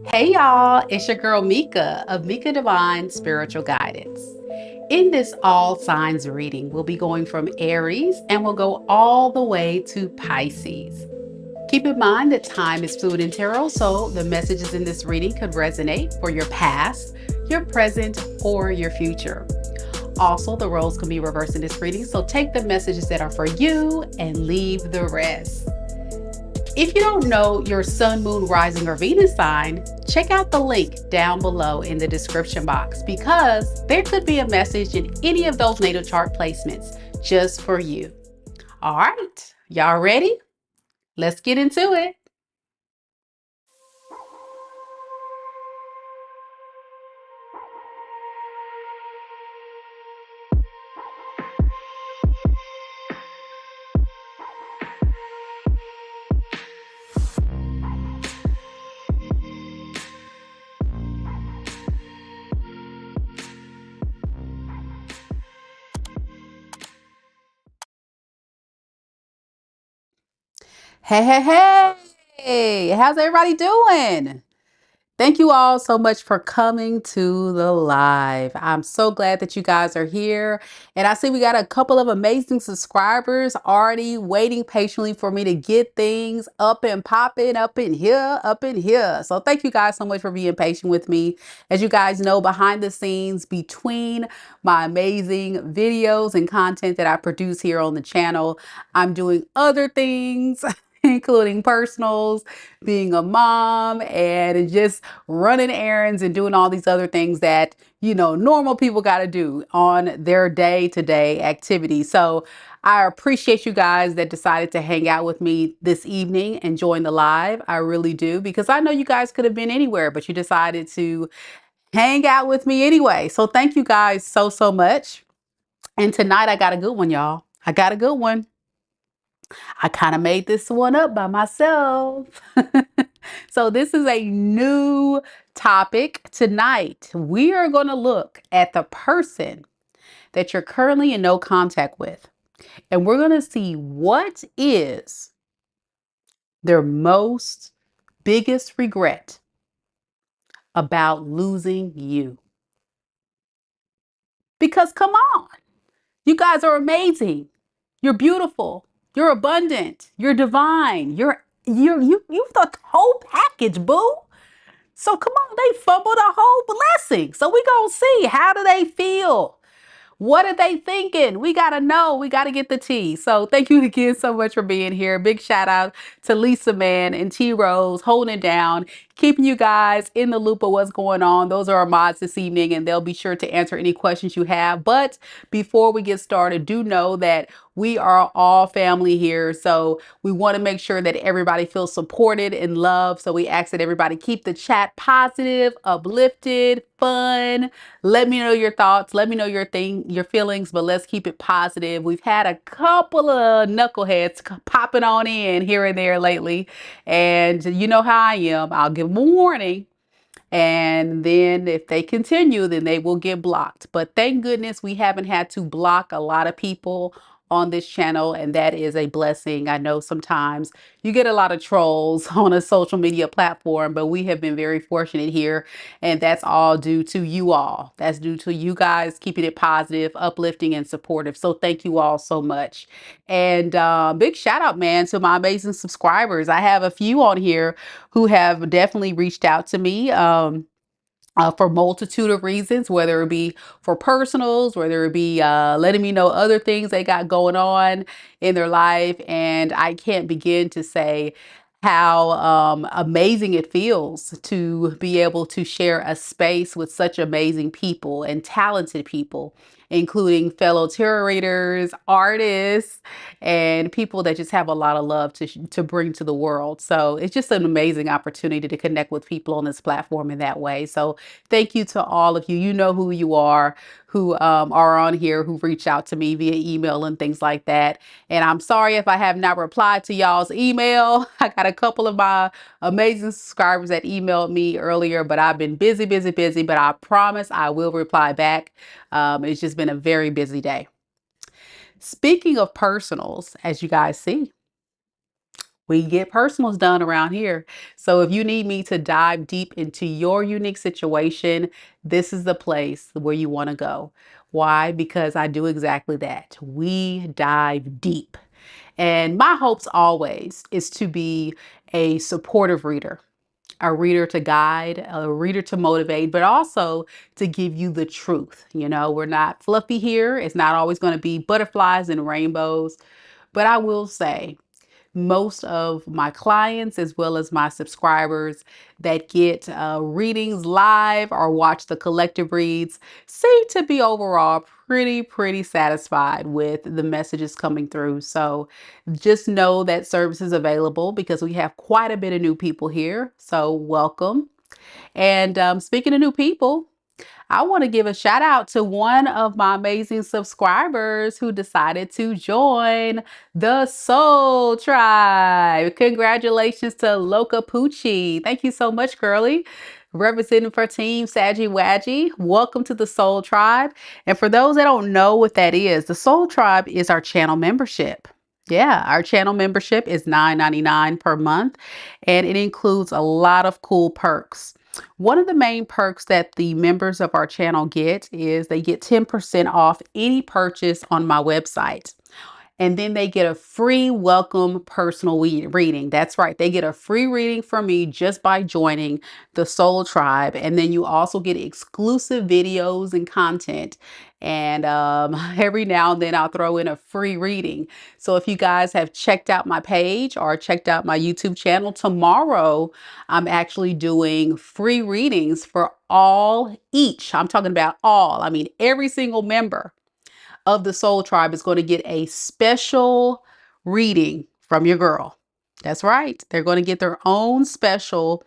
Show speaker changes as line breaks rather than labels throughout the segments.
Hey y'all, it's your girl Mika of Mika Divine Spiritual Guidance. In this all signs reading, we'll be going from Aries and we'll go all the way to Pisces. Keep in mind that time is fluid in tarot, so the messages in this reading could resonate for your past, your present, or your future. Also, the roles can be reversed in this reading, so take the messages that are for you and leave the rest. If you don't know your sun, moon, rising, or Venus sign, check out the link down below in the description box because there could be a message in any of those natal chart placements just for you. All right, y'all ready? Let's get into it. Hey, hey, hey, how's everybody doing? Thank you all so much for coming to the live. I'm so glad that you guys are here. And I see we got a couple of amazing subscribers already waiting patiently for me to get things up and popping up in here, up in here. So thank you guys so much for being patient with me. As you guys know, behind the scenes between my amazing videos and content that I produce here on the channel, I'm doing other things, including personals, being a mom, and just running errands and doing all these other things that, normal people got to do on their day-to-day activities. So I appreciate you guys that decided to hang out with me this evening and join the live. I really do, because I know you guys could have been anywhere, but you decided to hang out with me anyway. So thank you guys so, so much. And tonight I got a good one, y'all. I got a good one. I kind of made this one up by myself. So this is a new topic. Tonight, we are going to look at the person that you're currently in no contact with. And we're going to see what is their most biggest regret about losing you. Because come on, you guys are amazing. You're beautiful. You're abundant. You're divine. You've the whole package, boo. So come on, they fumbled a whole blessing. So we gonna see, how do they feel? What are they thinking? We got to know. We got to get the tea. So thank you again so much for being here. Big shout out to Lisa Man and T Rose holding it down, keeping you guys in the loop of what's going on. Those are our mods this evening, and they'll be sure to answer any questions you have. But before we get started, do know that we are all family here. So we want to make sure that everybody feels supported and loved. So we ask that everybody keep the chat positive, uplifted, fun. Let me know your thoughts. Let me know your feelings, but let's keep it positive. We've had a couple of knuckleheads popping on in here and there lately. And you know how I am. I'll give them a warning. And then if they continue, then they will get blocked. But thank goodness we haven't had to block a lot of people on this channel, and that is a blessing. I know sometimes you get a lot of trolls on a social media platform, but we have been very fortunate here, and that's all due to you all. That's due to you guys keeping it positive, uplifting, and supportive. So thank you all so much. And big shout out, man, to my amazing subscribers. I have a few on here who have definitely reached out to me. For multitude of reasons, whether it be for personals, whether it be letting me know other things they got going on in their life. And I can't begin to say how amazing it feels to be able to share a space with such amazing people and talented people, including fellow tarot readers, artists, and people that just have a lot of love to bring to the world. So it's just an amazing opportunity to connect with people on this platform in that way. So thank you to all of you. You know who you are, who are on here, who reach out to me via email and things like that. And I'm sorry if I have not replied to y'all's email. I got a couple of my amazing subscribers that emailed me earlier, but I've been busy, busy, busy. But I promise I will reply back. It's just been a very busy day. Speaking of personals, as you guys see, We get personals done around here. So if you need me to dive deep into your unique situation, this is the place where you want to go. Why? Because I do exactly that. We dive deep. And my hopes always is to be a supportive reader, a reader to guide, a reader to motivate, but also to give you the truth. You know, we're not fluffy here. It's not always going to be butterflies and rainbows. But I will say, most of my clients, as well as my subscribers that get readings live or watch the collective reads, seem to be overall pretty satisfied with the messages coming through. So just know that service is available because we have quite a bit of new people here. So welcome. And speaking of new people, I want to give a shout out to one of my amazing subscribers who decided to join the Soul Tribe. Congratulations to Loca Poochie. Thank you so much, girlie. Representing for Team Saggy Waggy. Welcome to the Soul Tribe. And for those that don't know what that is, the Soul Tribe is our channel membership. Yeah, our channel membership is $9.99 per month, and it includes a lot of cool perks. One of the main perks that the members of our channel get is they get 10% off any purchase on my website. And then they get a free welcome personal reading. That's right. They get a free reading from me just by joining the Soul Tribe. And then you also get exclusive videos and content. And every now and then I'll throw in a free reading. So if you guys have checked out my page or checked out my YouTube channel, tomorrow I'm actually doing free readings for each. I'm talking about all. I mean, every single member of the Soul Tribe is going to get a special reading from your girl. That's right. They're going to get their own special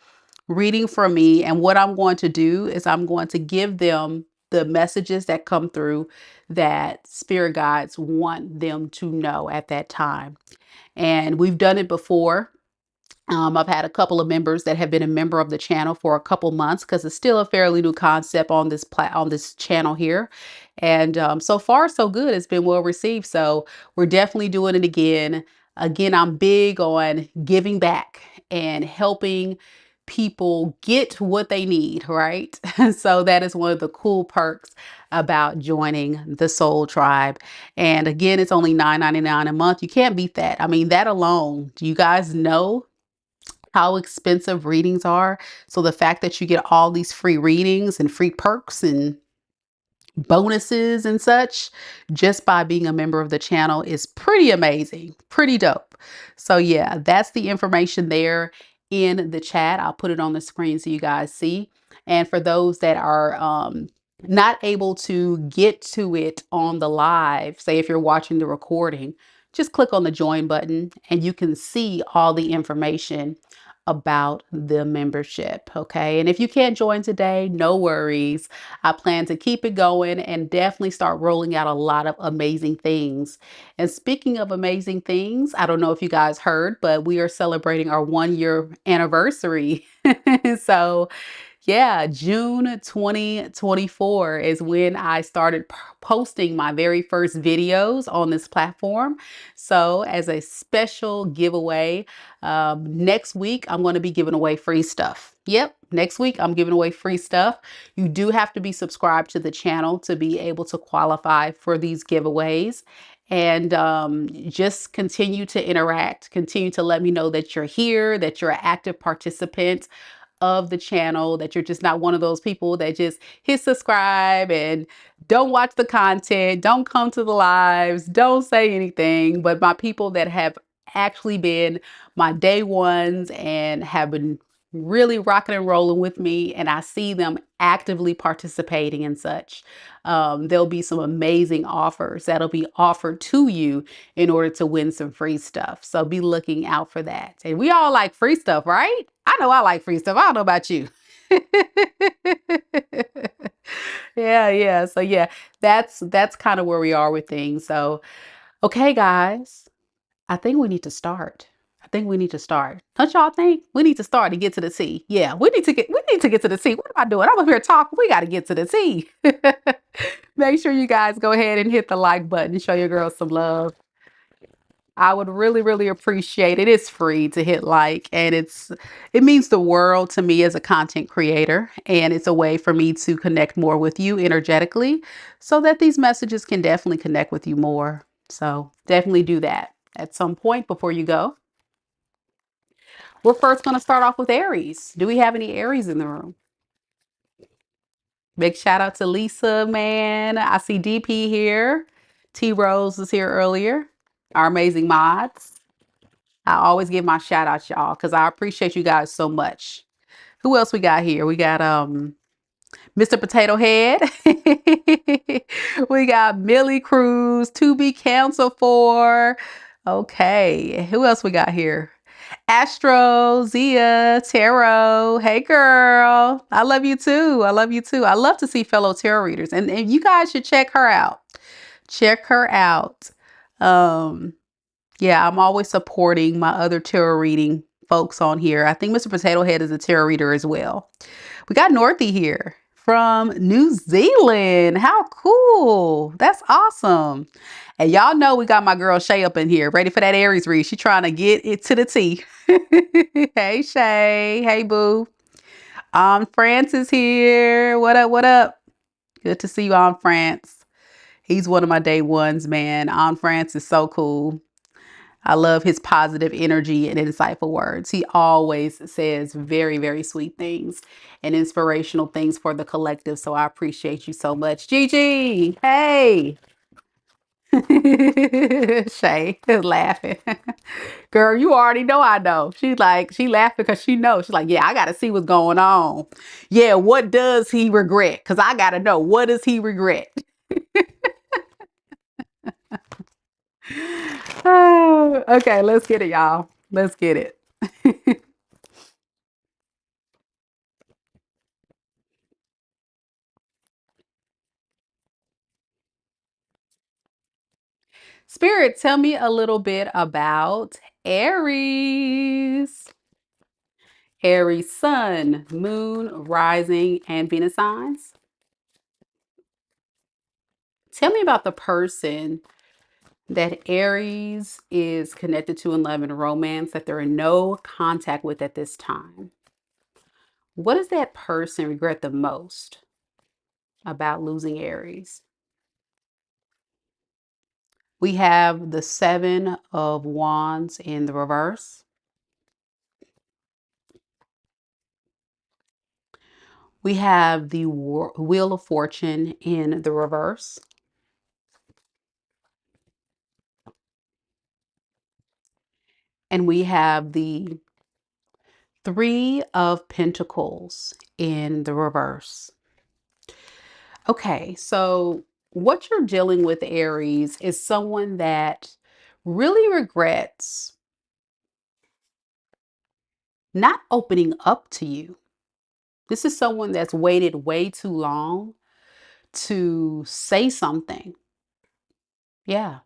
reading from me. And what I'm going to do is I'm going to give them the messages that come through that spirit guides want them to know at that time. And we've done it before. I've had a couple of members that have been a member of the channel for a couple months because it's still a fairly new concept on this channel here. And so far, so good. It's been well received. So we're definitely doing it again. Again, I'm big on giving back and helping people get what they need, right? So that is one of the cool perks about joining the Soul Tribe. And again, it's only $9.99 a month. You can't beat that. I mean, that alone, do you guys know how expensive readings are? So the fact that you get all these free readings and free perks and bonuses and such just by being a member of the channel is pretty amazing, pretty dope. So yeah, that's the information there in the chat. I'll put it on the screen so you guys see. And for those that are not able to get to it on the live, say if you're watching the recording, just click on the join button and you can see all the information about the membership. Okay. And if you can't join today, no worries. I plan to keep it going and definitely start rolling out a lot of amazing things. And speaking of amazing things, I don't know if you guys heard, but we are celebrating our 1 year anniversary. So yeah, June 2024 is when I started posting my very first videos on this platform. So as a special giveaway, next week, I'm going to be giving away free stuff. Yep, next week, I'm giving away free stuff. You do have to be subscribed to the channel to be able to qualify for these giveaways. And just continue to interact, continue to let me know that you're here, that you're an active participant of the channel, that you're just not one of those people that just hit subscribe and don't watch the content, don't come to the lives, don't say anything. But my people that have actually been my day ones and have been really rocking and rolling with me, and I see them actively participating and such. There'll be some amazing offers that'll be offered to you in order to win some free stuff. So be looking out for that. And we all like free stuff, right? I know I like free stuff. I don't know about you. Yeah. So yeah, that's kind of where we are with things. So, okay, guys, I think we need to start. I think we need to start. Don't y'all think we need to start to get to the T? Yeah, we need to get to the T. What am I doing? I'm up here talking. We got to get to the T. Make sure you guys go ahead and hit the like button. Show your girls some love. I would really, really appreciate it. It's free to hit like, and it means the world to me as a content creator. And it's a way for me to connect more with you energetically so that these messages can definitely connect with you more. So definitely do that at some point before you go. We're first going to start off with Aries. Do we have any Aries in the room? Big shout out to Lisa, man. I see DP here. T Rose was here earlier. Our amazing mods. I always give my shout outs, y'all, because I appreciate you guys so much. Who else we got here? We got Mr. Potato Head. We got Millie Cruz, to be canceled for. Okay, who else we got here? Astro, Zia, Tarot. Hey girl. I love you too. I love you too. I love to see fellow tarot readers. And you guys should check her out. Check her out. Yeah, I'm always supporting my other tarot reading folks on here. I think Mr. Potato Head is a tarot reader as well. We got Northy here from New Zealand. How cool. That's awesome. And y'all know we got my girl Shay up in here, ready for that Aries read. She trying to get it to the T. Hey, Shay. Hey, boo. France here. What up? What up? Good to see you, France. He's one of my day ones, man. France is so cool. I love his positive energy and insightful words. He always says very, very sweet things and inspirational things for the collective. So I appreciate you so much. Gigi, hey. Shay is laughing. Girl, you already know I know. She laughed because she knows. She's like, yeah, I got to see what's going on. Yeah, what does he regret? Because I got to know, what does he regret? Oh, okay, let's get it, y'all. Let's get it. Spirit, tell me a little bit about Aries. Aries sun, moon, rising, and Venus signs. Tell me about the person that Aries is connected to in love and romance that they're in no contact with at this time. What does that person regret the most about losing Aries? We have the Seven of Wands in the reverse. We have the Wheel of Fortune in the reverse. And we have the Three of Pentacles in the reverse. Okay, so what you're dealing with, Aries, is someone that really regrets not opening up to you. This is someone that's waited way too long to say something. Yeah.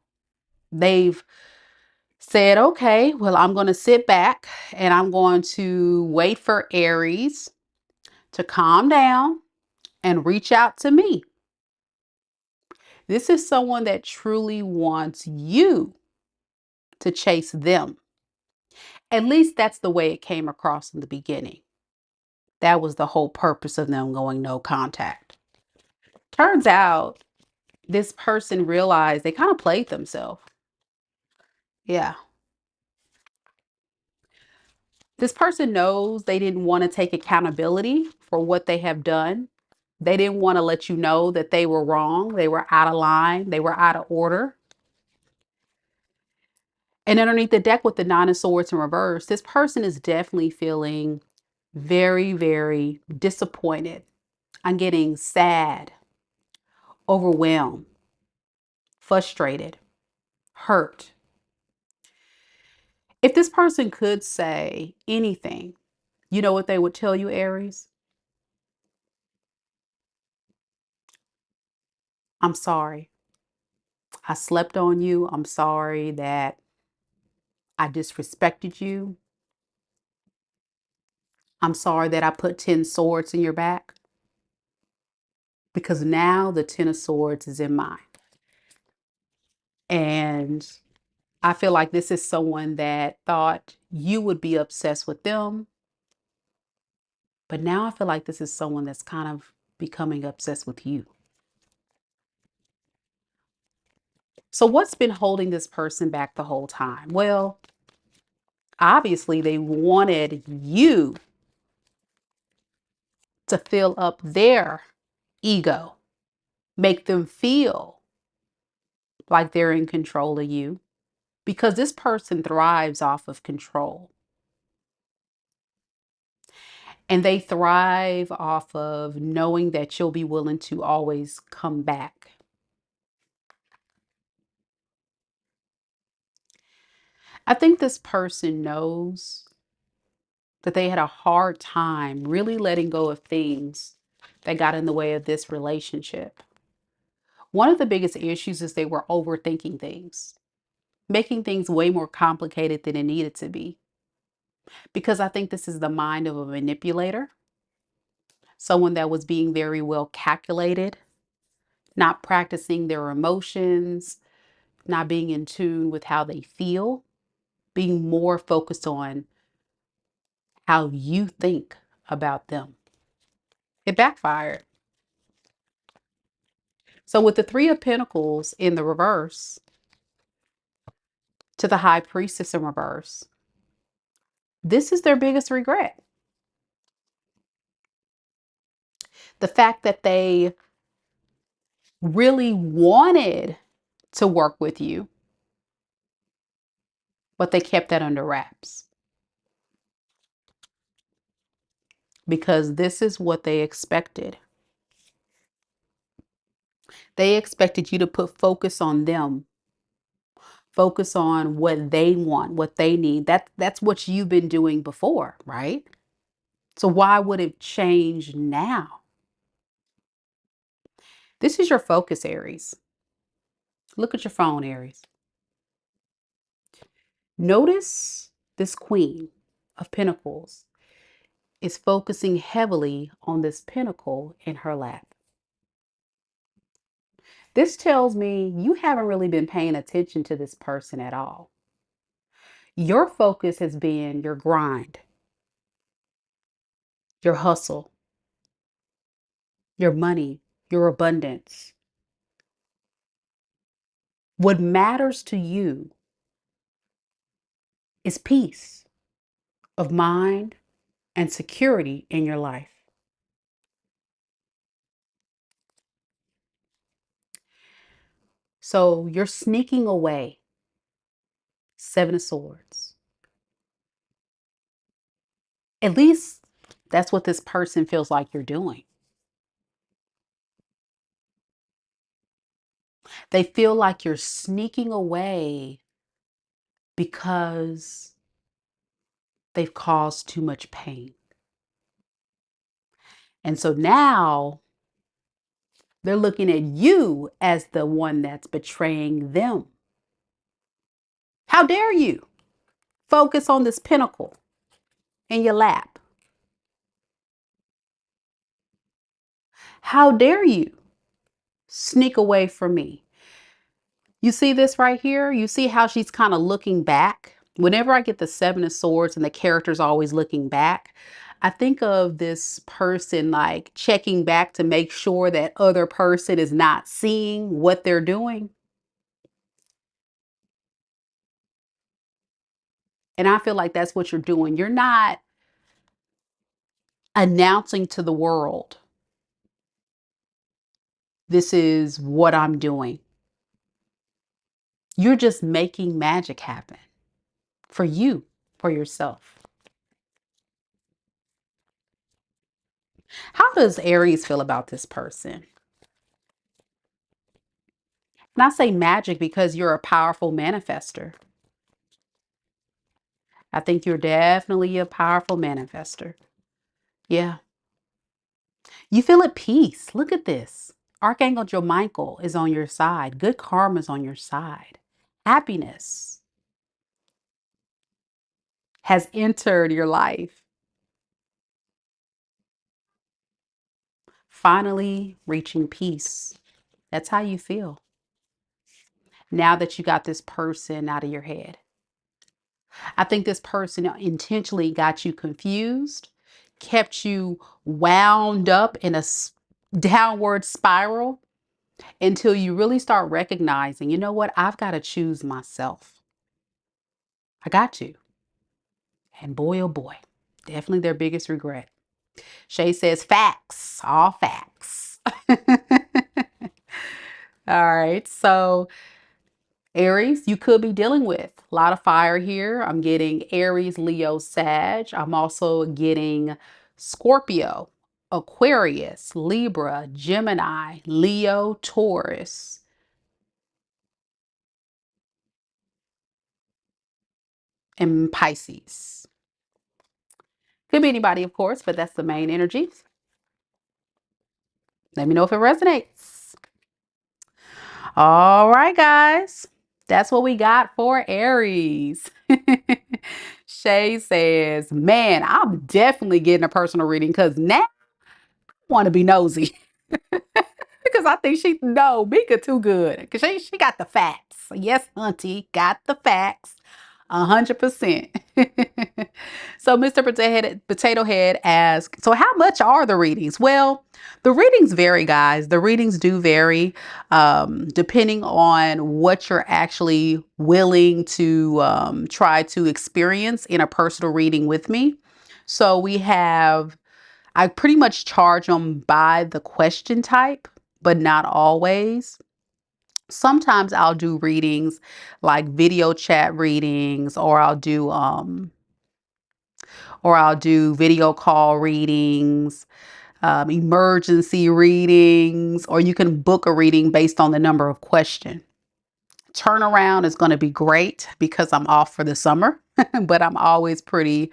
They've said, okay, well, I'm going to sit back and I'm going to wait for Aries to calm down and reach out to me. This is someone that truly wants you to chase them. At least that's the way it came across in the beginning. That was the whole purpose of them going no contact. Turns out this person realized they kind of played themselves. Yeah. This person knows they didn't want to take accountability for what they have done. They didn't want to let you know that they were wrong. They were out of line. They were out of order. And underneath the deck with the Nine of Swords in reverse, this person is definitely feeling very, very disappointed. I'm getting sad, overwhelmed, frustrated, hurt. If this person could say anything, you know what they would tell you, Aries? I'm sorry. I slept on you. I'm sorry that I disrespected you. I'm sorry that I put 10 swords in your back because now the 10 of swords is in mine. And I feel like this is someone that thought you would be obsessed with them. But now I feel like this is someone that's kind of becoming obsessed with you. So what's been holding this person back the whole time? Well, obviously they wanted you to fill up their ego, make them feel like they're in control of you, because this person thrives off of control. And they thrive off of knowing that you'll be willing to always come back. I think this person knows that they had a hard time really letting go of things that got in the way of this relationship. One of the biggest issues is they were overthinking things, making things way more complicated than it needed to be. Because I think this is the mind of a manipulator, someone that was being very well calculated, not practicing their emotions, not being in tune with how they feel, being more focused on how you think about them. It backfired. So with the Three of Pentacles in the reverse to the High Priestess in reverse, this is their biggest regret. The fact that they really wanted to work with you, but they kept that under wraps. Because this is what they expected. They expected you to put focus on them, focus on what they want, what they need. That's what you've been doing before, right? So why would it change now? This is your focus, Aries. Look at your phone, Aries. Notice this Queen of Pentacles is focusing heavily on this pentacle in her lap. This tells me you haven't really been paying attention to this person at all. Your focus has been your grind, your hustle, your money, your abundance. What matters to you is peace of mind and security in your life. So you're sneaking away. Seven of Swords. At least that's what this person feels like you're doing. They feel like you're sneaking away because they've caused too much pain. And so now they're looking at you as the one that's betraying them. How dare you focus on this pentacle in your lap? How dare you sneak away from me? You see this right here? You see how she's kind of looking back? Whenever I get the Seven of Swords and the character's always looking back, I think of this person like checking back to make sure that other person is not seeing what they're doing. And I feel like that's what you're doing. You're not announcing to the world, this is what I'm doing. You're just making magic happen for you, for yourself. How does Aries feel about this person? And I say magic because you're a powerful manifester. I think you're definitely a powerful manifester. Yeah. You feel at peace. Look at this. Archangel Michael is on your side. Good karma is on your side. Happiness has entered your life. Finally reaching peace. That's how you feel. now that you got this person out of your head. I think this person intentionally got you confused, kept you wound up in a downward spiral until you really start recognizing, you know what? I've got to choose myself. I got to. And boy, oh boy, definitely their biggest regret. Shay says facts, all facts. All right. So Aries, you could be dealing with a lot of fire here. I'm getting Aries, Leo, Sag. I'm also getting Scorpio, Aquarius, Libra, Gemini, Leo, Taurus, and Pisces. Could be anybody, of course, but that's the main energy. Let me know if it resonates. All right, guys. That's what we got for Aries. Shay says, man, I'm definitely getting a personal reading because now I want to be nosy. Because I think she no Mika too good. Because she got the facts. Yes, auntie, got the facts. 100%. So Mr. Potato Head asks, so how much are the readings? Well, the readings vary, guys. The readings do vary depending on what you're actually willing to try to experience in a personal reading with me. So I pretty much charge them by the question type, but not always. Sometimes I'll do readings like video chat readings, or I'll do video call readings, emergency readings, or you can book a reading based on the number of questions. Turnaround is going to be great because I'm off for the summer, but I'm always pretty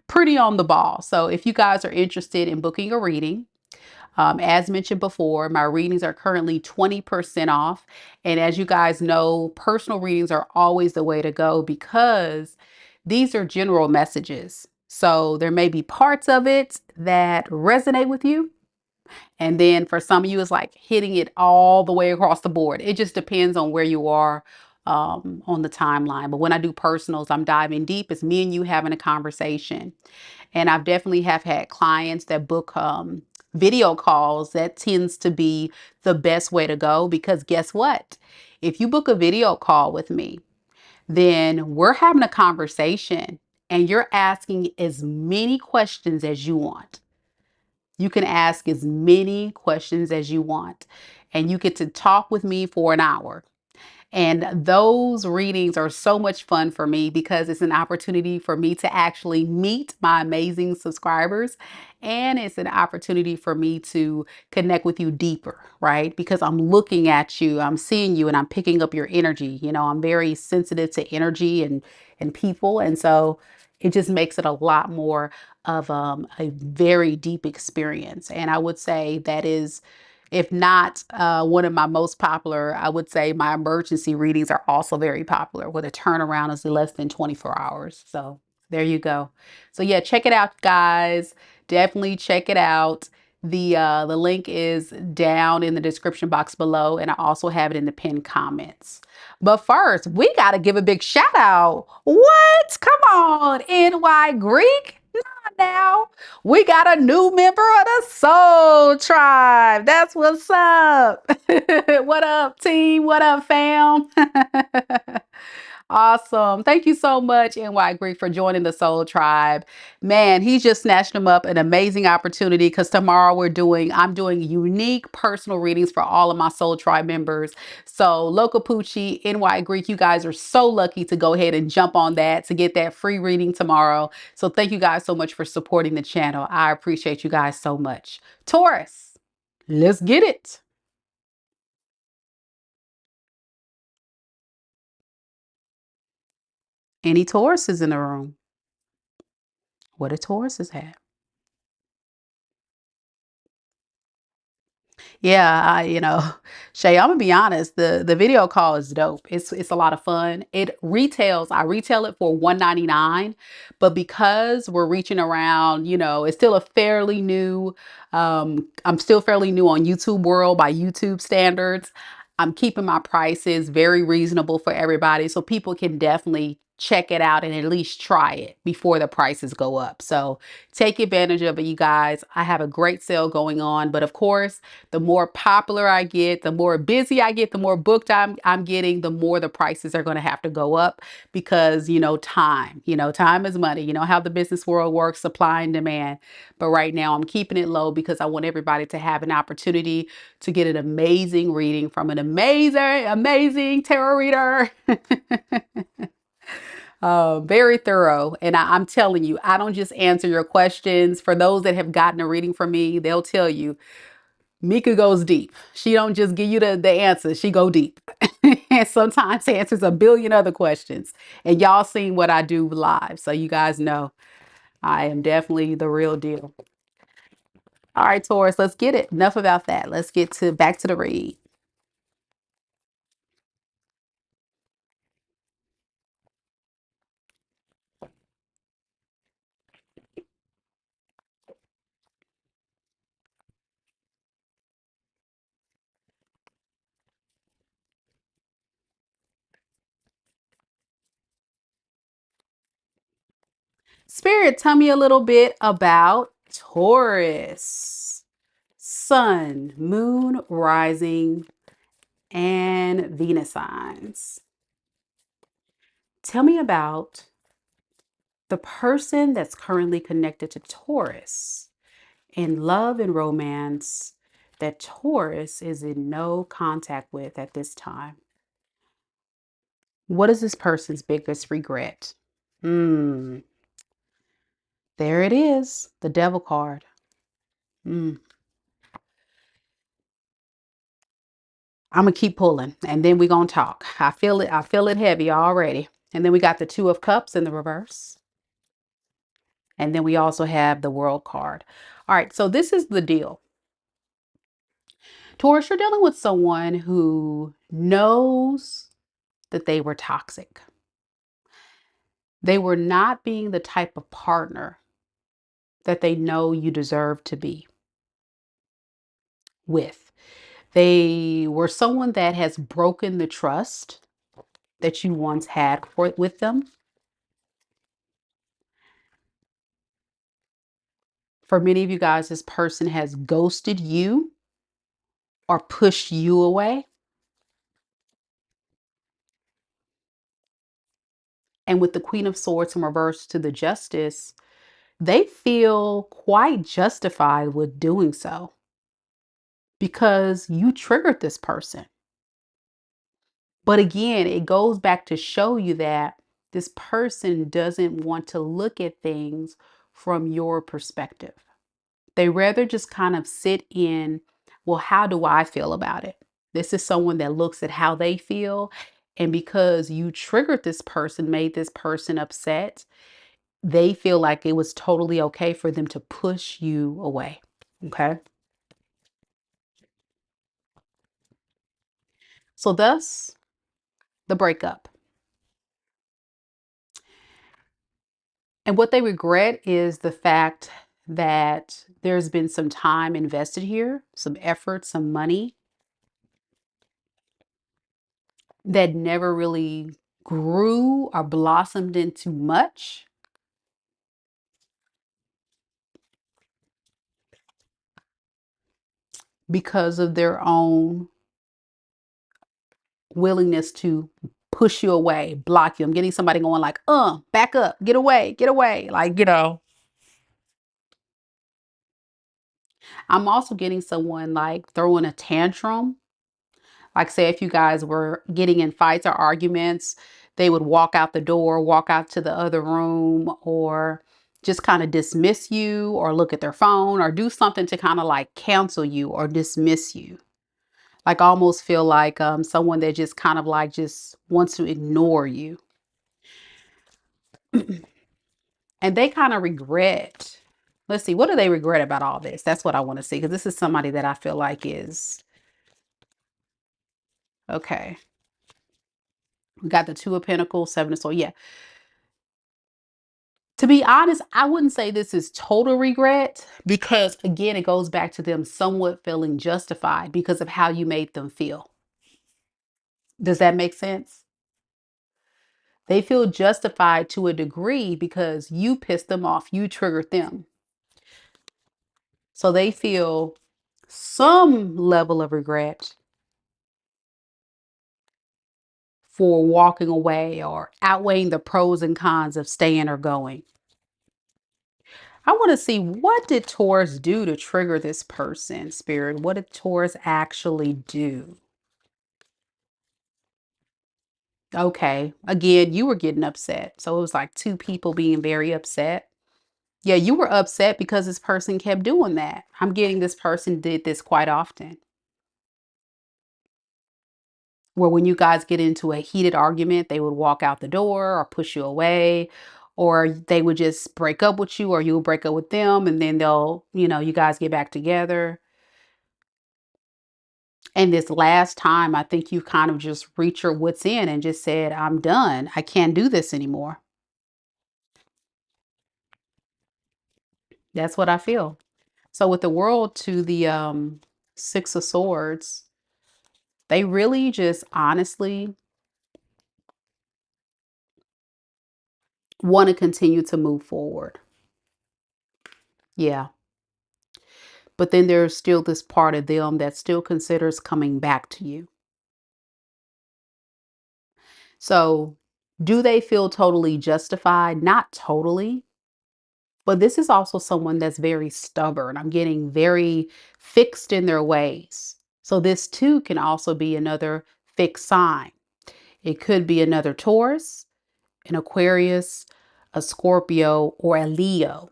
on the ball. So if you guys are interested in booking a reading, as mentioned before, my readings are currently 20% off. And as you guys know, personal readings are always the way to go because these are general messages. So there may be parts of it that resonate with you. And then for some of you, it's like hitting it all the way across the board. It just depends on where you are on the timeline. But when I do personals, I'm diving deep. It's me and you having a conversation. And I've definitely have had clients that book video calls. That tends to be the best way to go because guess what? If you book a video call with me, then we're having a conversation and you're asking as many questions as you want. You can ask as many questions as you want, and you get to talk with me for an hour. And those readings are so much fun for me because it's an opportunity for me to actually meet my amazing subscribers. And it's an opportunity for me to connect with you deeper, right? Because I'm looking at you, I'm seeing you, and I'm picking up your energy. You know, I'm very sensitive to energy and people. And so it just makes it a lot more of a very deep experience. And I would say that is, if not one of my most popular, I would say my emergency readings are also very popular where the turnaround is less than 24 hours. So there you go. So yeah, check it out, guys. Definitely check it out. The link is down in the description box below, and I also have it in the pinned comments. But first, we got to give a big shout out. What? Come on, NY Greek. Now we got a new member of the Soul Tribe. That's what's up. What up, team? What up, fam? Awesome. Thank you so much, NY Greek, for joining the Soul Tribe. Man, he just snatched him up an amazing opportunity because tomorrow I'm doing unique personal readings for all of my Soul Tribe members. So Loca Poochie, NY Greek, you guys are so lucky to go ahead and jump on that to get that free reading tomorrow. So thank you guys so much for supporting the channel. I appreciate you guys so much. Taurus, let's get it. Any Tauruses in the room? What do Tauruses have? Yeah, Shay, I'm gonna be honest, the video call is dope. It's a lot of fun. I retail it for $199, but because we're reaching around, it's still a fairly new, I'm still fairly new on YouTube world by YouTube standards. I'm keeping my prices very reasonable for everybody so people can definitely check it out and at least try it before the prices go up. So take advantage of it, you guys. I have a great sale going on, but of course, the more popular I get, the more busy I get, the more booked I'm getting, the more the prices are going to have to go up because, time is money. You know how the business world works, supply and demand. But right now I'm keeping it low because I want everybody to have an opportunity to get an amazing reading from an amazing tarot reader. Very thorough. And I'm telling you, I don't just answer your questions. For those that have gotten a reading from me, they'll tell you, Mika goes deep. She don't just give you the answer. She go deep. And sometimes answers a billion other questions. And y'all seen what I do live. So you guys know I am definitely the real deal. All right, Taurus, let's get it. Enough about that. Let's get back to the read. Spirit, tell me a little bit about Taurus. Sun, moon, rising, and Venus signs. Tell me about the person that's currently connected to Taurus in love and romance that Taurus is in no contact with at this time. What is this person's biggest regret? There it is, the Devil card. I'm gonna keep pulling and then we're gonna talk. I feel it heavy already. And then we got the Two of Cups in the reverse. And then we also have the World card. All right, so this is the deal. Taurus, you're dealing with someone who knows that they were toxic. They were not being the type of partner that they know you deserve to be with. They were someone that has broken the trust that you once had with them. For many of you guys, this person has ghosted you or pushed you away. And with the Queen of Swords in reverse to the Justice, they feel quite justified with doing so because you triggered this person. But again, it goes back to show you that this person doesn't want to look at things from your perspective. They rather just kind of sit in, well, how do I feel about it? This is someone that looks at how they feel. And because you triggered this person, made this person upset, they feel like it was totally okay for them to push you away. Okay. So thus the breakup. And what they regret is the fact that there's been some time invested here, some effort, some money that never really grew or blossomed into much because of their own willingness to push you away, block you. I'm getting somebody going like, back up, get away, get away. Like, I'm also getting someone like throwing a tantrum. Like, say, if you guys were getting in fights or arguments, they would walk out the door, walk out to the other room, or just kind of dismiss you or look at their phone or do something to kind of like cancel you or dismiss you. Like almost feel like someone that just kind of like just wants to ignore you. And they kind of regret. Let's see, what do they regret about all this? That's what I want to see, because this is somebody that I feel like is okay. We got the Two of Pentacles, Seven of Swords. Yeah. To be honest, I wouldn't say this is total regret because, again, it goes back to them somewhat feeling justified because of how you made them feel. Does that make sense? They feel justified to a degree because you pissed them off, you triggered them. So they feel some level of regret for walking away or outweighing the pros and cons of staying or going. I want to see, what did Taurus do to trigger this person, Spirit? What did Taurus actually do? Okay, again, you were getting upset. So it was like two people being very upset. Yeah, you were upset because this person kept doing that. I'm getting this person did this quite often. Where when you guys get into a heated argument, they would walk out the door or push you away, or they would just break up with you, or you would break up with them, and then they'll, you guys get back together. And this last time, I think you kind of just reached your wits in and just said, I'm done. I can't do this anymore. That's what I feel. So with the world to the Six of Swords, they really just honestly want to continue to move forward. Yeah. But then there's still this part of them that still considers coming back to you. So do they feel totally justified? Not totally. But this is also someone that's very stubborn. I'm getting very fixed in their ways. So this too can also be another fixed sign. It could be another Taurus, an Aquarius, a Scorpio, or a Leo.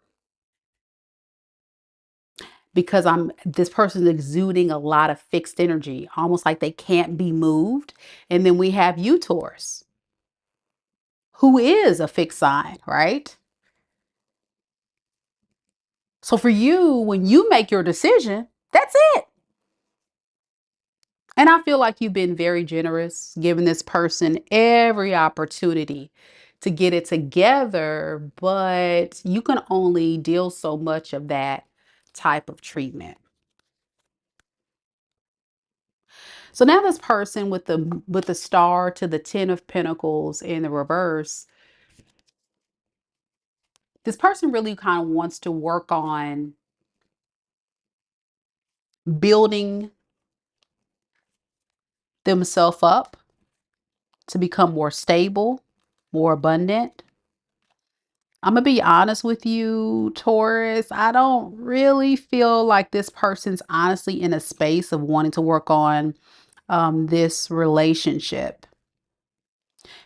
Because this person's exuding a lot of fixed energy, almost like they can't be moved. And then we have you, Taurus, who is a fixed sign, right? So for you, when you make your decision, that's it. And I feel like you've been very generous, giving this person every opportunity to get it together, but you can only deal so much of that type of treatment. So now this person with the star to the 10 of Pentacles in the reverse, this person really kind of wants to work on building themselves up to become more stable, more abundant. I'm going to be honest with you, Taurus. I don't really feel like this person's honestly in a space of wanting to work on this relationship,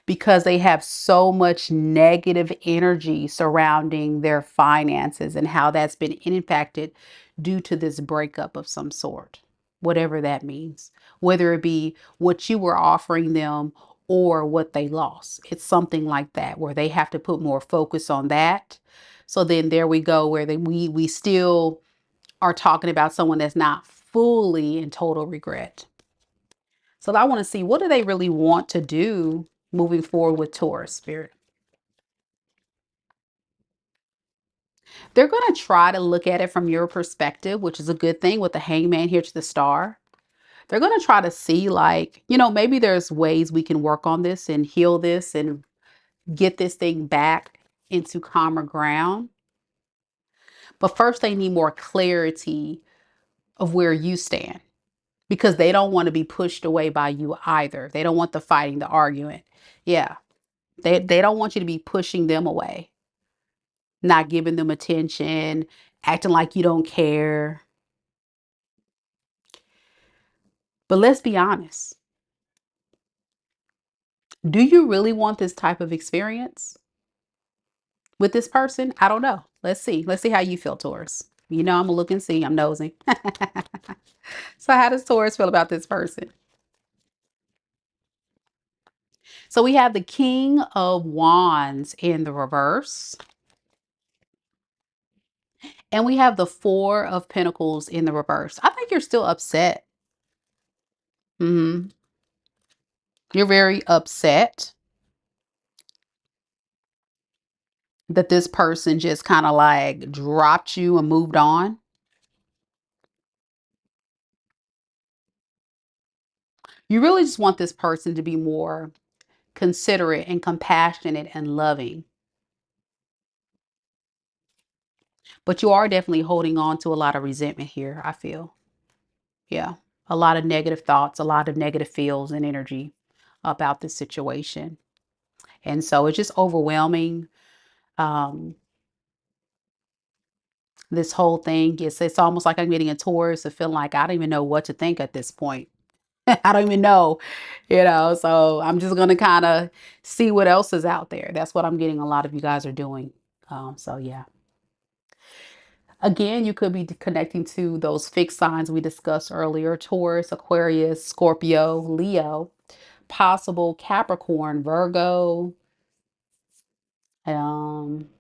because they have so much negative energy surrounding their finances and how that's been impacted due to this breakup of some sort, whatever that means, whether it be what you were offering them or what they lost. It's something like that where they have to put more focus on that. So then there we go, where we still are talking about someone that's not fully in total regret. So I want to see, what do they really want to do moving forward with Taurus, Spirit? They're going to try to look at it from your perspective, which is a good thing with the Hangman here to the Star. They're going to try to see, like, maybe there's ways we can work on this and heal this and get this thing back into calmer ground. But first, they need more clarity of where you stand, because they don't want to be pushed away by you either. They don't want the fighting, the arguing. Yeah. They don't want you to be pushing them away, not giving them attention, acting like you don't care. But let's be honest. Do you really want this type of experience with this person? I don't know. Let's see. Let's see how you feel, Taurus. I'm gonna look and see. I'm nosing. So how does Taurus feel about this person? So we have the King of Wands in the reverse. And we have the Four of Pentacles in the reverse. I think you're still upset. You're very upset that this person just kind of like dropped you and moved on. You really just want this person to be more considerate and compassionate and loving. But you are definitely holding on to a lot of resentment here, I feel. Yeah. A lot of negative thoughts, a lot of negative feels and energy about this situation. And so it's just overwhelming. Um, this whole thing. It's almost like I'm getting a Taurus of feeling like I don't even know what to think at this point. I don't even know, so I'm just gonna kind of see what else is out there. That's what I'm getting a lot of you guys are doing. So yeah. Again, you could be connecting to those fixed signs we discussed earlier: Taurus, Aquarius, Scorpio, Leo, possible Capricorn, Virgo, um,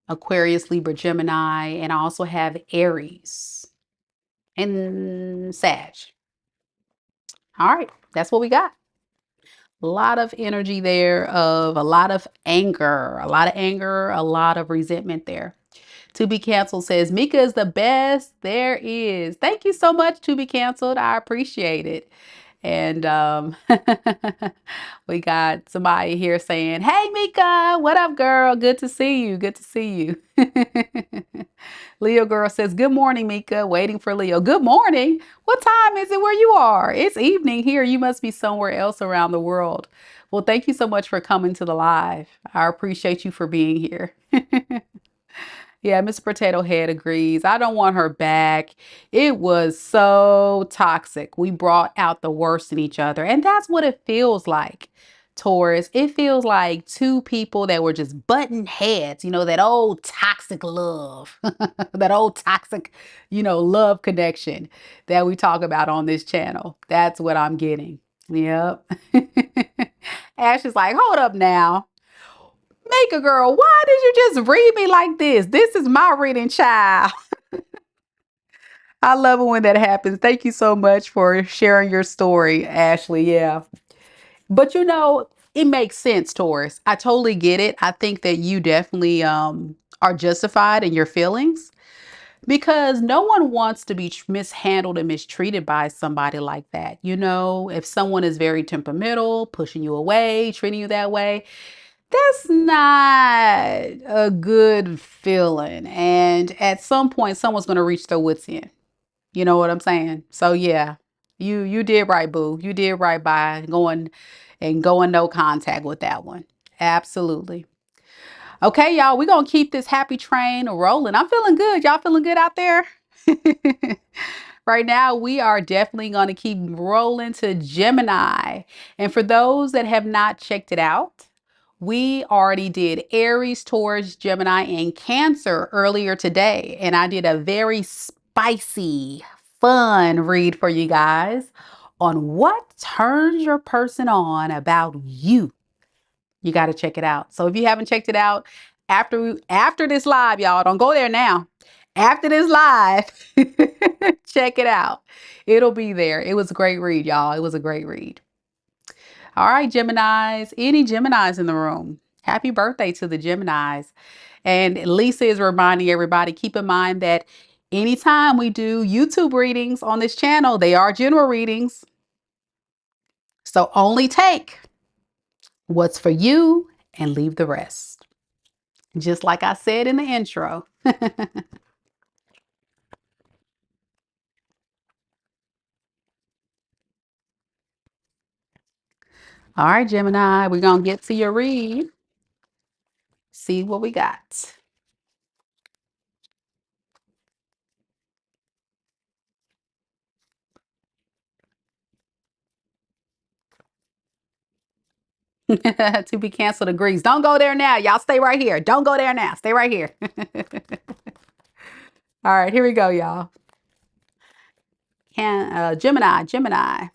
Aquarius, Libra, Gemini, and I also have Aries and Sag. All right, that's what we got. A lot of energy there of a lot of anger, a lot of resentment there. To Be Canceled says, Mika is the best there is. Thank you so much, To Be Canceled. I appreciate it. And we got somebody here saying, hey, Mika, what up, girl? Good to see you. Good to see you. Leo girl says, good morning, Mika. Waiting for Leo. Good morning. What time is it where you are? It's evening here. You must be somewhere else around the world. Well, thank you so much for coming to the live. I appreciate you for being here. Yeah, Miss Potato Head agrees. I don't want her back. It was so toxic. We brought out the worst in each other. And that's what it feels like, Taurus. It feels like two people that were just button heads, that old toxic love, that old toxic, love connection that we talk about on this channel. That's what I'm getting. Yep. Ash is like, hold up now. Make a girl, why did you just read me like this? This is my reading, child. I love it when that happens. Thank you so much for sharing your story, Ashley. Yeah. But it makes sense, Taurus. I totally get it. I think that you definitely are justified in your feelings because no one wants to be mishandled and mistreated by somebody like that. If someone is very temperamental, pushing you away, treating you that way, that's not a good feeling. And at some point, someone's going to reach their wits end. You know what I'm saying? So yeah, you did right, boo. You did right by going no contact with that one. Absolutely. Okay, y'all, we're going to keep this happy train rolling. I'm feeling good. Y'all feeling good out there? Right now, we are definitely going to keep rolling to Gemini. And for those that have not checked it out, we already did Aries, Taurus, Gemini, and Cancer earlier today. And I did a very spicy, fun read for you guys on what turns your person on about you. You got to check it out. So if you haven't checked it out, after this live, y'all, don't go there now. After this live, check it out. It'll be there. It was a great read, y'all. It was a great read. All right, Geminis. Any Geminis in the room? Happy birthday to the Geminis. And Lisa is reminding everybody, keep in mind that anytime we do YouTube readings on this channel, they are general readings. So only take what's for you and leave the rest. Just like I said in the intro. All right, Gemini, we're going to get to your read. See what we got. To be canceled agrees. Don't go there now. Y'all stay right here. Don't go there now. Stay right here. All right, here we go, y'all. Gemini.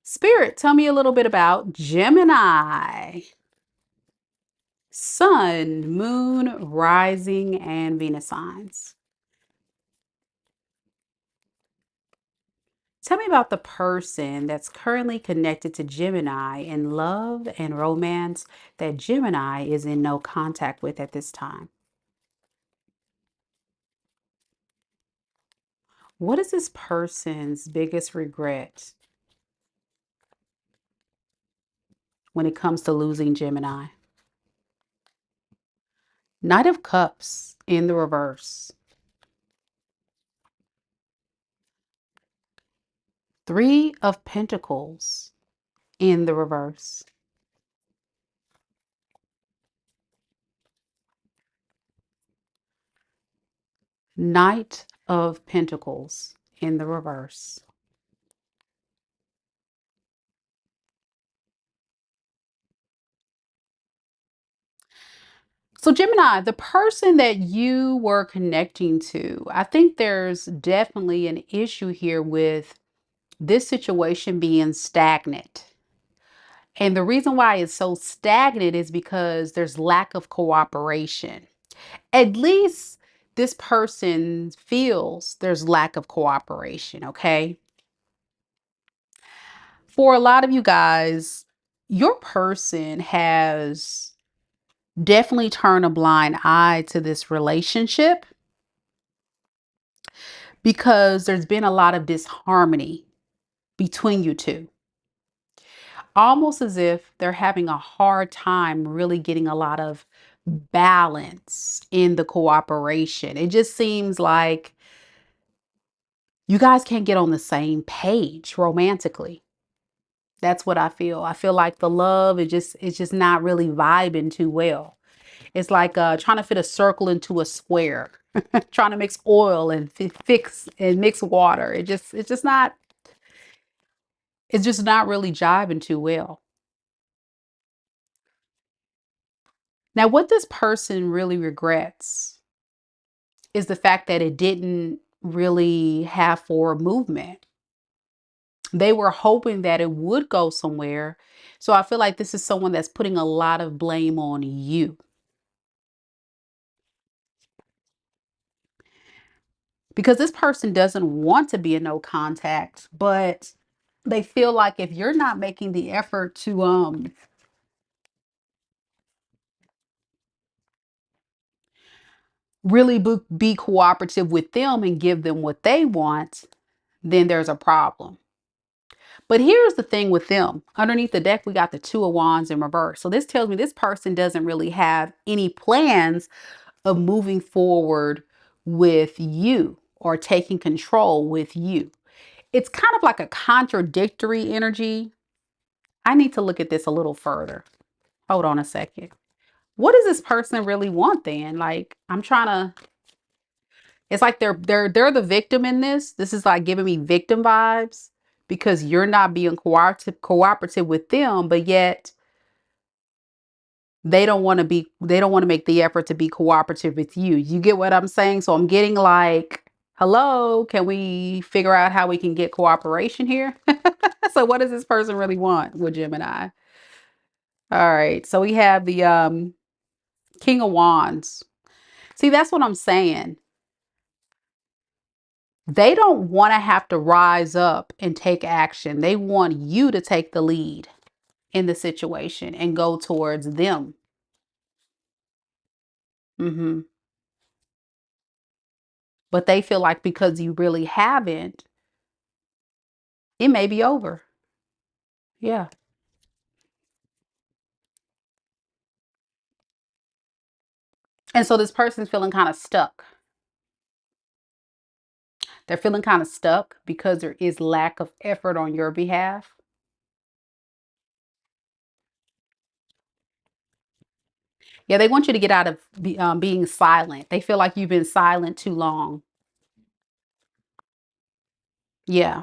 Spirit, tell me a little bit about Gemini. Sun, moon, rising, and Venus signs. Tell me about the person that's currently connected to Gemini in love and romance that Gemini is in no contact with at this time. What is this person's biggest regret when it comes to losing Gemini? Knight of Cups in the reverse. Three of Pentacles in the reverse. Knight of Pentacles in the reverse. So Gemini, the person that you were connecting to, I think there's definitely an issue here with this situation being stagnant. And the reason why it's so stagnant is because there's lack of cooperation. At least this person feels there's lack of cooperation, okay? For a lot of you guys, your person has definitely turned a blind eye to this relationship because there's been a lot of disharmony between you two. Almost as if they're having a hard time really getting a lot of balance in the cooperation. It just seems like you guys can't get on the same page romantically. That's what I feel. I feel like the love is just not really vibing too well. It's like trying to fit a circle into a square, trying to mix oil and fix and mix water. It's just not really jiving too well. Now, what this person really regrets is the fact that it didn't really have forward movement. They were hoping that it would go somewhere. So I feel like this is someone that's putting a lot of blame on you. Because this person doesn't want to be a no contact, but they feel like if you're not making the effort to really be cooperative with them and give them what they want, then there's a problem. But here's the thing with them. Underneath the deck, we got the Two of Wands in reverse. So this tells me this person doesn't really have any plans of moving forward with you or taking control with you. It's kind of like a contradictory energy. I need to look at this a little further. Hold on a second. What does this person really want then? Like, I'm trying to, it's like they're the victim in this. This is like giving me victim vibes because you're not being cooperative with them, but yet they don't want to make the effort to be cooperative with you. You get what I'm saying? So I'm getting like, hello, can we figure out how we can get cooperation here? So what does this person really want with Gemini? All right. So we have the King of Wands. See, that's what I'm saying. They don't want to have to rise up and take action. They want you to take the lead in the situation and go towards them. But they feel like because you really haven't, it may be over. Yeah. And so this person's feeling kind of stuck. They're feeling kind of stuck because there is lack of effort on your behalf. Yeah, they want you to get out of being silent. They feel like you've been silent too long. Yeah.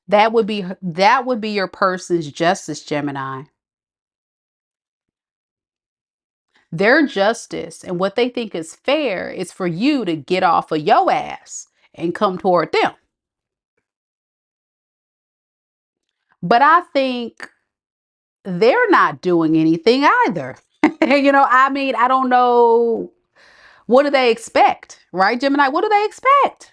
That would be your person's justice, Gemini. Their justice and what they think is fair is for you to get off of your ass and come toward them. But I think they're not doing anything either. I mean, I don't know. What do they expect? Right, Gemini? What do they expect?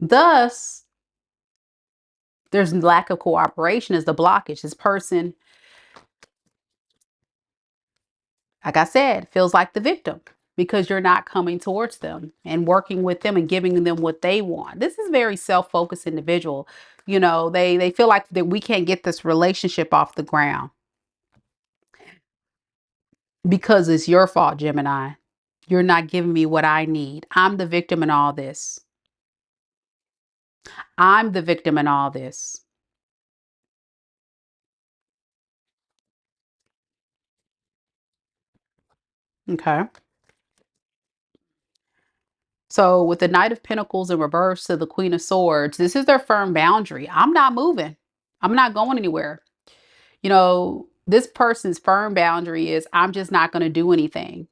Thus, there's lack of cooperation is the blockage. This person, like I said, feels like the victim. because you're not coming towards them and working with them and giving them what they want. This is very self-focused individual. You know, they feel like that we can't get this relationship off the ground because it's your fault, Gemini. You're not giving me what I need. I'm the victim in all this. I'm the victim in all this. Okay. So with the Knight of Pentacles in reverse to the Queen of Swords, this is their firm boundary. I'm not moving. I'm not going anywhere. You know, this person's firm boundary is I'm just not going to do anything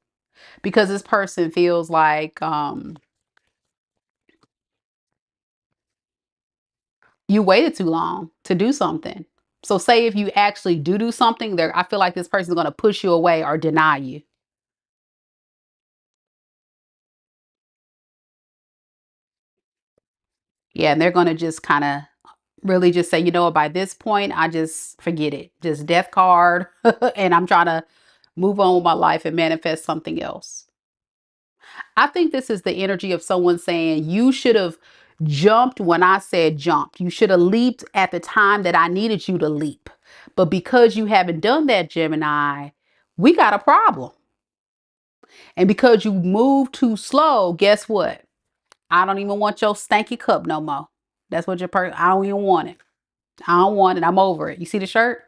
because this person feels like you waited too long to do something. So say if you actually do something there, I feel like this person is going to push you away or deny you. Yeah, and they're going to just kind of really just say, you know what, by this point, I just forget it. Just death card. And I'm trying to move on with my life and manifest something else. I think this is the energy of someone saying, you should have jumped when I said jumped. You should have leaped at the time that I needed you to leap. But because you haven't done that, Gemini, we got a problem. And because you move too slow, guess what? I don't even want your stanky cup no more. That's what your person, I don't even want it. I don't want it. I'm over it. You see the shirt?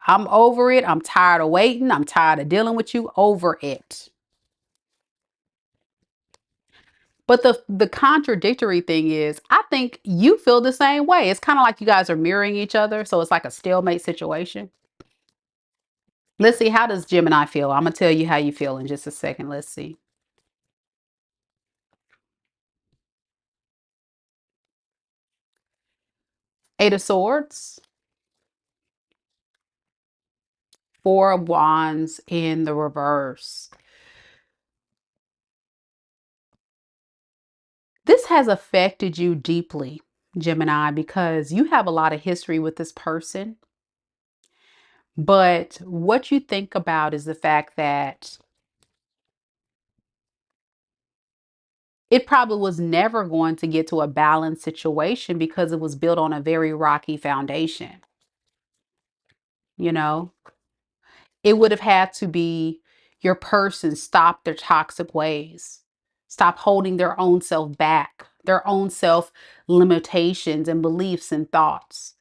I'm over it. I'm tired of waiting. I'm tired of dealing with you. Over it. But the contradictory thing is, I think you feel the same way. It's kind of like you guys are mirroring each other. So it's like a stalemate situation. Let's see. How does Gemini feel? I'm going to tell you how you feel in just a second. Let's see. Eight of Swords. Four of Wands in the reverse. This has affected you deeply, Gemini, because you have a lot of history with this person. But what you think about is the fact that it probably was never going to get to a balanced situation because it was built on a very rocky foundation. You know, it would have had to be your person stop their toxic ways, stop holding their own self back, their own self limitations and beliefs and thoughts.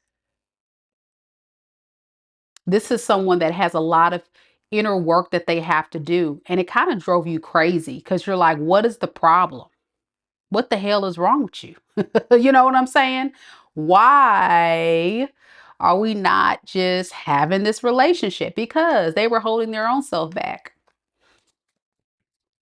This is someone that has a lot of inner work that they have to do. And it kind of drove you crazy because you're like, what is the problem? What the hell is wrong with you? You know what I'm saying? Why are we not just having this relationship? Because they were holding their own self back.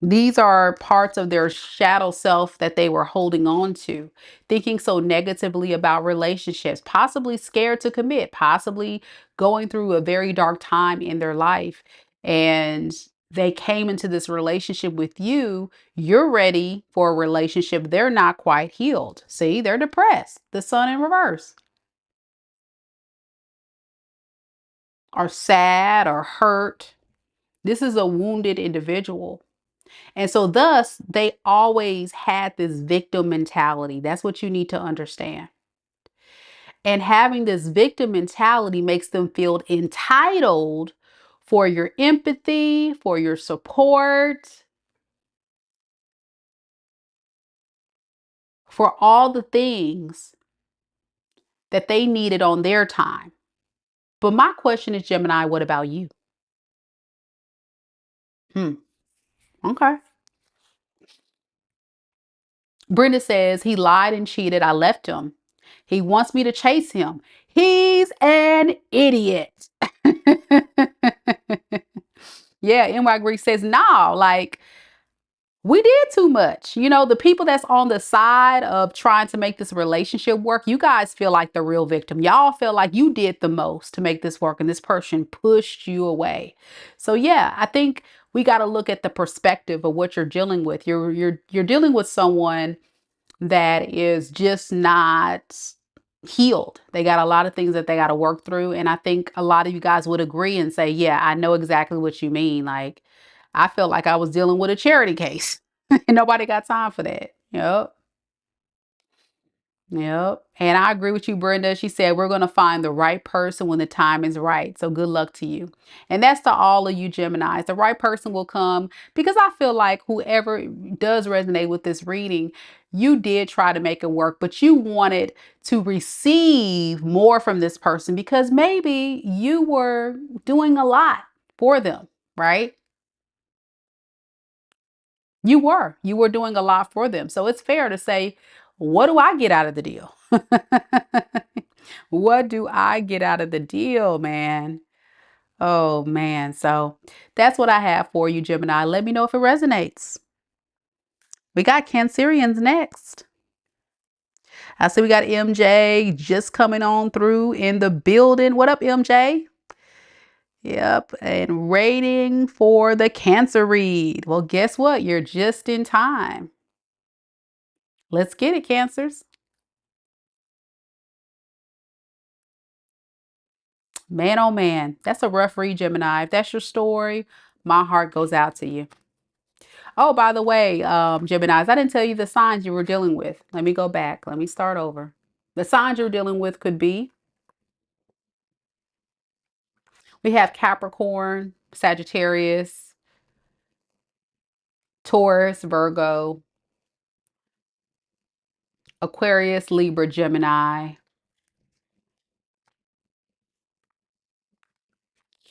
These are parts of their shadow self that they were holding on to, thinking so negatively about relationships, possibly scared to commit, possibly going through a very dark time in their life. And they came into this relationship with you. You're ready for a relationship. They're not quite healed. See, they're depressed. The sun in reverse. Or sad or hurt. This is a wounded individual. And so thus, they always had this victim mentality. That's what you need to understand. And having this victim mentality makes them feel entitled for your empathy, for your support, for all the things that they needed on their time. But my question is, Gemini, what about you? Okay. Brenda says, he lied and cheated. I left him. He wants me to chase him. He's an idiot. Yeah, NY Greek says, no, like we did too much. You know, the people that's on the side of trying to make this relationship work, you guys feel like the real victim. Y'all feel like you did the most to make this work and this person pushed you away. So yeah, I think we got to look at the perspective of what you're dealing with. You're dealing with someone that is just not healed. They got a lot of things that they got to work through. And I think a lot of you guys would agree and say, yeah, I know exactly what you mean. Like, I felt like I was dealing with a charity case. And nobody got time for that. Yep. Yep. And I agree with you, Brenda. She said, we're going to find the right person when the time is right. So good luck to you. And that's to all of you Geminis. The right person will come, because I feel like whoever does resonate with this reading, you did try to make it work, but you wanted to receive more from this person because maybe you were doing a lot for them, right? You were doing a lot for them. So it's fair to say, what do I get out of the deal? What do I get out of the deal, man? Oh, man. So that's what I have for you, Gemini. Let me know if it resonates. We got Cancerians next. I see we got MJ just coming on through in the building. What up, MJ? Yep. And waiting for the Cancer read. Well, guess what? You're just in time. Let's get it, Cancers. Man, oh man, that's a rough read, Gemini. If that's your story, my heart goes out to you. Oh, by the way, Geminis, I didn't tell you the signs you were dealing with. Let me go back. Let me start over. The signs you're dealing with could be, we have Capricorn, Sagittarius, Taurus, Virgo, Aquarius, Libra, Gemini,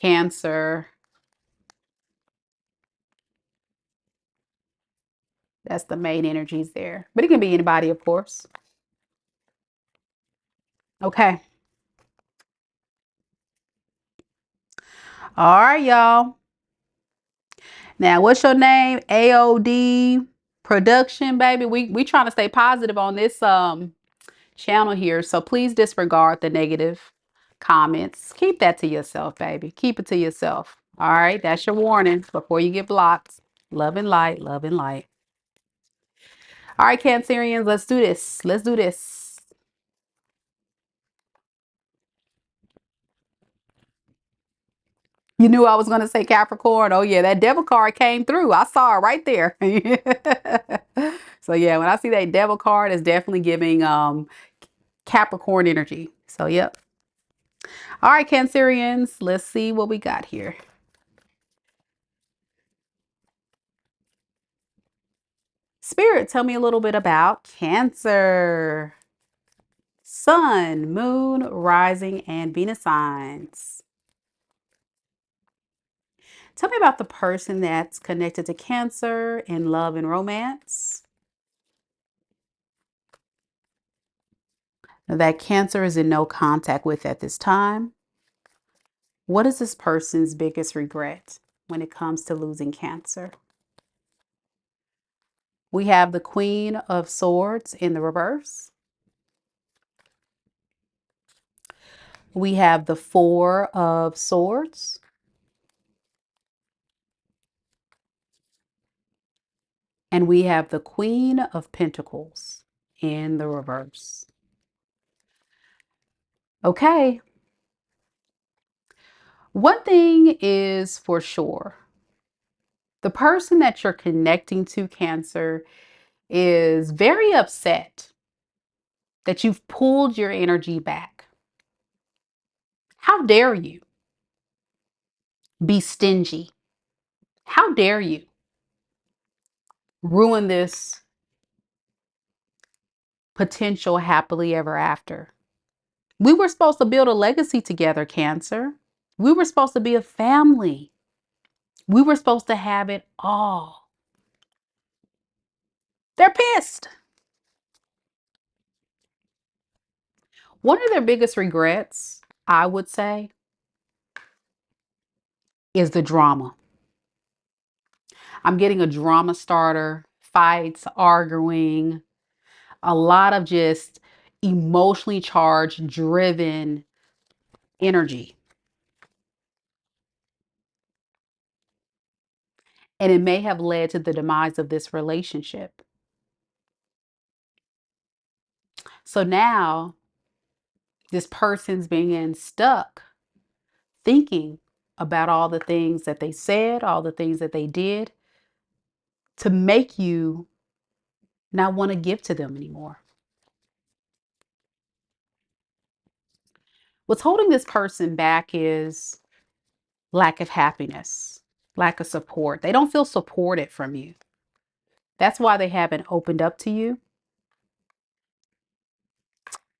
Cancer. That's the main energies there. But it can be anybody, of course. Okay. All right, y'all. Now, what's your name? AOD Production, baby. We trying to stay positive on this channel here. So please disregard the negative comments. Keep that to yourself, baby. Keep it to yourself. All right, that's your warning before you get blocked. Love and light, love and light. All right, Cancerians, let's do this. Let's do this. You knew I was going to say Capricorn. Oh, yeah, that devil card came through. I saw it right there. So, yeah, when I see that devil card, it's definitely giving Capricorn energy. So, yep. All right, Cancerians, let's see what we got here. Spirit, tell me a little bit about Cancer. Sun, Moon, Rising, and Venus signs. Tell me about the person that's connected to Cancer in love and romance. That Cancer is in no contact with at this time. What is this person's biggest regret when it comes to losing Cancer? We have the Queen of Swords in the reverse. We have the Four of Swords. And we have the Queen of Pentacles in the reverse. Okay. One thing is for sure. The person that you're connecting to, Cancer, is very upset that you've pulled your energy back. How dare you be stingy? How dare you ruin this potential happily ever after? We were supposed to build a legacy together, Cancer. We were supposed to be a family. We were supposed to have it all. They're pissed. One of their biggest regrets, I would say, is the drama. I'm getting a drama starter, fights, arguing, a lot of just emotionally charged, driven energy. And it may have led to the demise of this relationship. So now this person's being stuck thinking about all the things that they said, all the things that they did to make you not want to give to them anymore. What's holding this person back is lack of happiness, lack of support. They don't feel supported from you. That's why they haven't opened up to you.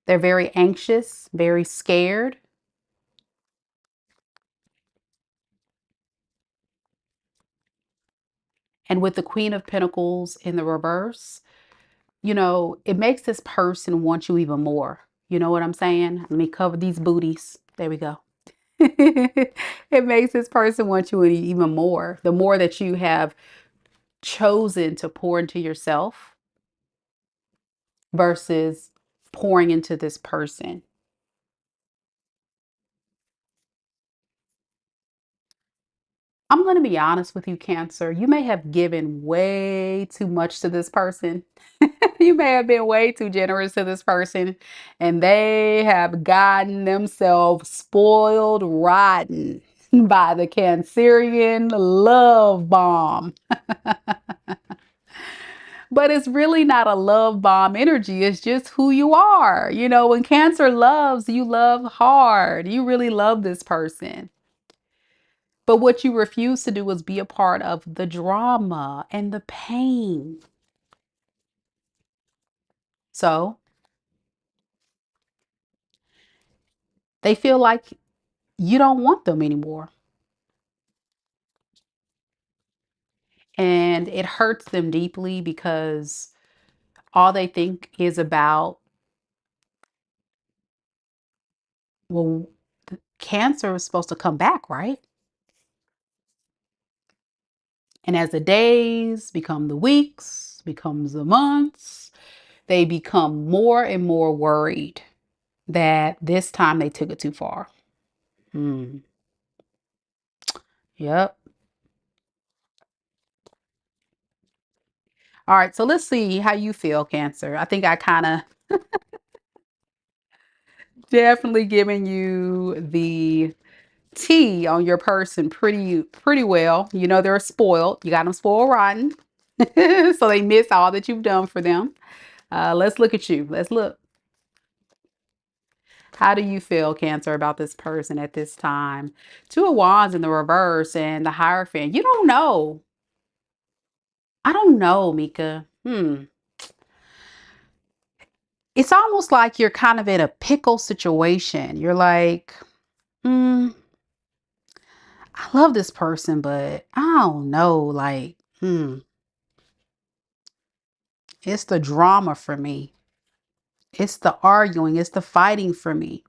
They're very anxious, very scared. And with the Queen of Pentacles in the reverse, it makes this person want you even more. You know what I'm saying? Let me cover these booties. There we go. It makes this person want you even more. The more that you have chosen to pour into yourself versus pouring into this person. I'm going to be honest with you, Cancer. You may have given way too much to this person. You may have been way too generous to this person, and they have gotten themselves spoiled rotten by the Cancerian love bomb. But it's really not a love bomb energy. It's just who you are. When Cancer loves, you love hard. You really love this person. But what you refuse to do is be a part of the drama and the pain. So they feel like you don't want them anymore. And it hurts them deeply because all they think is about, well, Cancer is supposed to come back, right? And as the days become the weeks, becomes the months, they become more and more worried that this time they took it too far. Yep. All right, so let's see how you feel, Cancer. I think I kind of definitely giving you the tea on your person pretty well. They're spoiled. You got them spoiled rotten. So they miss all that you've done for them. Let's look at you. Let's look. How do you feel, Cancer, about this person at this time? Two of Wands in the reverse and the Hierophant. You don't know. I don't know, Mika. It's almost like you're kind of in a pickle situation. You're like, I love this person, but I don't know. Like, it's the drama for me. It's the arguing. It's the fighting for me.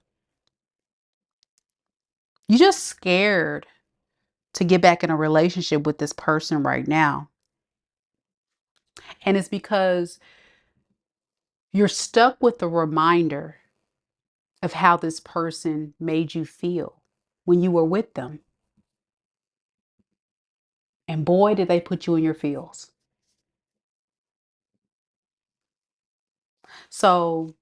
You're just scared to get back in a relationship with this person right now. And it's because you're stuck with the reminder of how this person made you feel when you were with them. And boy, did they put you in your feels. So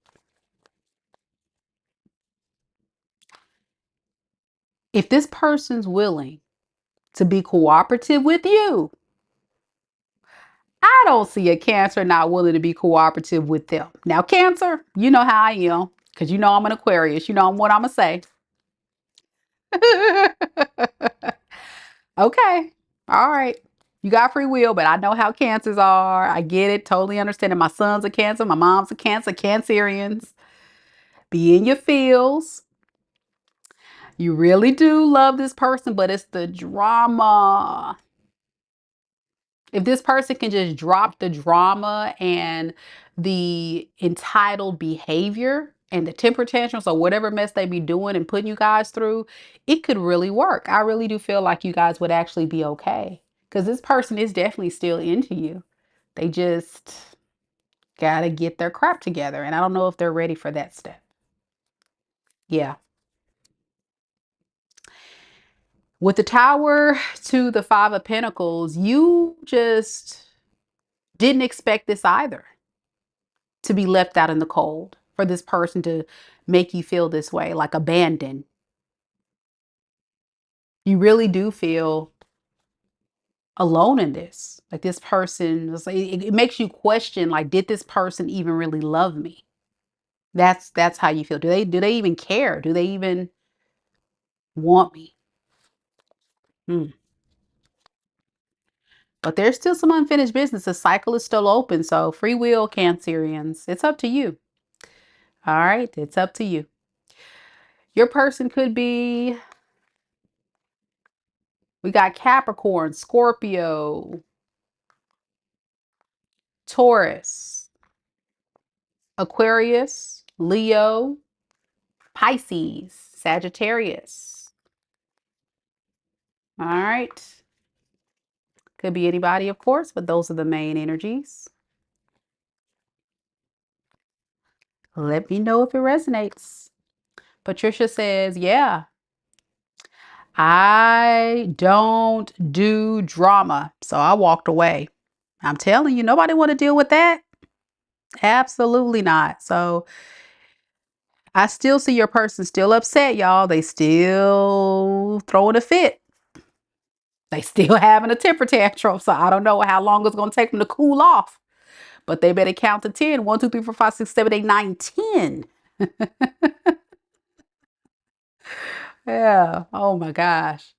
if this person's willing to be cooperative with you, I don't see a Cancer not willing to be cooperative with them. Now, Cancer, you know how I am, because I'm an Aquarius. You know what I'm going to say. Okay. All right. You got free will, but I know how Cancers are. I get it. Totally understand it. My son's a Cancer. My mom's a Cancer. Cancerians. Be in your feels. You really do love this person, but it's the drama. If this person can just drop the drama and the entitled behavior and the temper tantrums or whatever mess they be doing and putting you guys through, it could really work. I really do feel like you guys would actually be okay because this person is definitely still into you. They just got to get their crap together. And I don't know if they're ready for that step. Yeah. With the Tower to the Five of Pentacles, you just didn't expect this either. To be left out in the cold, for this person to make you feel this way, like abandoned. You really do feel alone in this. Like this person, it makes you question, like, did this person even really love me? That's how you feel. Do they even care? Do they even want me? Hmm. But there's still some unfinished business. The cycle is still open. So free will, Cancerians. It's up to you. All right. It's up to you. Your person could be, we got Capricorn, Scorpio, Taurus, Aquarius, Leo, Pisces, Sagittarius. All right. Could be anybody, of course, but those are the main energies. Let me know if it resonates. Patricia says, yeah, I don't do drama. So I walked away. I'm telling you, nobody want to deal with that. Absolutely not. So I still see your person still upset, y'all. They still throwing a fit. They still having a temper tantrum. So I don't know how long it's going to take them to cool off. But they better count to 10. 1, 2, 3, 4, 5, 6, 7, 8, 9, 10. Yeah. Oh my gosh.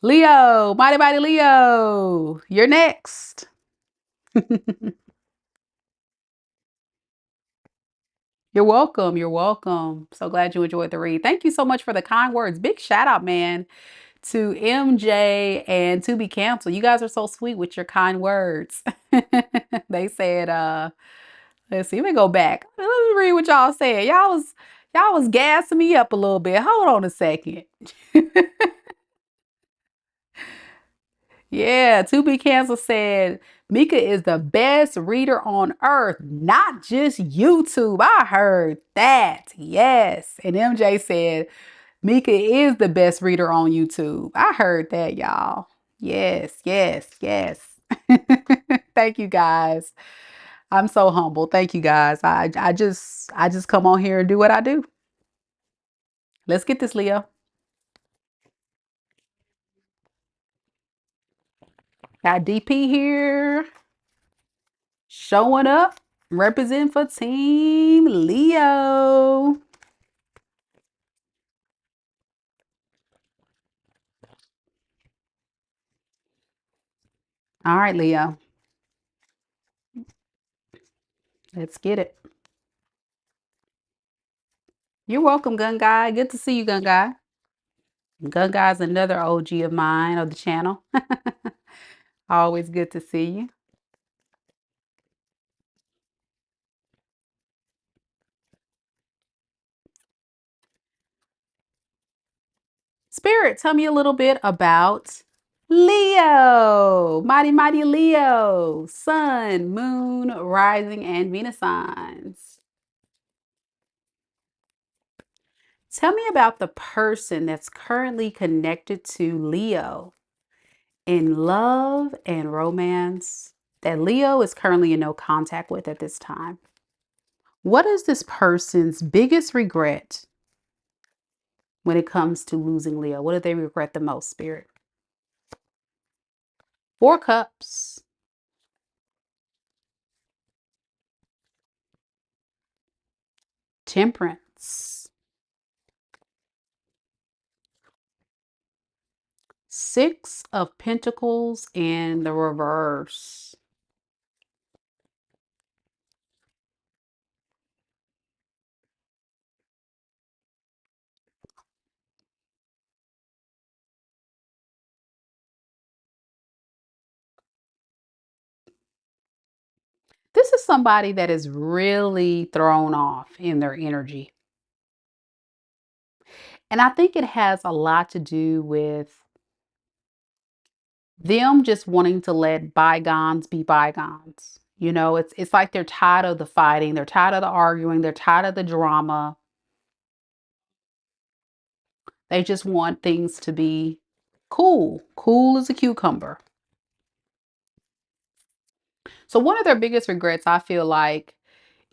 Leo, mighty mighty Leo, you're next. You're welcome. You're welcome. So glad you enjoyed the read. Thank you so much for the kind words. Big shout out, man, to MJ and To Be Canceled. You guys are so sweet with your kind words. They said, let's see, let me go back. Let me read what y'all said. Y'all was gassing me up a little bit. Hold on a second. Yeah, To Be Canceled said, Mika is the best reader on earth, not just YouTube. I heard that. Yes. And MJ said, Mika is the best reader on YouTube. I heard that, y'all. Yes, yes, yes. Thank you guys. I'm so humble. Thank you guys. I just come on here and do what I do. Let's get this, Leo. Got DP here. Showing up, represent for Team Leo. All right, Leo. Let's get it. You're welcome, Gun Guy. Good to see you, Gun Guy. Gun Guy's another OG of mine of the channel. Always good to see you. Spirit, tell me a little bit about Leo. Mighty, mighty Leo. Sun, moon, rising, and Venus signs. Tell me about the person that's currently connected to Leo in love and romance that Leo is currently in no contact with at this time. What is this person's biggest regret when it comes to losing Leo? What do they regret the most, Spirit? 4 cups. Temperance. 6 of Pentacles in the reverse. This is somebody that is really thrown off in their energy. And I think it has a lot to do with them just wanting to let bygones be bygones. You know, it's like they're tired of the fighting, they're tired of the arguing, they're tired of the drama. They just want things to be cool, cool as a cucumber. So one of their biggest regrets, I feel like,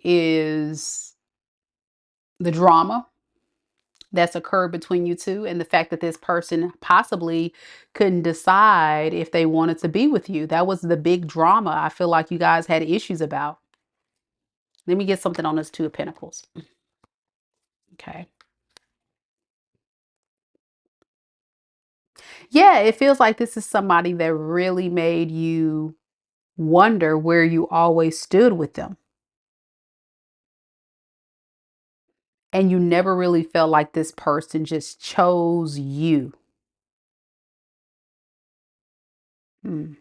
is the drama. that's occurred between you two, and the fact that this person possibly couldn't decide if they wanted to be with you. That was the big drama I feel like you guys had issues about. Let me get something on this Two of Pentacles. Okay. Yeah, it feels like this is somebody that really made you wonder where you always stood with them. And you never really felt like this person just chose you. Hmm.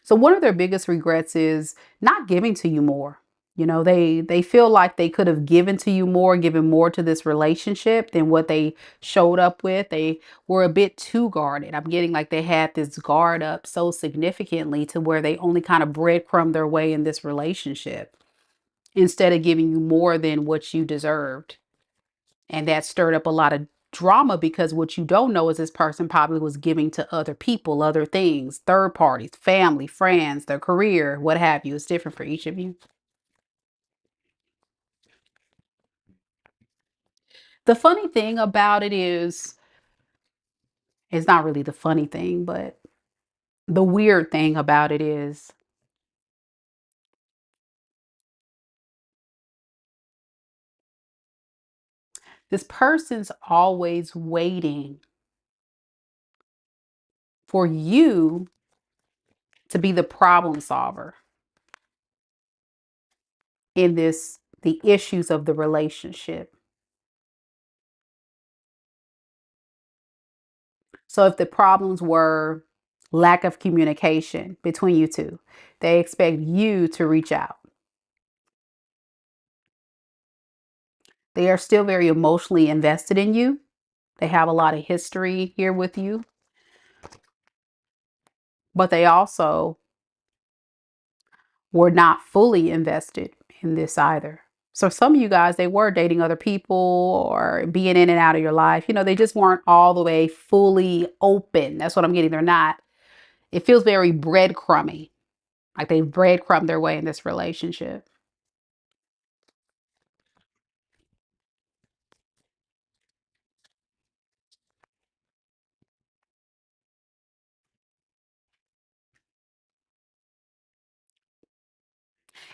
So one of their biggest regrets is not giving to you more. You know, they feel like they could have given to you more, given more to this relationship than what they showed up with. They were a bit too guarded. I'm getting like they had this guard up so significantly to where they only kind of breadcrumb their way in this relationship instead of giving you more than what you deserved. And that stirred up a lot of drama because what you don't know is this person probably was giving to other people, other things, third parties, family, friends, their career, what have you. It's different for each of you. The funny thing about it is, it's not really the funny thing, but the weird thing about it is this person's always waiting for you to be the problem solver in the issues of the relationship. So if the problems were lack of communication between you two, they expect you to reach out. They are still very emotionally invested in you. They have a lot of history here with you, but they also were not fully invested in this either. So some of you guys, they were dating other people or being in and out of your life. You know, they just weren't all the way fully open. That's what I'm getting. They're not. It feels very breadcrumby, like they breadcrumbed their way in this relationship.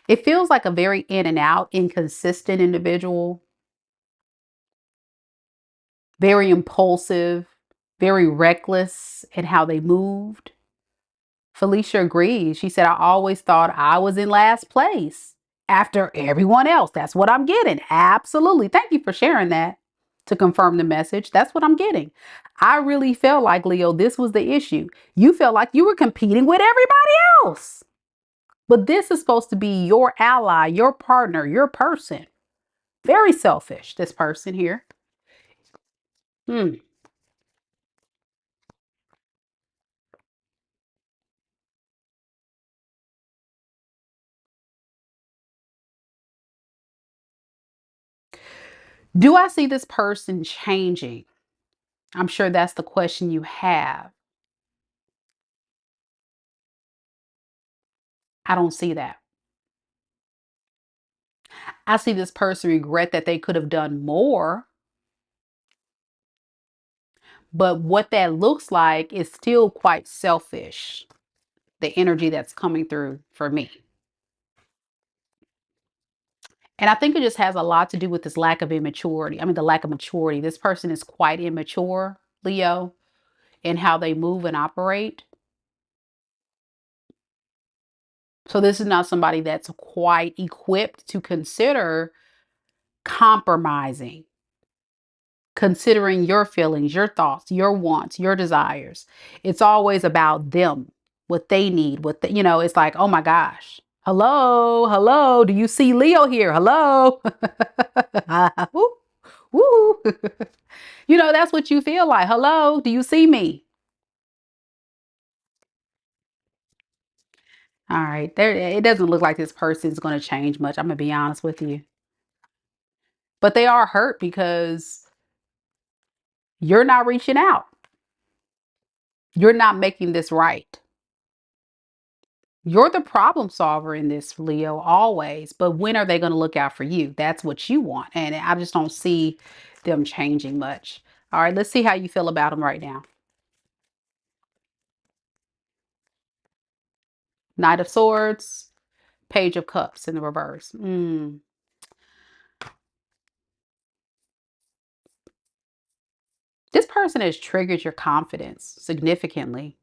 It feels like a very in and out, inconsistent individual, very impulsive, very reckless in how they moved. Felicia agrees. She said, I always thought I was in last place after everyone else. That's what I'm getting. Absolutely. Thank you for sharing that to confirm the message. That's what I'm getting. I really felt like, Leo, this was the issue. You felt like you were competing with everybody else. But this is supposed to be your ally, your partner, your person. Very selfish, this person here. Hmm. Do I see this person changing? I'm sure that's the question you have. I don't see that. I see this person regret that they could have done more, but what that looks like is still quite selfish, the energy that's coming through for me. And I think it just has a lot to do with this lack of immaturity. I mean, the lack of maturity. This person is quite immature, Leo, in how they move and operate. So this is not somebody that's quite equipped to consider compromising, considering your feelings, your thoughts, your wants, your desires. It's always about them, what they need, it's like, oh my gosh. Hello, hello. Do you see Leo here? Hello. Woo, woo. That's what you feel like. Hello, do you see me? All right. There, it doesn't look like this person is going to change much. I'm going to be honest with you. But they are hurt because you're not reaching out. You're not making this right. You're the problem solver in this, Leo, always. But when are they going to look out for you? That's what you want. And I just don't see them changing much. All right, let's see how you feel about them right now. Knight of Swords, Page of Cups in the reverse. This person has triggered your confidence significantly.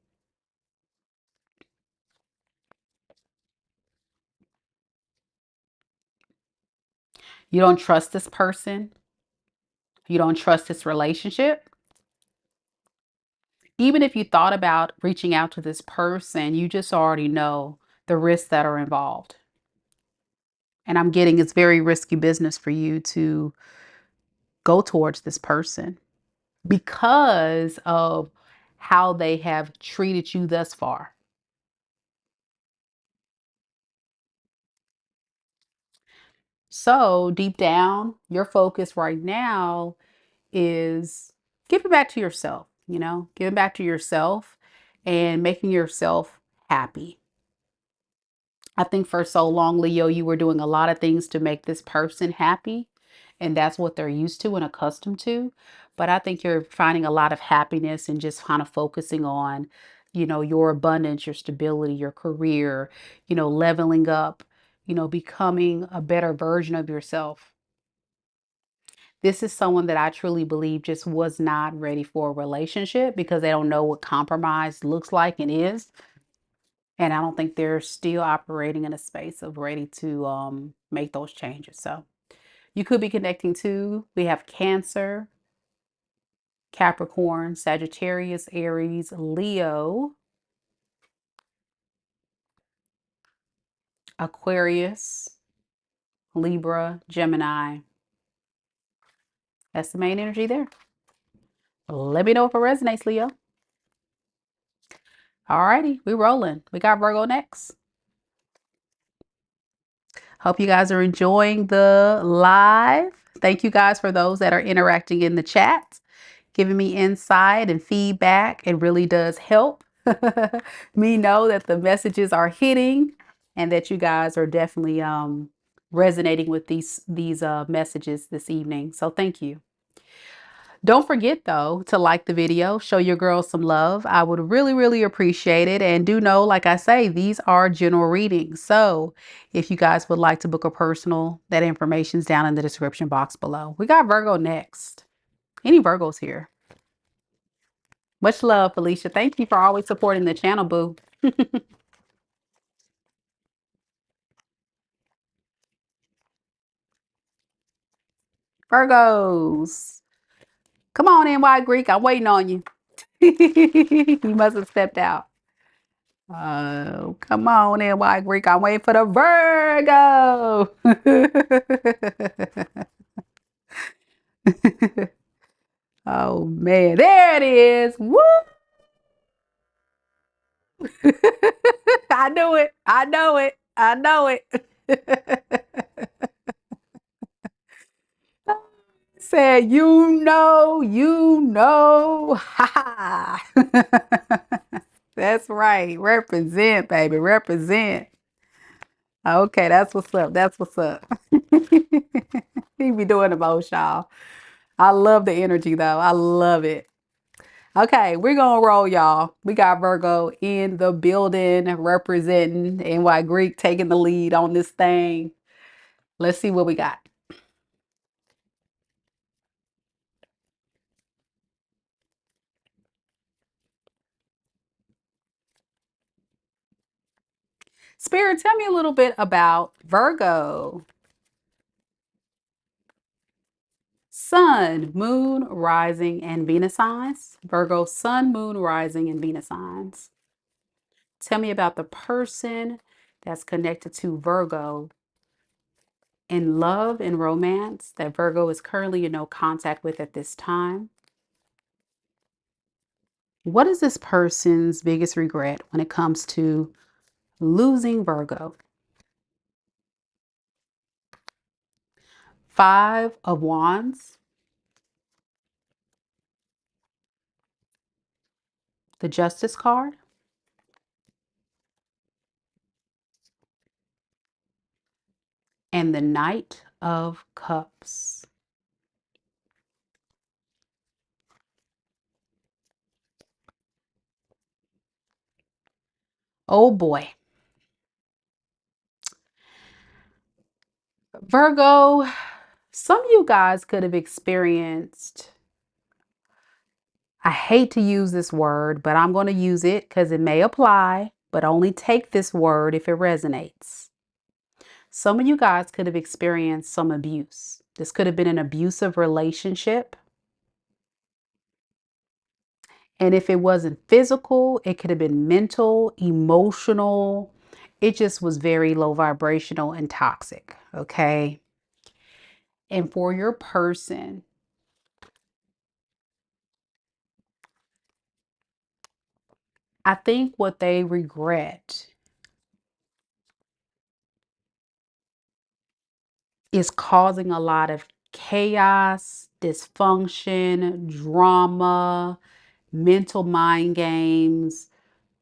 You don't trust this person. You don't trust this relationship. Even if you thought about reaching out to this person, you just already know the risks that are involved. And I'm getting it's very risky business for you to go towards this person because of how they have treated you thus far. So deep down, your focus right now is giving back to yourself, giving back to yourself and making yourself happy. I think for so long, Leo, you were doing a lot of things to make this person happy, and that's what they're used to and accustomed to. But I think you're finding a lot of happiness and just kind of focusing on, your abundance, your stability, your career, leveling up, becoming a better version of yourself. This is someone that I truly believe just was not ready for a relationship because they don't know what compromise looks like and is. And I don't think they're still operating in a space of ready to make those changes. So you could be connecting to, we have Cancer, Capricorn, Sagittarius, Aries, Leo, Aquarius, Libra, Gemini. That's the main energy there. Let me know if it resonates, Leo. Alrighty, we rolling. We got Virgo next. Hope you guys are enjoying the live. Thank you guys for those that are interacting in the chat, giving me insight and feedback. It really does help me know that the messages are hitting and that you guys are definitely resonating with these messages this evening. So thank you. Don't forget though to like the video, show your girls some love. I would really, really appreciate it. And do know, like I say, these are general readings. So if you guys would like to book a personal, that information's down in the description box below. We got Virgo next. Any Virgos here? Much love, Felicia. Thank you for always supporting the channel, boo. Virgos. Come on in, White Greek. I'm waiting on you. You must have stepped out. Oh, come on in, White Greek. I'm waiting for the Virgo. Oh man, there it is. Woo! I knew it. I know it. I know it. Said, Ha ha. That's right. Represent, baby. Represent. Okay, that's what's up. That's what's up. He be doing the most, y'all. I love the energy though. I love it. Okay, we're gonna roll, y'all. We got Virgo in the building representing NY Greek taking the lead on this thing. Let's see what we got. Spirit, tell me a little bit about Virgo. Sun, Moon, Rising, and Venus signs. Virgo, Sun, Moon, Rising, and Venus signs. Tell me about the person that's connected to Virgo in love and romance that Virgo is currently in no contact with at this time. What is this person's biggest regret when it comes to losing Virgo? Five of Wands, the Justice card, and the Knight of Cups. Oh boy. Virgo, some of you guys could have experienced, I hate to use this word, but I'm going to use it because it may apply, but only take this word if it resonates. Some of you guys could have experienced some abuse. This could have been an abusive relationship. And if it wasn't physical, it could have been mental, emotional. It just was very low vibrational and toxic. Okay. And for your person, I think what they regret is causing a lot of chaos, dysfunction, drama, mental mind games,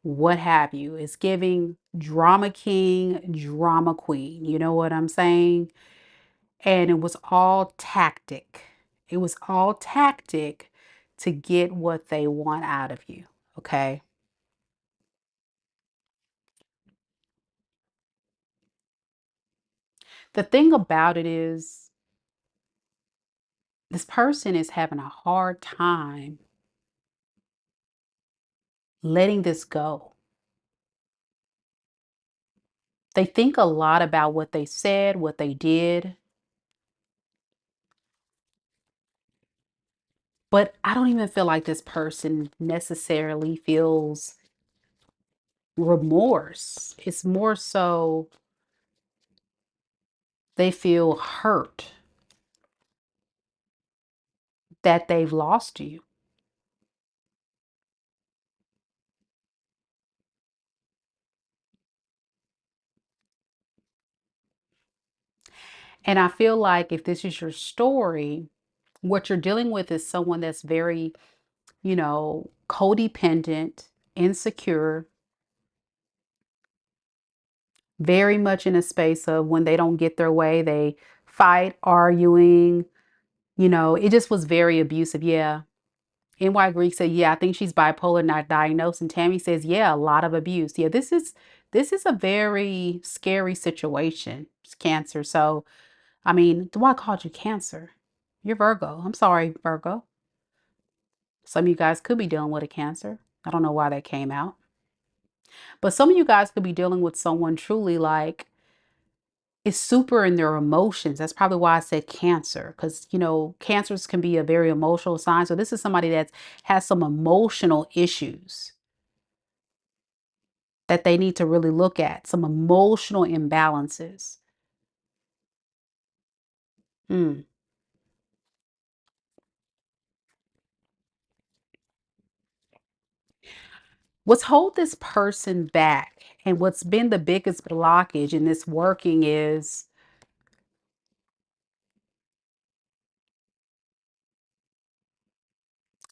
what have you. It's giving drama king, drama queen. You know what I'm saying? And it was all tactic. It was all tactic to get what they want out of you. Okay. The thing about it is, this person is having a hard time letting this go. They think a lot about what they said, what they did, but I don't even feel like this person necessarily feels remorse. It's more so they feel hurt that they've lost you. And I feel like if this is your story, what you're dealing with is someone that's very, codependent, insecure, very much in a space of when they don't get their way, they fight, arguing. It just was very abusive. Yeah. NY Greek said, yeah, I think she's bipolar, not diagnosed. And Tammy says, yeah, a lot of abuse. Yeah, this is a very scary situation. It's Cancer. So, I mean, why I called you Cancer? You're Virgo. I'm sorry, Virgo. Some of you guys could be dealing with a Cancer. I don't know why that came out. But some of you guys could be dealing with someone truly like is super in their emotions. That's probably why I said Cancer, because cancers can be a very emotional sign. So this is somebody that has some emotional issues that they need to really look at, some emotional imbalances. Mm. What's hold this person back and what's been the biggest blockage in this working is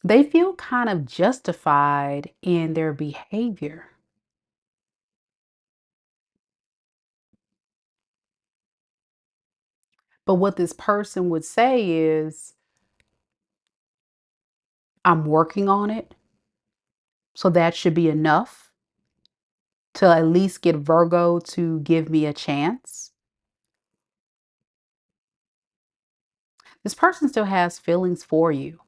they feel kind of justified in their behavior. But what this person would say is, I'm working on it. So that should be enough to at least get Virgo to give me a chance. This person still has feelings for you,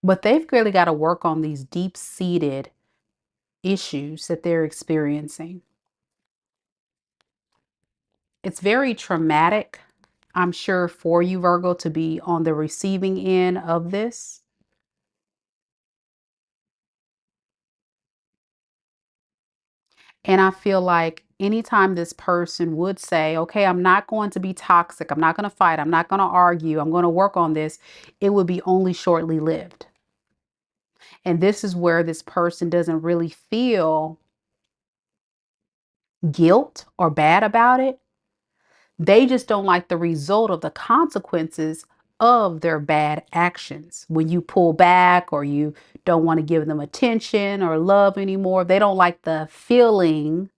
but they've really got to work on these deep seated issues that they're experiencing. It's very traumatic, I'm sure, for you, Virgo, to be on the receiving end of this. And I feel like anytime this person would say, okay, I'm not going to be toxic, I'm not going to fight, I'm not going to argue, I'm going to work on this, it would be only shortly lived. And this is where this person doesn't really feel guilt or bad about it. They just don't like the result of the consequences of their bad actions. When you pull back or you don't want to give them attention or love anymore, they don't like the feeling,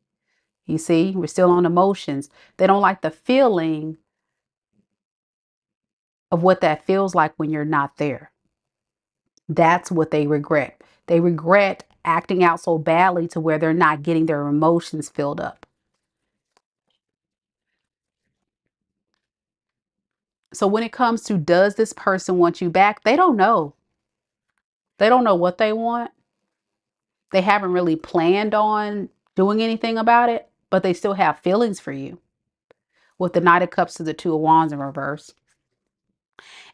You see, we're still on emotions. They don't like the feeling of what that feels like when you're not there. That's what they regret. They regret acting out so badly to where they're not getting their emotions filled up. So when it comes to, does this person want you back? They don't know. They don't know what they want. They haven't really planned on doing anything about it, but they still have feelings for you. With the Knight of Cups to the Two of Wands in reverse.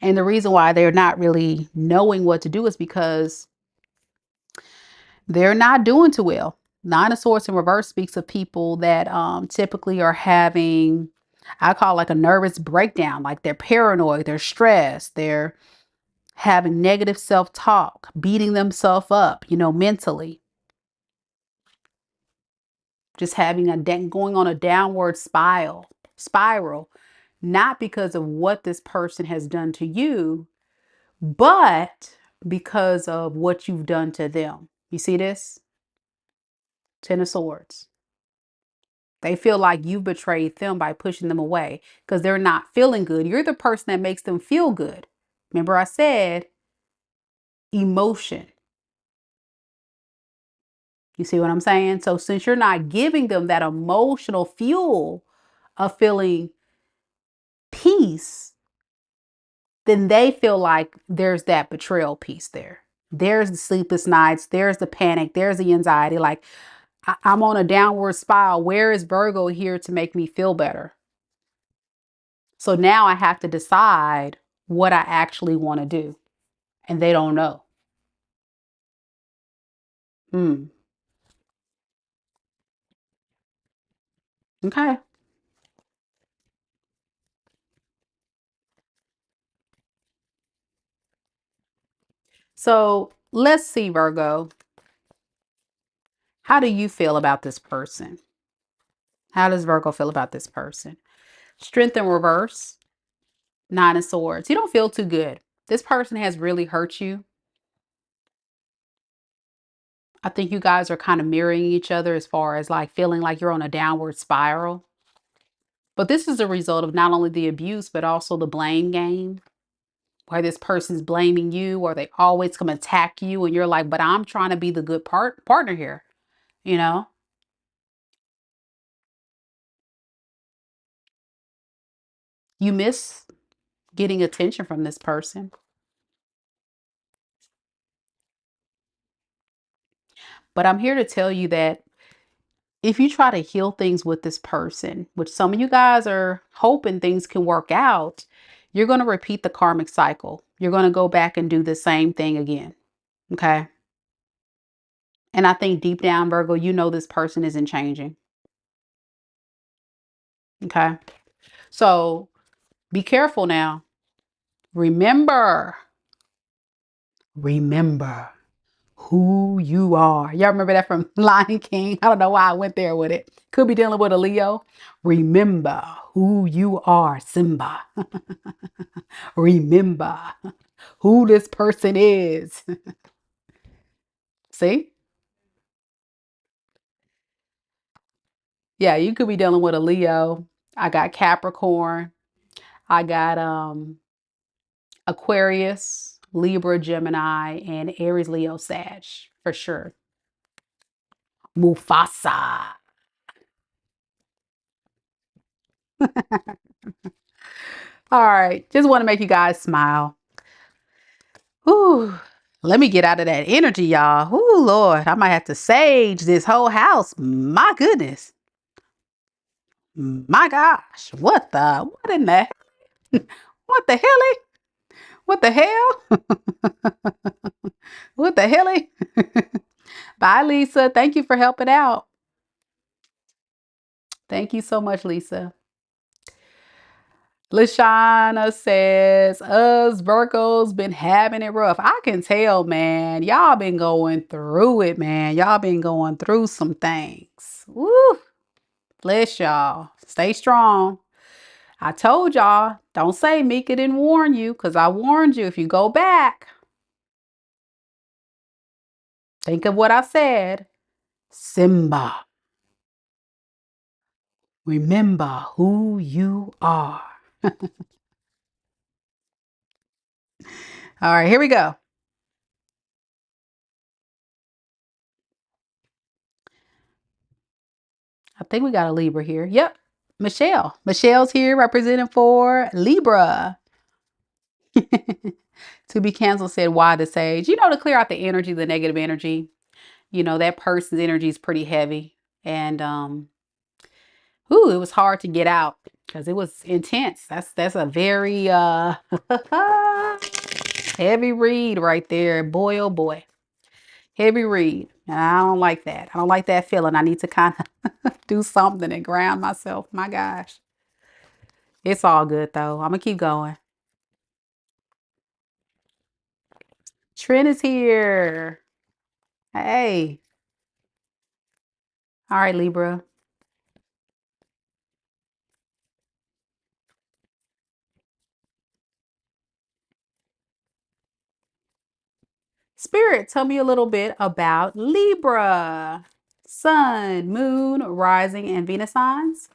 And the reason why they're not really knowing what to do is because they're not doing too well. Nine of Swords in reverse speaks of people that typically are having, I call it like a nervous breakdown. Like they're paranoid, they're stressed, they're having negative self-talk, beating themselves up, mentally. Just having going on a downward spiral, not because of what this person has done to you, but because of what you've done to them. You see this? Ten of Swords. They feel like you betrayed them by pushing them away because they're not feeling good. You're the person that makes them feel good. Remember I said emotion. You see what I'm saying? So since you're not giving them that emotional fuel of feeling peace, then they feel like there's that betrayal piece there. There's the sleepless nights. There's the panic. There's the anxiety. Like I'm on a downward spiral. Where is Virgo here to make me feel better? So now I have to decide what I actually want to do. And they don't know. Hmm. Okay. So let's see, Virgo. How do you feel about this person? How does Virgo feel about this person? Strength in reverse. Nine of Swords. You don't feel too good. This person has really hurt you. I think you guys are kind of mirroring each other as far as like feeling like you're on a downward spiral. But this is a result of not only the abuse, but also the blame game, where this person's blaming you or they always come attack you. And you're like, but I'm trying to be the good partner here. You know, you miss getting attention from this person. But I'm here to tell you that if you try to heal things with this person, which some of you guys are hoping things can work out, you're going to repeat the karmic cycle. You're going to go back and do the same thing again. Okay. And I think deep down, Virgo, this person isn't changing. Okay. So be careful now. Remember, remember who you are. Y'all remember that from Lion King? I don't know why I went there with it. Could be dealing with a Leo. Remember who you are, Simba. Remember who this person is. See? Yeah, you could be dealing with a Leo. I got Capricorn. I got Aquarius, Libra, Gemini, and Aries, Leo, Sag for sure. Mufasa. All right, just want to make you guys smile. Whew. Let me get out of that energy, y'all. Ooh, Lord, I might have to sage this whole house. My goodness. My gosh. What in the, what the hell? What the hell? What the hell? Bye, Lisa. Thank you for helping out. Thank you so much, Lisa. Lashana says, us Virgos been having it rough. I can tell, man. Y'all been going through it, man. Y'all been going through some things. Woo. Bless y'all. Stay strong. I told y'all, don't say Mika didn't warn you, because I warned you. If you go back, think of what I said. Simba. Remember who you are. All right, here we go. I think we got a Libra here. Yep. Michelle. Michelle's here representing for Libra. To be canceled said, why the sage? You know, to clear out the energy, the negative energy. You know, that person's energy is pretty heavy. And ooh, it was hard to get out because it was intense. That's a very heavy read right there. Boy, oh boy. Heavy read. And I don't like that. I don't like that feeling. I need to kind of do something and ground myself. My gosh. It's all good though. I'm gonna keep going. Trent is here. Hey. All right, Libra. Spirit, tell me a little bit about Libra. Sun, moon, rising, and Venus signs.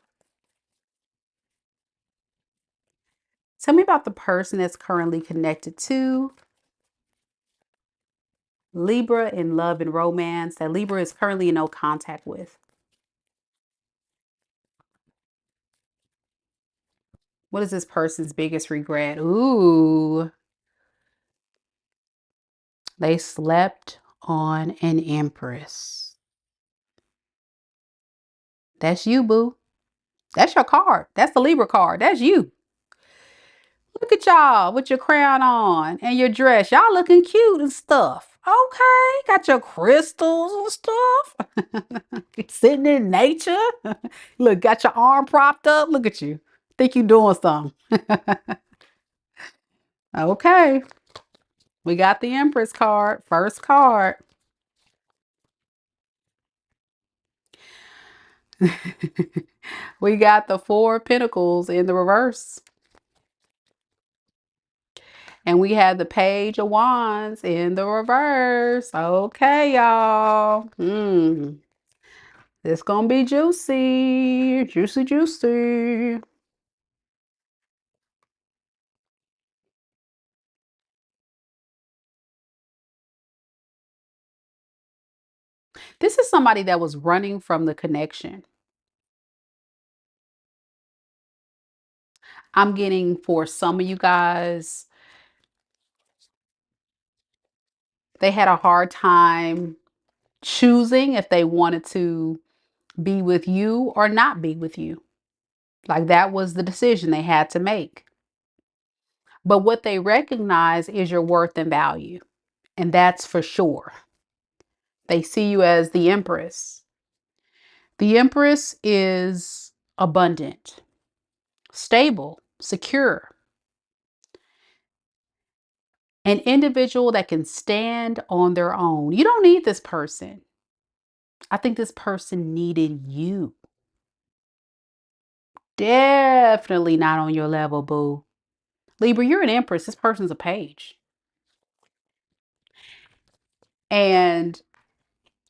Tell me about the person that's currently connected to Libra in love and romance that Libra is currently in no contact with. What is this person's biggest regret? Ooh, they slept on an empress. That's you, boo. That's your card. That's the Libra card. That's you. Look at y'all with your crown on and your dress. Y'all looking cute and stuff. Okay, got your crystals and stuff. Sitting in nature. Look, got your arm propped up. Look at you. Think you doing something. Okay, we got the Empress card. First card. We got the Four of Pentacles in the reverse. And we have the Page of Wands in the reverse. Okay, y'all. It's gonna be juicy. Juicy, juicy. This is somebody that was running from the connection. I'm getting for some of you guys, they had a hard time choosing if they wanted to be with you or not be with you. Like that was the decision they had to make. But what they recognize is your worth and value. And that's for sure. They see you as the Empress. The Empress is abundant, stable, secure, an individual that can stand on their own. You don't need this person. I think this person needed you. Definitely not on your level, boo. Libra, you're an Empress. This person's a page. And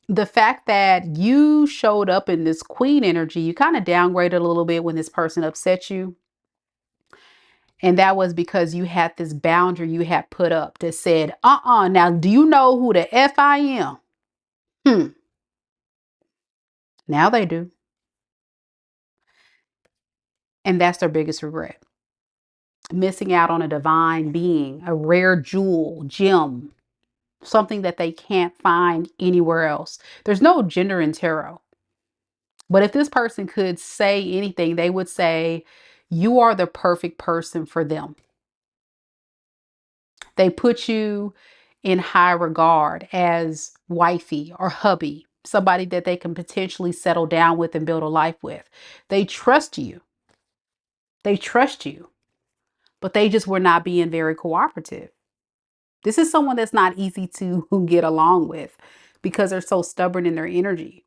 the fact that you showed up in this queen energy, you kind of downgraded a little bit when this person upset you. And that was because you had this boundary you had put up that said, now do you know who the F I am? Now they do. And that's their biggest regret. Missing out on a divine being, a rare jewel, gem, something that they can't find anywhere else. There's no gender in tarot. But if this person could say anything, they would say, you are the perfect person for them. They put you in high regard as wifey or hubby, somebody that they can potentially settle down with and build a life with. They trust you. They trust you, but they just were not being very cooperative. This is someone that's not easy to get along with because they're so stubborn in their energy.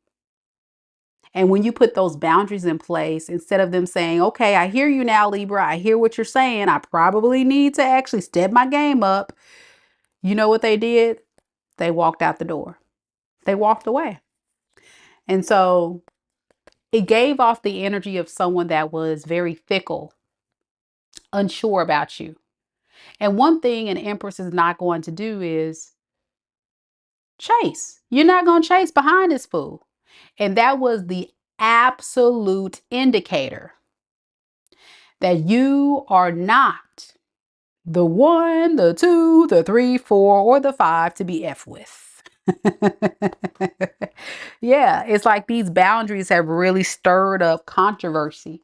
And when you put those boundaries in place, instead of them saying, okay, I hear you now, Libra, I hear what you're saying, I probably need to actually step my game up. You know what they did? They walked out the door. They walked away. And so it gave off the energy of someone that was very fickle, unsure about you. And one thing an Empress is not going to do is chase. You're not going to chase behind this fool. And that was the absolute indicator that you are not the 1, the 2, the 3, 4, or the 5 to be F with. Yeah, it's like these boundaries have really stirred up controversy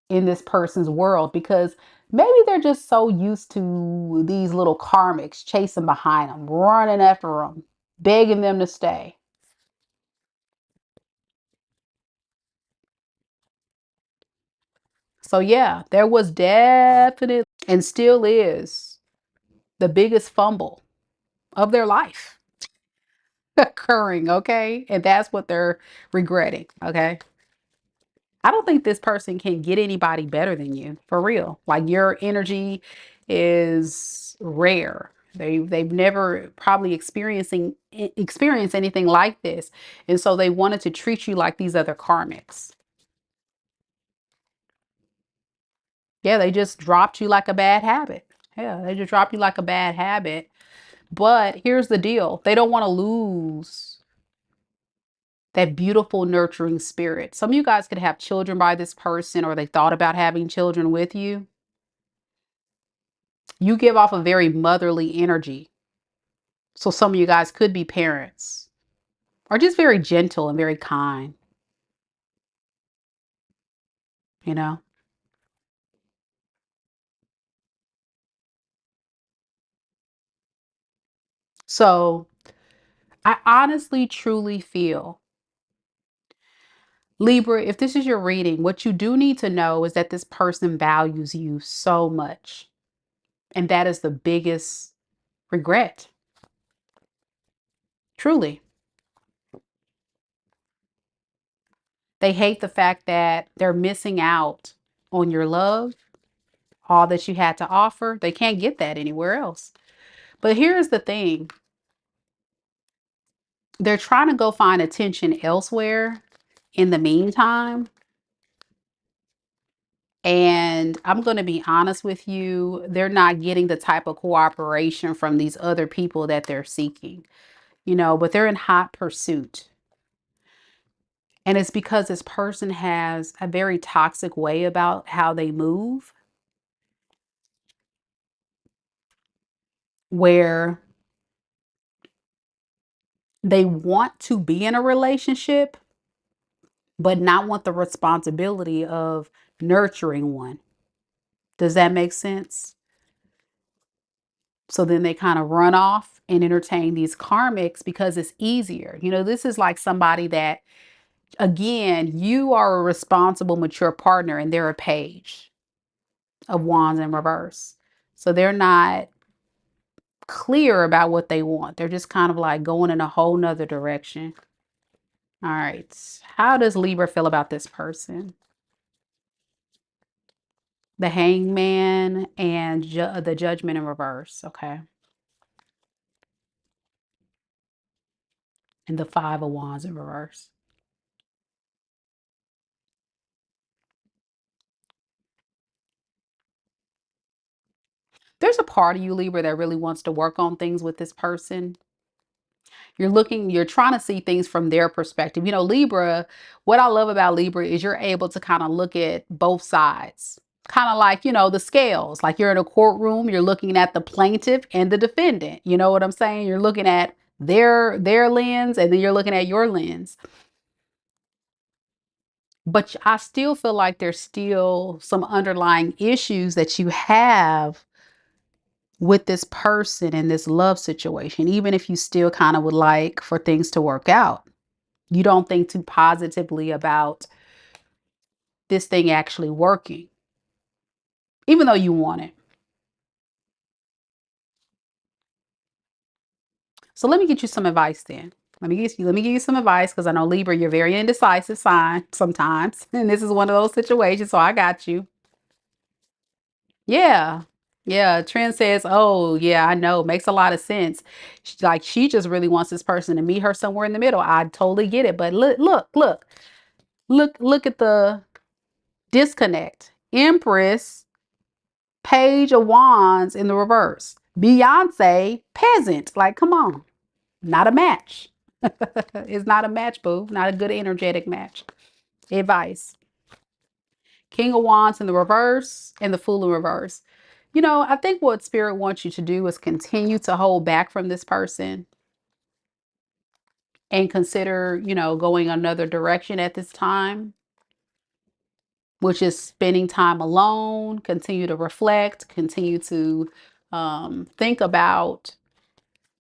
in this person's world because maybe they're just so used to these little karmics chasing behind them, running after them, begging them to stay. So yeah, there was definitely and still is the biggest fumble of their life occurring, okay? And that's what they're regretting, okay? I don't think this person can get anybody better than you, for real. Like your energy is rare. They've never probably experienced anything like this. And so they wanted to treat you like these other karmics. Yeah, they just dropped you like a bad habit. Yeah, they just dropped you like a bad habit. But here's the deal. They don't want to lose that beautiful, nurturing spirit. Some of you guys could have children by this person, or they thought about having children with you. You give off a very motherly energy. So some of you guys could be parents or just very gentle and very kind, you know? So I honestly, truly feel, Libra, if this is your reading, what you do need to know is that this person values you so much. And that is the biggest regret. Truly. They hate the fact that they're missing out on your love, all that you had to offer. They can't get that anywhere else. But here's the thing. They're trying to go find attention elsewhere in the meantime. And I'm going to be honest with you, they're not getting the type of cooperation from these other people that they're seeking, but they're in hot pursuit. And it's because this person has a very toxic way about how they move, where they want to be in a relationship, but not want the responsibility of nurturing one. Does that make sense? So then they kind of run off and entertain these karmics because it's easier. This is like somebody that, again, you are a responsible, mature partner and they're a page of wands in reverse. So they're not clear about what they want. They're just kind of like going in a whole nother direction. All right. How does Libra feel about this person? The Hangman and the Judgment in reverse. Okay. And the Five of Wands in reverse. There's a part of you, Libra, that really wants to work on things with this person. You're trying to see things from their perspective. Libra, what I love about Libra is you're able to kind of look at both sides. Kind of like, the scales. Like you're in a courtroom, you're looking at the plaintiff and the defendant. You know what I'm saying? You're looking at their lens and then you're looking at your lens. But I still feel like there's still some underlying issues that you have with this person in this love situation, even if you still kind of would like for things to work out. You don't think too positively about this thing actually working, even though you want it. So let me get you some advice then. Let me give you some advice because I know Libra, you're very indecisive sign sometimes. And this is one of those situations. So I got you. Yeah. Yeah. Trend says, oh, yeah, I know. Makes a lot of sense. She just really wants this person to meet her somewhere in the middle. I totally get it. But look. Look at the disconnect. Empress, Page of Wands in the reverse. Beyonce, peasant. Like, come on. Not a match. It's not a match, boo. Not a good energetic match. Advice. King of Wands in the reverse and the Fool in reverse. You know, I think what Spirit wants you to do is continue to hold back from this person and consider, you know, going another direction at this time, which is spending time alone. Continue to reflect, continue to think about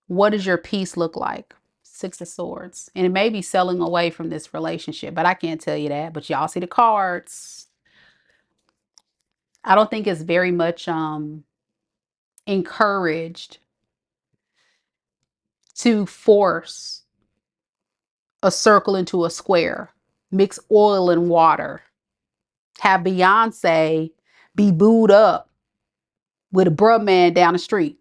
what does your peace look like. Six of Swords. And it may be selling away from this relationship, but I can't tell you that. But y'all see the cards. I don't think it's very much encouraged to force a circle into a square, mix oil and water, have Beyonce be booed up with a bruh man down the street.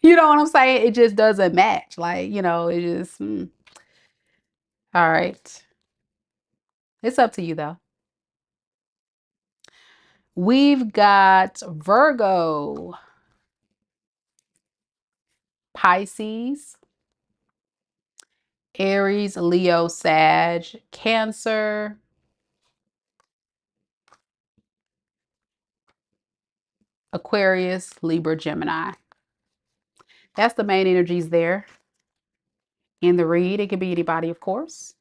You know what I'm saying? It just doesn't match. Like, you know, it just, all right. It's up to you though. We've got Virgo, Pisces, Aries, Leo, Sag, Cancer, Aquarius, Libra, Gemini. That's the main energies there in the read. It could be anybody, of course.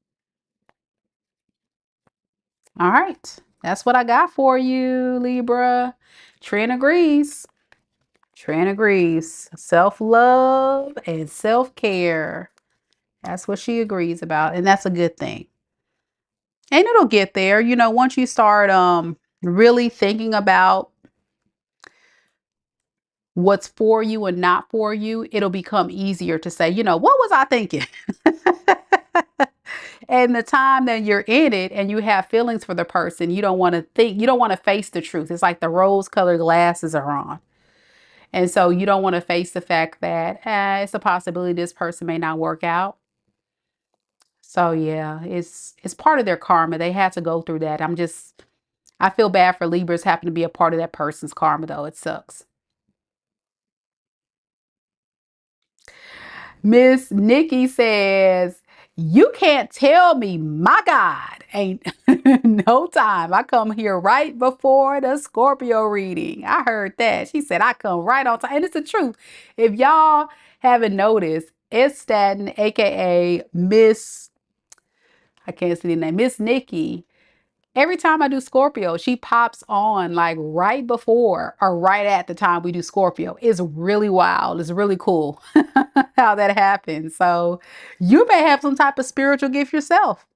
All right. That's what I got for you, Libra. Trent agrees. Trent agrees. Self-love and self-care. That's what she agrees about. And that's a good thing. And it'll get there. You know, once you start really thinking about what's for you and not for you, it'll become easier to say, you know, what was I thinking? And the time that you're in it and you have feelings for the person, you don't want to think, you don't want to face the truth. It's like the rose-colored glasses are on. And so you don't want to face the fact that it's a possibility this person may not work out. So yeah, it's part of their karma. They had to go through that. I feel bad for Libras having to be a part of that person's karma though. It sucks. Miss Nikki says, you can't tell me my God ain't no time. I come here right before the Scorpio reading. I heard that. She said, I come right on time. And it's the truth. If y'all haven't noticed, it's Staten, aka I can't see the name, Miss Nikki. Every time I do Scorpio, she pops on like right before or right at the time we do Scorpio. It's really wild. It's really cool how that happens. So you may have some type of spiritual gift yourself.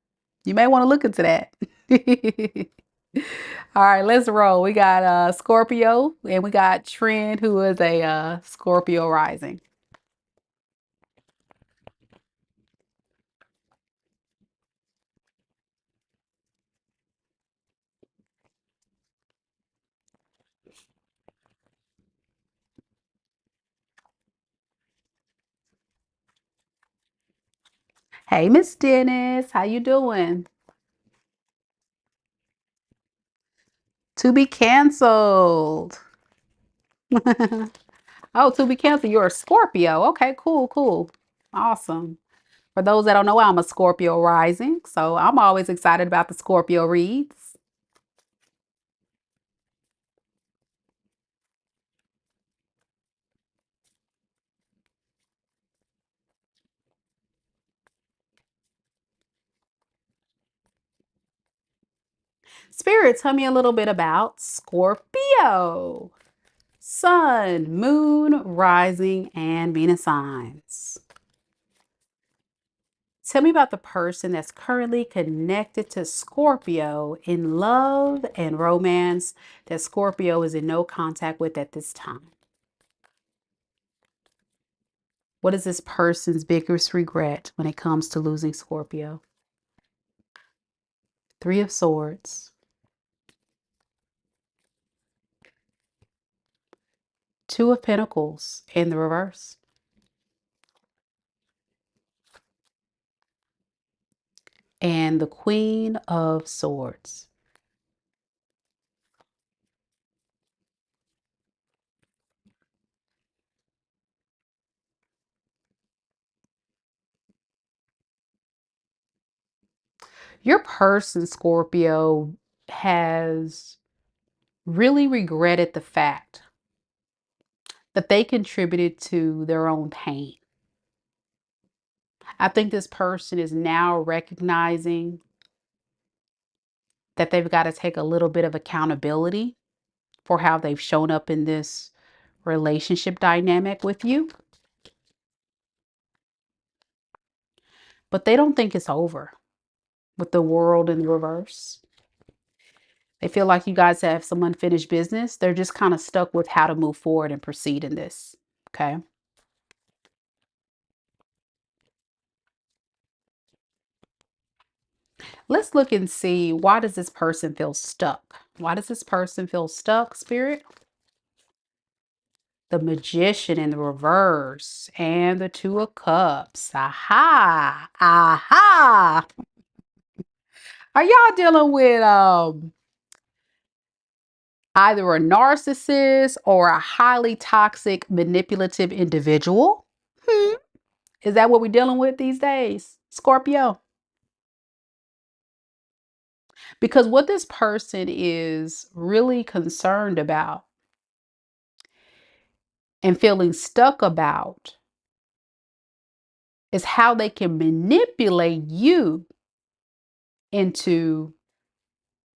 You may want to look into that. All right, let's roll. We got Scorpio and we got Trent, who is a Scorpio rising. Hey, Miss Dennis, how you doing? To be canceled. Oh, to be canceled. You're a Scorpio. Okay, cool, cool. Awesome. For those that don't know, I'm a Scorpio rising, so I'm always excited about the Scorpio reads. Spirit, tell me a little bit about Scorpio. Sun, Moon, Rising, and Venus signs. Tell me about the person that's currently connected to Scorpio in love and romance that Scorpio is in no contact with at this time. What is this person's biggest regret when it comes to losing Scorpio? Three of Swords. Two of Pentacles in the reverse. and the Queen of Swords. Your person, Scorpio, has really regretted the fact that they contributed to their own pain. I think this person is now recognizing that they've got to take a little bit of accountability for how they've shown up in this relationship dynamic with you. But they don't think it's over with the world in reverse. They feel like you guys have some unfinished business. They're just kind of stuck with how to move forward and proceed in this. Okay. Let's look and see, why does this person feel stuck? Why does this person feel stuck, Spirit? The Magician in the reverse and the Two of Cups. Aha! Aha! Are y'all dealing with either a narcissist or a highly toxic, manipulative individual? Is that what we're dealing with these days, Scorpio? Because what this person is really concerned about and feeling stuck about is how they can manipulate you into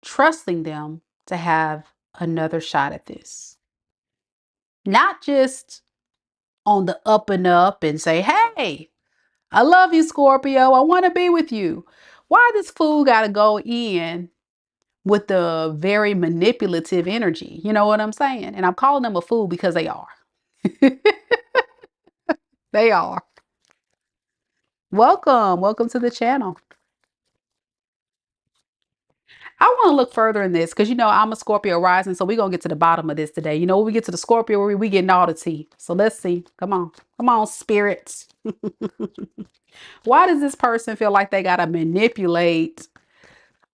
trusting them to have another shot at this. Not just on the up and up and say, hey, I love you, Scorpio. I want to be with you. Why this fool got to go in with the very manipulative energy? You know what I'm saying? And I'm calling them a fool because they are. They are. Welcome. Welcome to the channel. I want to look further in this because, I'm a Scorpio rising. So we're going to get to the bottom of this today. When we get to the Scorpio, we getting all the tea. So let's see. Come on. Come on, spirits. Why does this person feel like they got to manipulate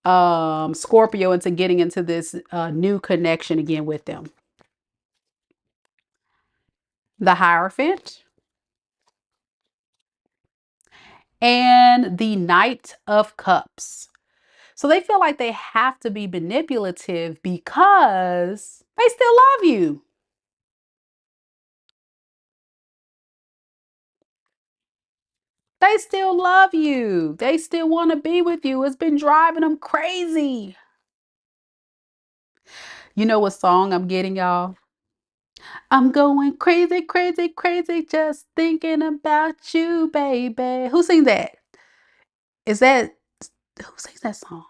Scorpio into getting into this new connection again with them? The Hierophant and the Knight of Cups. So they feel like they have to be manipulative because they still love you. They still love you. They still want to be with you. It's been driving them crazy. You know what song I'm getting, y'all? I'm going crazy, crazy, crazy, just thinking about you, baby. Who sings that? Is that, who sings that song?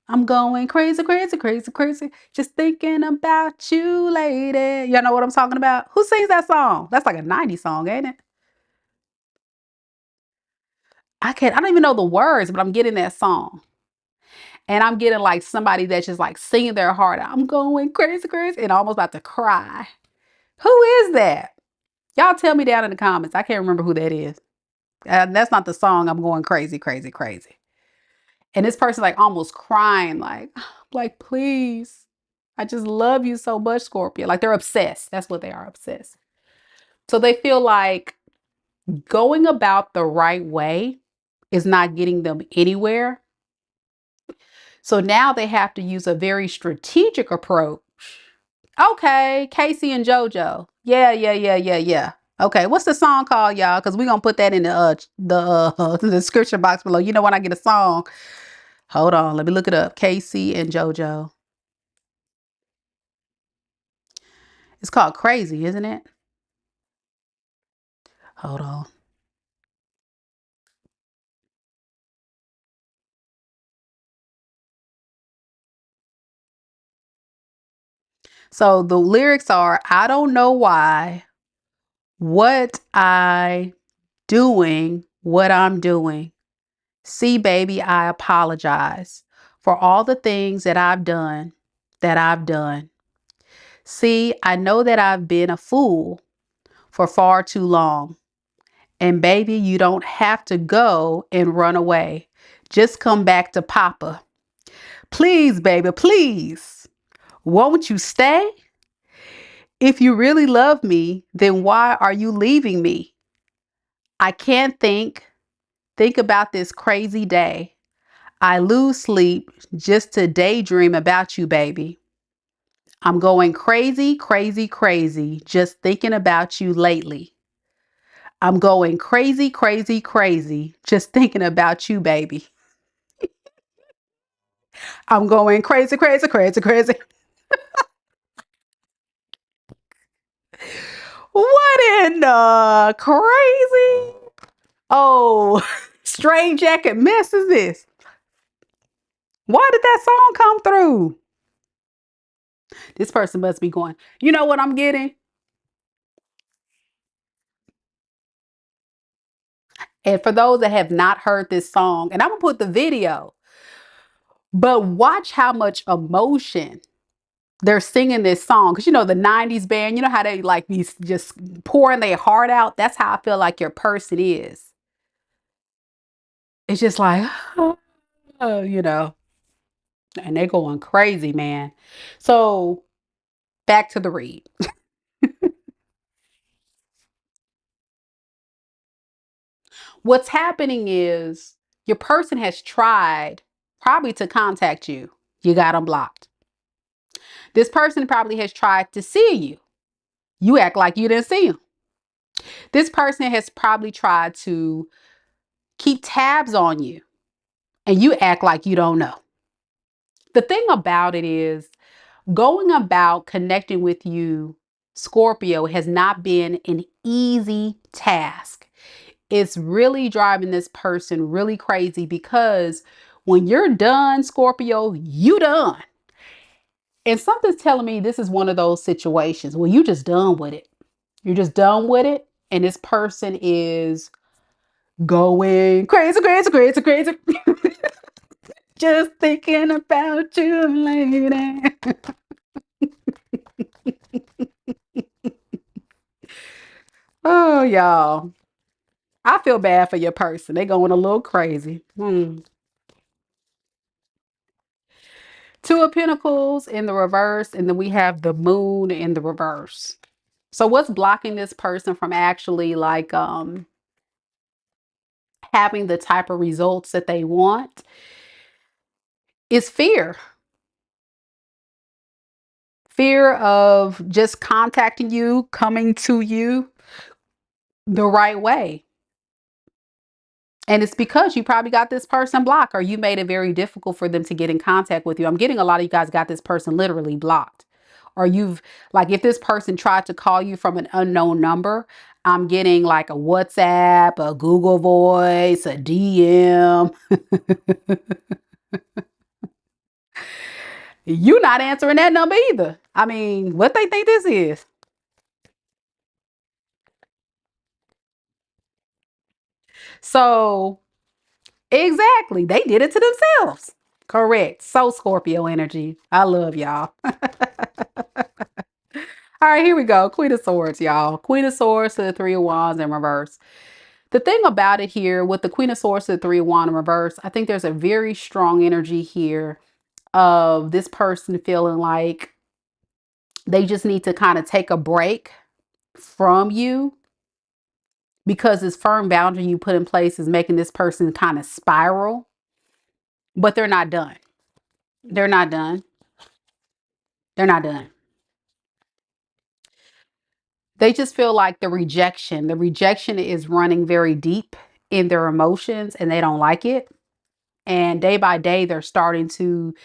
I'm going crazy, crazy, crazy, crazy, just thinking about you, lady. Y'all know what I'm talking about? Who sings that song? That's like a 90s song, ain't it? I don't even know the words, but I'm getting that song. And I'm getting like somebody that's just like singing their heart out. I'm going crazy, crazy, and almost about to cry. Who is that? Y'all tell me down in the comments. I can't remember who that is. That's not the song I'm going crazy, crazy, crazy. And this person like almost crying, like, please. I just love you so much, Scorpio. Like they're obsessed. That's what they are, obsessed. So they feel like going about the right way is not getting them anywhere. So now they have to use a very strategic approach. Okay, Casey and JoJo. Yeah. Okay, what's the song called, y'all? Because we're gonna put that in the the description box below. You know, when I get a song, hold on, let me look it up. Casey and JoJo. It's called Crazy, isn't it? Hold on. So the lyrics are, I don't know why, what I'm doing. See, baby, I apologize for all the things that I've done, See, I know that I've been a fool for far too long. And baby, you don't have to go and run away. Just come back to Papa. Please, baby, please. Won't you stay? If you really love me, then why are you leaving me? I can't think about this crazy day. I lose sleep just to daydream about you, baby. I'm going crazy, crazy, crazy, just thinking about you lately. I'm going crazy, crazy, crazy, just thinking about you, baby. I'm going crazy, crazy, crazy, crazy. What in the crazy? Oh, straight jacket mess is this? Why did that song come through? This person must be going, you know what I'm getting? And for those that have not heard this song, and I'm gonna put the video, but watch how much emotion they're singing this song. Because you know, the 90s band, you know how they like be just pouring their heart out? That's how I feel like your person is. It's just like, oh, you know, and they're going crazy, man. So back to the read. What's happening is your person has tried probably to contact you. You got them blocked. This person probably has tried to see you. You act like you didn't see him. This person has probably tried to keep tabs on you and you act like you don't know. The thing about it is going about connecting with you, Scorpio, has not been an easy task. It's really driving this person really crazy because when you're done, Scorpio, you done. And something's telling me this is one of those situations where you just done with it. You're just done with it. And this person is going crazy, crazy, crazy, crazy. Just thinking about you, lady. Oh, y'all. I feel bad for your person. They going a little crazy. Two of Pentacles in the reverse, and then we have the Moon in the reverse. So what's blocking this person from actually like having the type of results that they want is fear. Fear of just contacting you, coming to you the right way. And it's because you probably got this person blocked or you made it very difficult for them to get in contact with you. I'm getting a lot of you guys got this person literally blocked. Or you've, like, if this person tried to call you from an unknown number, I'm getting like a WhatsApp, a Google Voice, a DM. You not answering that number either. I mean, what they think this is? So, exactly. They did it to themselves. Correct. So Scorpio energy. I love y'all. All right, here we go. Queen of Swords, y'all. Queen of Swords to the Three of Wands in reverse. The thing about it here with the Queen of Swords to the Three of Wands in reverse, I think there's a very strong energy here of this person feeling like they just need to kind of take a break from you because this firm boundary you put in place is making this person kind of spiral, but they're not done. They're not done. They're not done. They just feel like the rejection is running very deep in their emotions and they don't like it. And day by day, they're starting to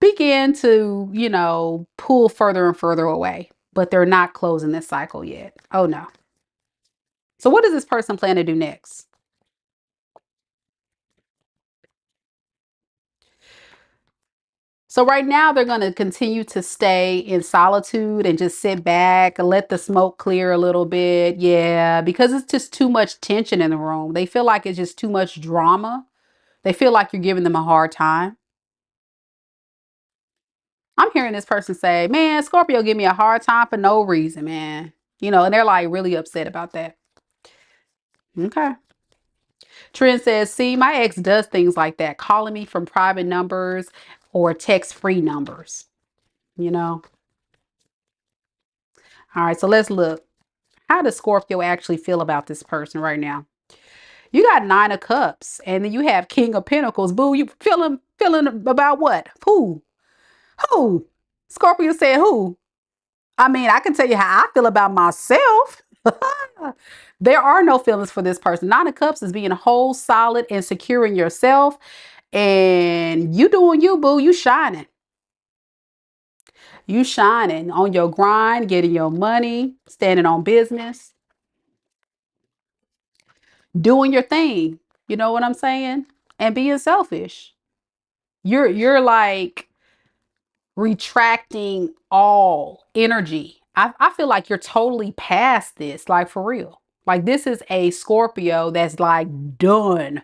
begin to, you know, pull further and further away, but they're not closing this cycle yet. Oh no. So what does this person plan to do next? So right now they're going to continue to stay in solitude and just sit back and let the smoke clear a little bit. Yeah, because it's just too much tension in the room. They feel like it's just too much drama. They feel like you're giving them a hard time. I'm hearing this person say, man, Scorpio give me a hard time for no reason, man. You know, and they're like really upset about that. Okay. Trent says, see, my ex does things like that, calling me from private numbers or text-free numbers, you know? All right, so let's look. How does Scorpio actually feel about this person right now? You got Nine of Cups, and then you have King of Pentacles. Boo, you feeling about what? Who? Who? Scorpio said who? I mean, I can tell you how I feel about myself. There are no feelings for this person. Nine of Cups is being whole, solid, and secure in yourself. And you doing you, boo. You shining. You shining on your grind, getting your money, standing on business, doing your thing. You know what I'm saying? And being selfish. You're like retracting all energy. I feel like you're totally past this, like for real. Like this is a Scorpio that's like done.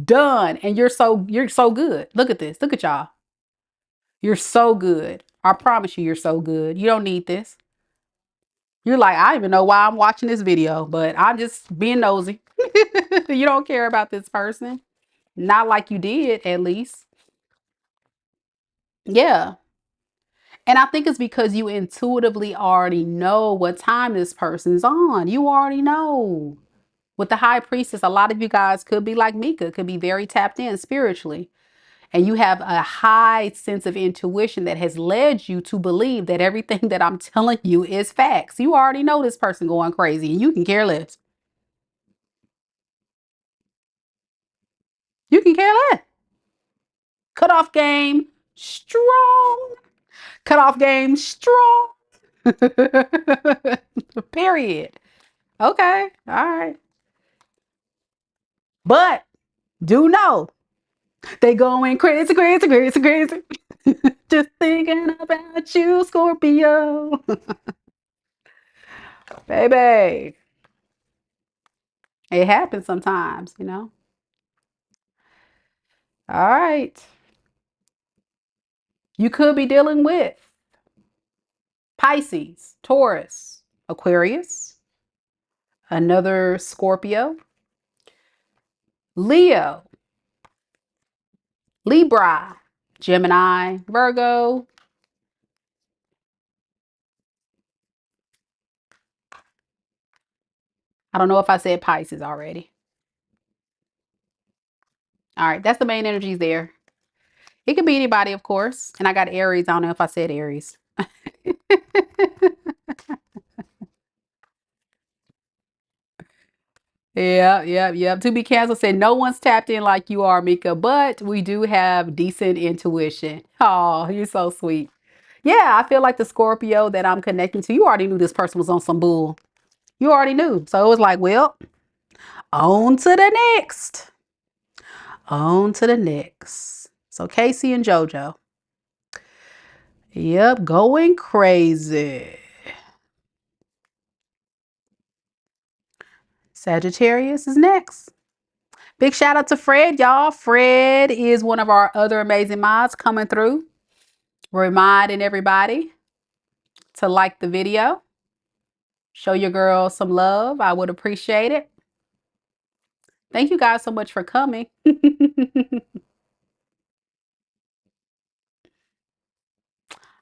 Done. And you're so good. Look at this. Look at y'all. You're so good. I promise you you're so good. You don't need this. You're like, I don't even know why I'm watching this video, but I'm just being nosy. You don't care about this person. Not like you did, at least. Yeah. And I think it's because you intuitively already know what time this person's on. You already know. With the high priestess, a lot of you guys could be like Mika, could be very tapped in spiritually. And you have a high sense of intuition that has led you to believe that everything that I'm telling you is facts. You already know this person going crazy and you can care less. You can care less. Cutoff game strong. Cutoff game strong. Period. Okay. All right. But do know they going crazy, crazy, crazy, crazy. Just thinking about you, Scorpio. Baby. It happens sometimes, you know. All right. You could be dealing with Pisces, Taurus, Aquarius, another Scorpio, Leo, Libra, Gemini, Virgo. I don't know if I said Pisces already. All right, that's the main energies there. It could be anybody, of course. And I got Aries. I don't know if I said Aries. Yeah. To be canceled said no one's tapped in like you are, Mika, but we do have decent intuition. Oh, you're so sweet. Yeah, I feel like the Scorpio that I'm connecting to, you already knew this person was on some bull. You already knew. So it was like, well, on to the next. On to the next. So Casey and JoJo. Yep, going crazy. Sagittarius is next. Big shout out to Fred, y'all. Fred is one of our other amazing mods coming through, reminding everybody to like the video. Show your girl some love. I would appreciate it. Thank you guys so much for coming.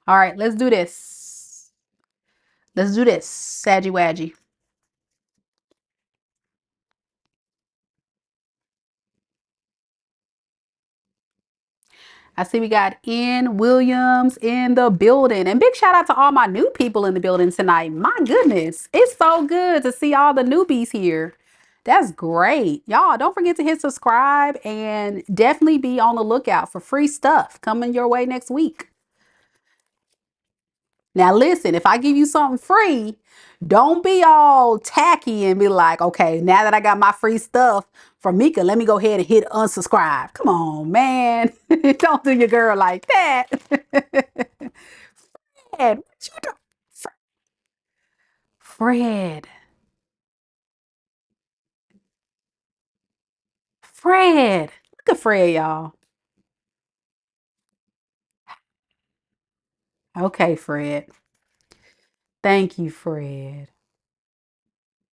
All right, let's do this. Let's do this. Saggy Waggy. I see we got N Williams in the building. And big shout out to all my new people in the building tonight. My goodness, it's so good to see all the newbies here. That's great. Y'all, don't forget to hit subscribe and definitely be on the lookout for free stuff coming your way next week. Now, listen, if I give you something free, don't be all tacky and be like, okay, now that I got my free stuff from Mika, let me go ahead and hit unsubscribe. Come on, man. Don't do your girl like that. Fred, what you doing? Fred, Fred. Look at Fred, y'all. Okay, Fred. Thank you, Fred.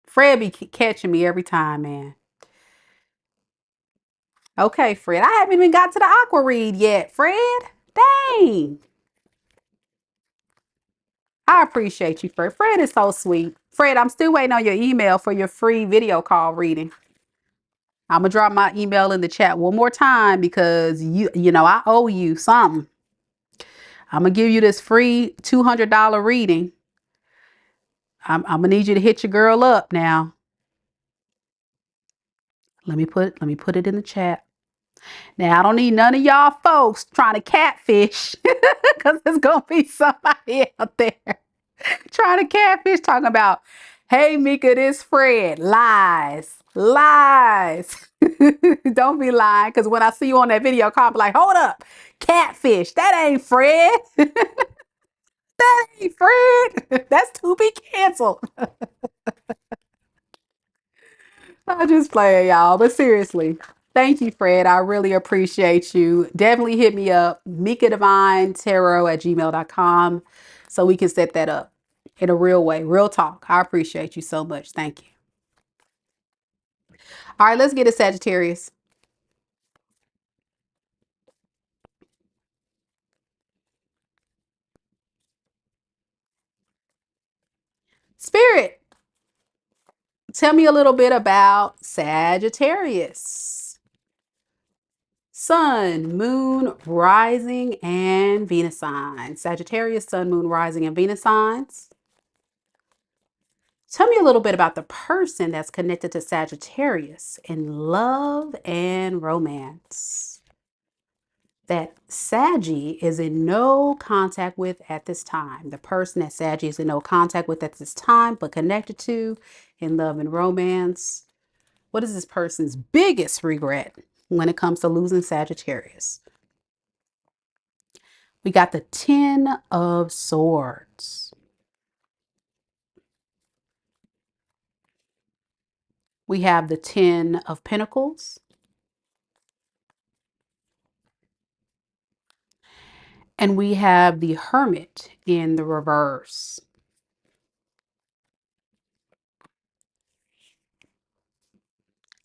Fred be catching me every time, man. Okay, Fred. I haven't even got to the aqua read yet, Fred. Dang. I appreciate you, Fred. Fred is so sweet. Fred, I'm still waiting on your email for your free video call reading. I'm gonna drop my email in the chat one more time because you know I owe you something. I'm gonna give you this free $200 reading. I'm gonna need you to hit your girl up now. Let me put it in the chat. Now I don't need none of y'all folks trying to catfish because there's gonna be somebody out there trying to catfish talking about, hey Mika, this Fred. Lies. Lies. Don't be lying because when I see you on that video call, I'll be like, hold up, catfish. That ain't Fred. That ain't Fred. That's to be canceled. I just play y'all, but seriously, thank you, Fred. I really appreciate you. Definitely hit me up, mikadivinetarot@gmail.com, so we can set that up in a real way, real talk. I appreciate you so much. Thank you. All right, let's get a Sagittarius. Spirit, tell me a little bit about Sagittarius. Sun, moon, rising, and Venus signs. Sagittarius, sun, moon, rising, and Venus signs. Tell me a little bit about the person that's connected to Sagittarius in love and romance that Saggy is in no contact with at this time. The person that Saggy is in no contact with at this time, but connected to in love and romance. What is this person's biggest regret when it comes to losing Sagittarius? We got the 10 of Swords. We have the 10 of Pentacles. And we have the Hermit in the reverse.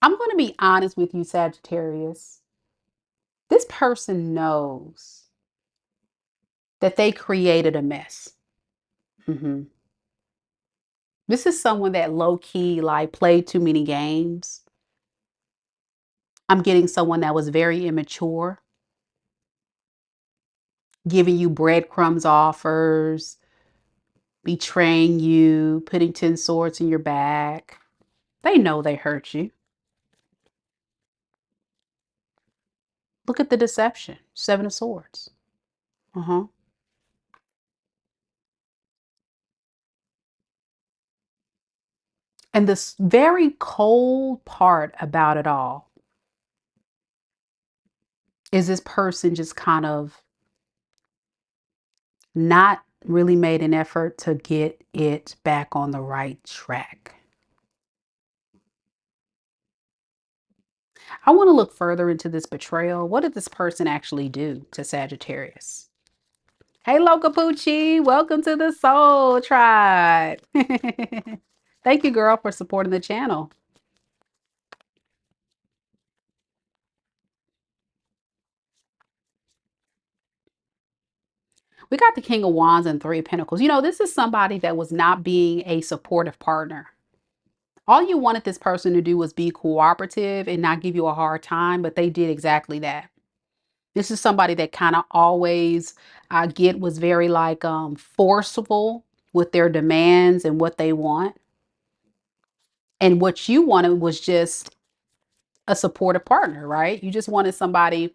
I'm going to be honest with you, Sagittarius. This person knows that they created a mess. This is someone that low-key like played too many games. I'm getting someone that was very immature, giving you breadcrumbs offers, betraying you, putting 10 swords in your back. They know they hurt you. Look at the deception. 7 of Swords. And this very cold part about it all is this person just kind of not really made an effort to get it back on the right track. I want to look further into this betrayal. What did this person actually do to Sagittarius? Hey, Locapucci, welcome to the Soul Tribe. Thank you, girl, for supporting the channel. We got the King of Wands and 3 of Pentacles. You know, this is somebody that was not being a supportive partner. All you wanted this person to do was be cooperative and not give you a hard time, but they did exactly that. This is somebody that kind of always, I get, was very like forceful with their demands and what they want. And what you wanted was just a supportive partner, right? You just wanted somebody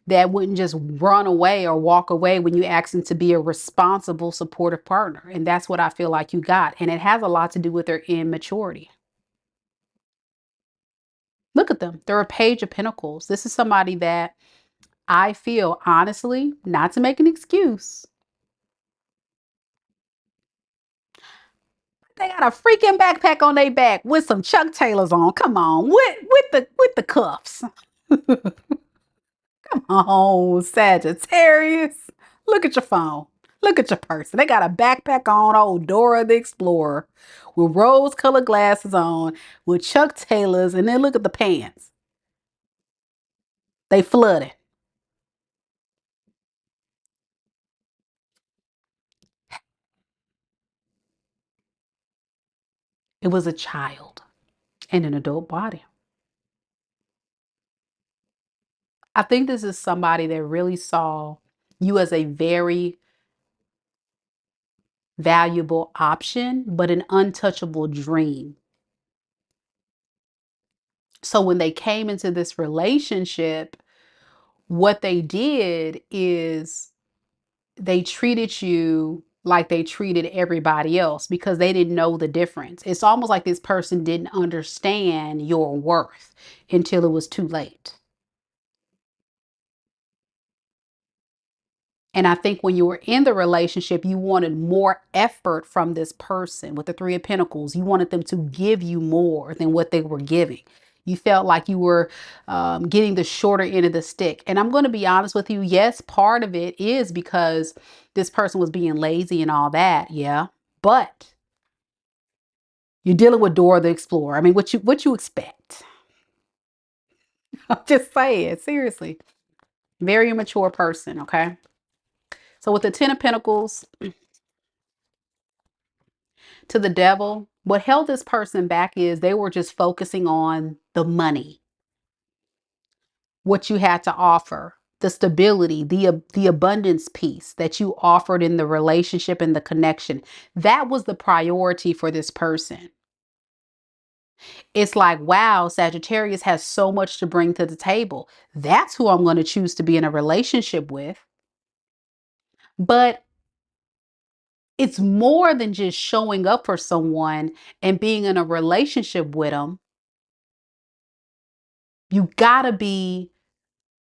that wouldn't just run away or walk away when you ask them to be a responsible, supportive partner. And that's what I feel like you got. And it has a lot to do with their immaturity. Look at them. They're a Page of Pentacles. This is somebody that I feel, honestly, not to make an excuse, they got a freaking backpack on their back with some Chuck Taylors on. Come on, with the cuffs. Come on, Sagittarius. Look at your phone. Look at your person. They got a backpack on, old Dora the Explorer, with rose-colored glasses on, with Chuck Taylors, and then look at the pants. They flooded. It was a child in an adult body. I think this is somebody that really saw you as a very valuable option, but an untouchable dream. So when they came into this relationship, what they did is they treated you like they treated everybody else because they didn't know the difference. It's almost like this person didn't understand your worth until it was too late. And I think when you were in the relationship, you wanted more effort from this person with the Three of Pentacles. You wanted them to give you more than what they were giving. You felt like you were getting the shorter end of the stick. And I'm going to be honest with you. Yes, part of it is because this person was being lazy and all that. Yeah. But you're dealing with Dora the Explorer. I mean, what you expect? I'm just saying, seriously. Very immature person, okay? So with the Ten of Pentacles to the Devil, what held this person back is they were just focusing on the money, what you had to offer, the stability, the abundance piece that you offered in the relationship and the connection. That was the priority for this person. It's like, wow, Sagittarius has so much to bring to the table. That's who I'm going to choose to be in a relationship with. But it's more than just showing up for someone and being in a relationship with them. You gotta be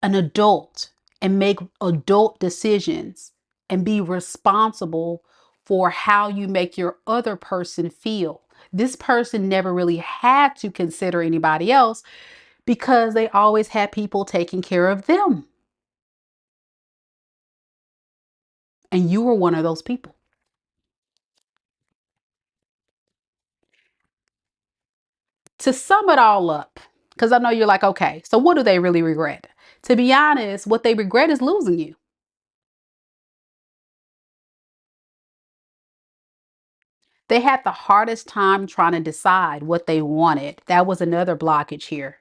an adult and make adult decisions and be responsible for how you make your other person feel. This person never really had to consider anybody else because they always had people taking care of them. And you were one of those people. To sum it all up, because I know you're like, okay, so what do they really regret? To be honest, what they regret is losing you. They had the hardest time trying to decide what they wanted. That was another blockage here.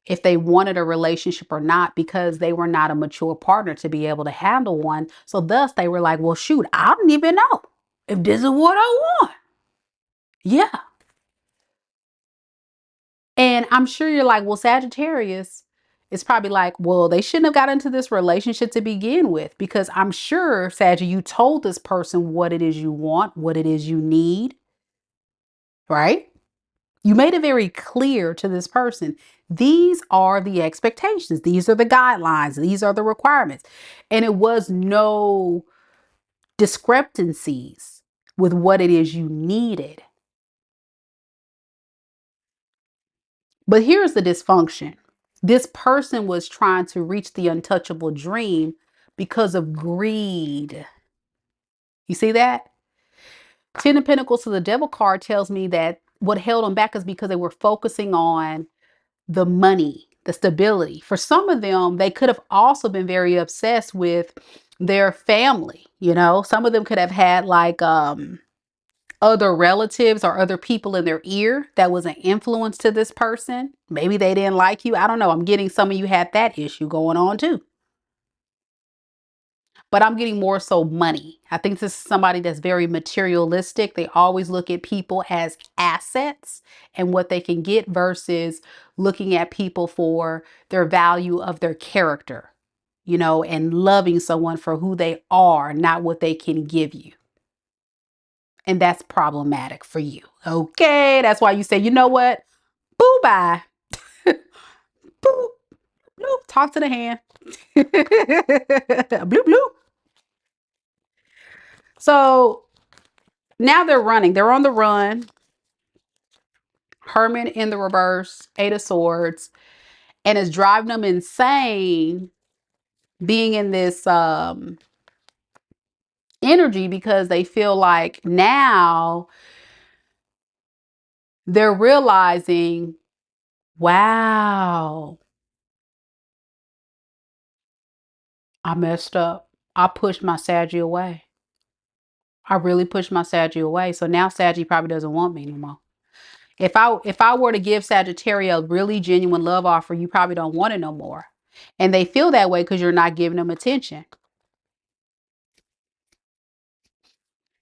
If they wanted a relationship or not, because they were not a mature partner to be able to handle one. So thus they were like, well, shoot, I don't even know if this is what I want. Yeah. And I'm sure you're like, well, Sagittarius is probably like, well, they shouldn't have got into this relationship to begin with, because I'm sure, Saggy, you told this person what it is you want, what it is you need, right? You made it very clear to this person. These are the expectations. These are the guidelines. These are the requirements. And it was no discrepancies with what it is you needed. But here's the dysfunction. This person was trying to reach the untouchable dream because of greed. You see that? Ten of Pentacles to the Devil card tells me that what held them back is because they were focusing on the money, the stability. For some of them, they could have also been very obsessed with their family. You know, some of them could have had like other relatives or other people in their ear that was an influence to this person. Maybe they didn't like you. I don't know. I'm getting some of you had that issue going on too. But I'm getting more so money. I think this is somebody that's very materialistic. They always look at people as assets and what they can get versus looking at people for their value of their character, you know, and loving someone for who they are, not what they can give you. And that's problematic for you. Okay. That's why you say, you know what? Boo bye. Boo. Bloop. Talk to the hand. Bloop bloop. So now they're running. They're on the run. Hermit in the reverse, Eight of Swords, and it's driving them insane being in this energy because they feel like now they're realizing, wow, I messed up. I pushed my Saggy away. I really pushed my Saggy away. So now Saggy probably doesn't want me anymore. If I were to give Sagittarius a really genuine love offer, you probably don't want it no more. And they feel that way because you're not giving them attention.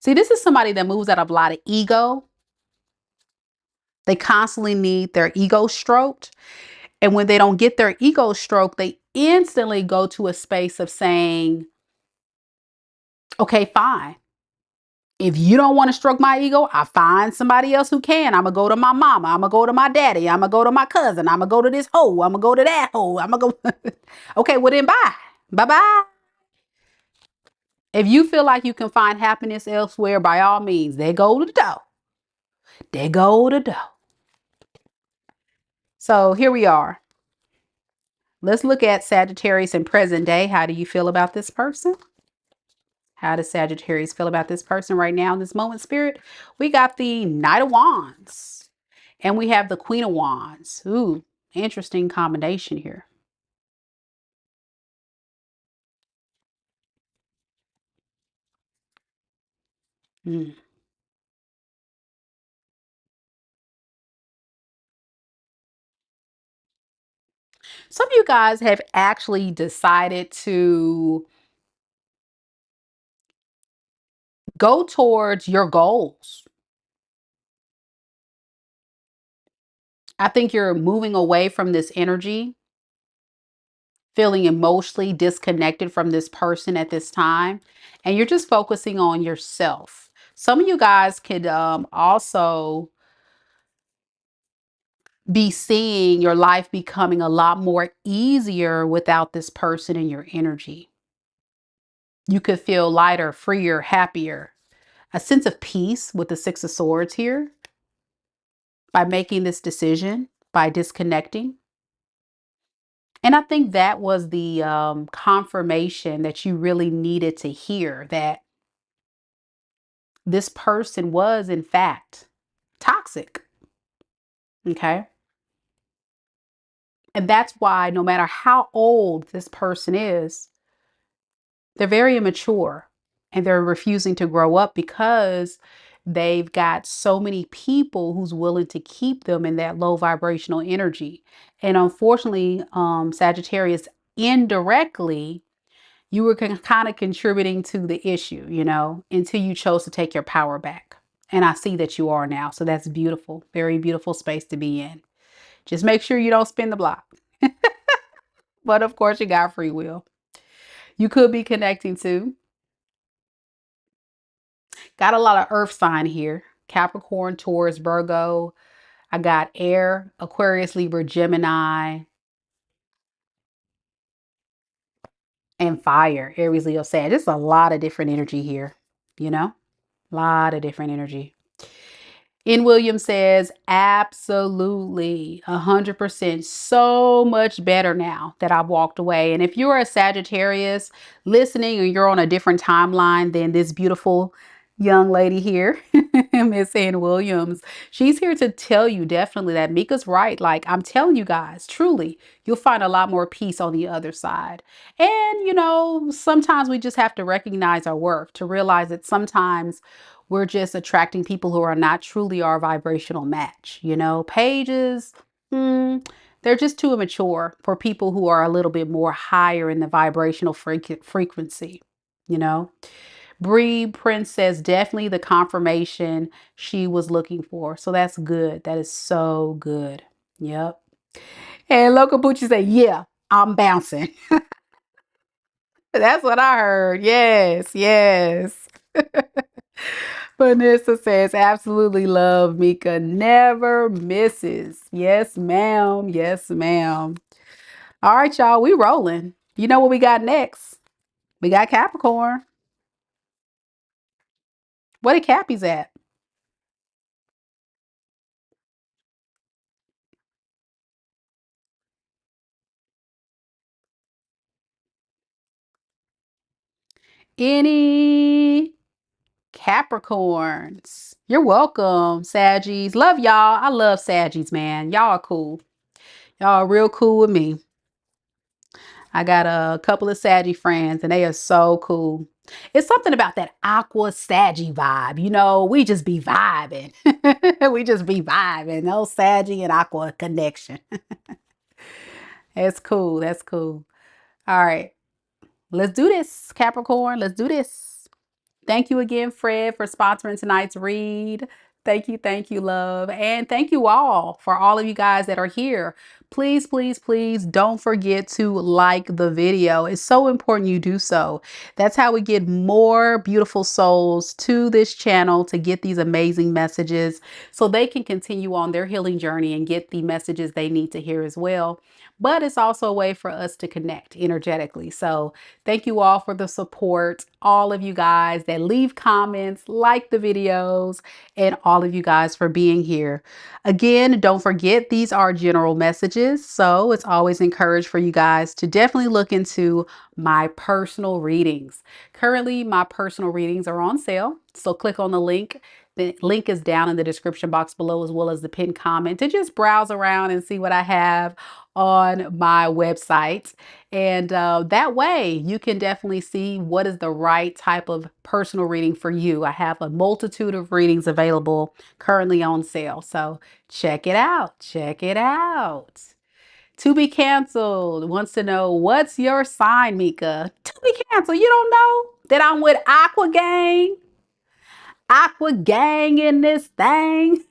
See, this is somebody that moves out of a lot of ego. They constantly need their ego stroked. And when they don't get their ego stroked, they instantly go to a space of saying, okay, fine. If you don't want to stroke my ego, I find somebody else who can. I'm going to go to my mama. I'm going to go to my daddy. I'm going to go to my cousin. I'm going to go to this hoe. I'm going to go to that hoe. I'm going to go. Okay, well then bye. Bye-bye. If you feel like you can find happiness elsewhere, by all means, they go to the door. They go to the door. So here we are. Let's look at Sagittarius in present day. How do you feel about this person? How does Sagittarius feel about this person right now in this moment, Spirit? We got the Knight of Wands and we have the Queen of Wands. Ooh, interesting combination here. Mm. Some of you guys have actually decided to go towards your goals. I think you're moving away from this energy, feeling emotionally disconnected from this person at this time, and you're just focusing on yourself. Some of you guys could also be seeing your life becoming a lot more easier without this person in your energy. You could feel lighter, freer, happier, a sense of peace with the Six of Swords here by making this decision, by disconnecting. And I think that was the confirmation that you really needed to hear, that this person was, in fact, toxic. Okay. And that's why no matter how old this person is, they're very immature and they're refusing to grow up because they've got so many people who's willing to keep them in that low vibrational energy. And unfortunately, Sagittarius, indirectly, you were kind of contributing to the issue, you know, until you chose to take your power back. And I see that you are now. So that's beautiful. Very beautiful space to be in. Just make sure you don't spin the block. But of course, you got free will. You could be connecting to. Got a lot of earth sign here. Capricorn, Taurus, Virgo. I got air, Aquarius, Libra, Gemini, and fire. Aries, Leo, Sag. Just a lot of different energy here. You know, a lot of different energy. In Williams says, absolutely, 100%. So much better now that I've walked away. And if you're a Sagittarius listening or you're on a different timeline than this beautiful young lady here, Miss Ann Williams, she's here to tell you definitely that Mika's right. Like, I'm telling you guys, truly, you'll find a lot more peace on the other side. And, you know, sometimes we just have to recognize our worth, to realize that sometimes we're just attracting people who are not truly our vibrational match. You know, pages, they're just too immature for people who are a little bit more higher in the vibrational frequency. You know, Bree Prince says definitely the confirmation she was looking for. So that's good. That is so good. Yep. And Local Boochie say, yeah, I'm bouncing. That's what I heard. Yes, yes. Vanessa says, absolutely love Mika. Never misses. Yes, ma'am. Yes, ma'am. All right, y'all. We rolling. You know what we got next? We got Capricorn. What did Cappy's at? Any Capricorns? You're welcome, Saggies. Love y'all. I love Saggies, man. Y'all are cool. Y'all are real cool with me. I got a couple of Saggy friends and they are so cool. It's something about that aqua Saggy vibe. You know, we just be vibing. We just be vibing. No Saggy and aqua connection. That's cool. That's cool. All right. Let's do this, Capricorn. Let's do this. Thank you again, Fred, for sponsoring tonight's read. Thank you, love. And thank you all for all of you guys that are here. Please, please, please don't forget to like the video. It's so important you do so. That's how we get more beautiful souls to this channel to get these amazing messages so they can continue on their healing journey and get the messages they need to hear as well. But it's also a way for us to connect energetically. So thank you all for the support, all of you guys that leave comments, like the videos, and all of you guys for being here. Again, don't forget these are general messages, so it's always encouraged for you guys to definitely look into my personal readings. Currently, my personal readings are on sale, so click on the link. The link is down in the description box below as well as the pinned comment to just browse around and see what I have on my website. And that way you can definitely see what is the right type of personal reading for you. I have a multitude of readings available currently on sale. So check it out. Check it out. To be canceled wants to know, what's your sign, Mika? To be canceled. You don't know that I'm with Aqua Gang? Aqua Gang in this thing.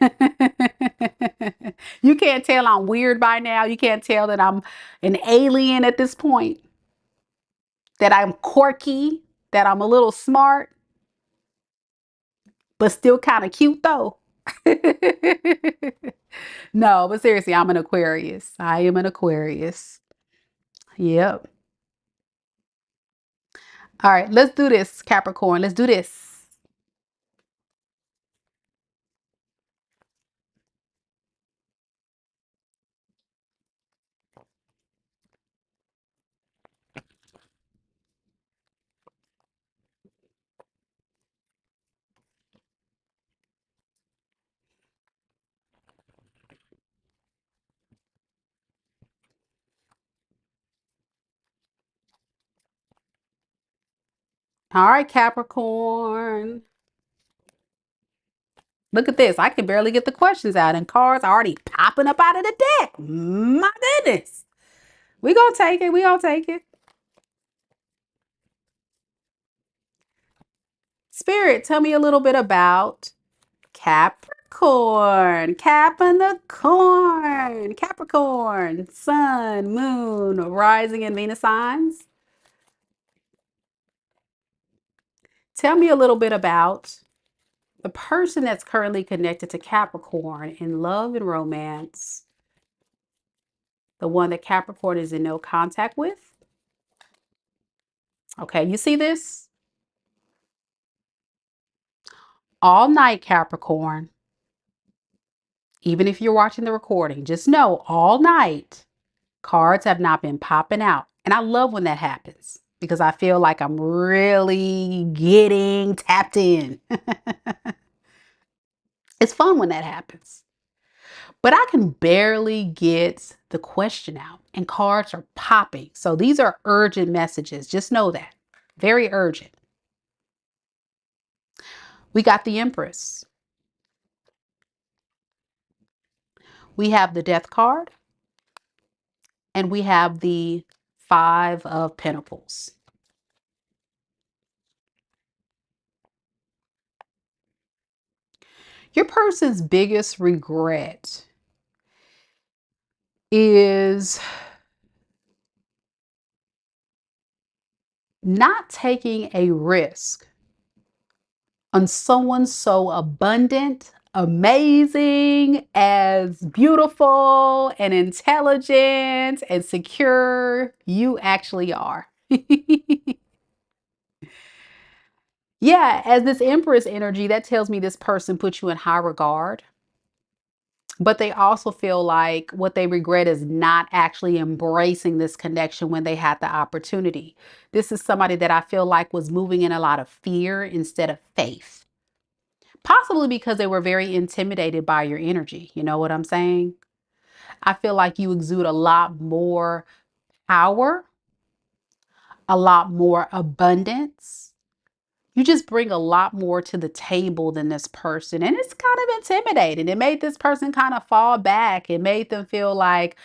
You can't tell I'm weird by now. You can't tell that I'm an alien at this point, that I'm quirky, that I'm a little smart, but still kind of cute though. No, but seriously, I'm an Aquarius. I am an Aquarius. Yep. All right, let's do this, Capricorn. Let's do this. All right, Capricorn. Look at this. I can barely get the questions out, and cards are already popping up out of the deck. My goodness. We gonna take it. We gonna take it. Spirit, tell me a little bit about Capricorn. Capping the corn. Capricorn. Sun, moon, rising and Venus signs. Tell me a little bit about the person that's currently connected to Capricorn in love and romance. The one that Capricorn is in no contact with. Okay, you see this? All night, Capricorn. Even if you're watching the recording, just know all night cards have not been popping out. And I love when that happens because I feel like I'm really getting tapped in. It's fun when that happens. But I can barely get the question out and cards are popping. So these are urgent messages. Just know that. Very urgent. We got the Empress. We have the Death card. And we have the Five of Pentacles. Your person's biggest regret is not taking a risk on someone so abundant, amazing, as beautiful and intelligent and secure you actually are. Yeah, as this Empress energy, that tells me this person puts you in high regard. But they also feel like what they regret is not actually embracing this connection when they had the opportunity. This is somebody that I feel like was moving in a lot of fear instead of faith. Possibly because they were very intimidated by your energy. You know what I'm saying? I feel like you exude a lot more power, a lot more abundance. You just bring a lot more to the table than this person. And it's kind of intimidating. It made this person kind of fall back. It made them feel like,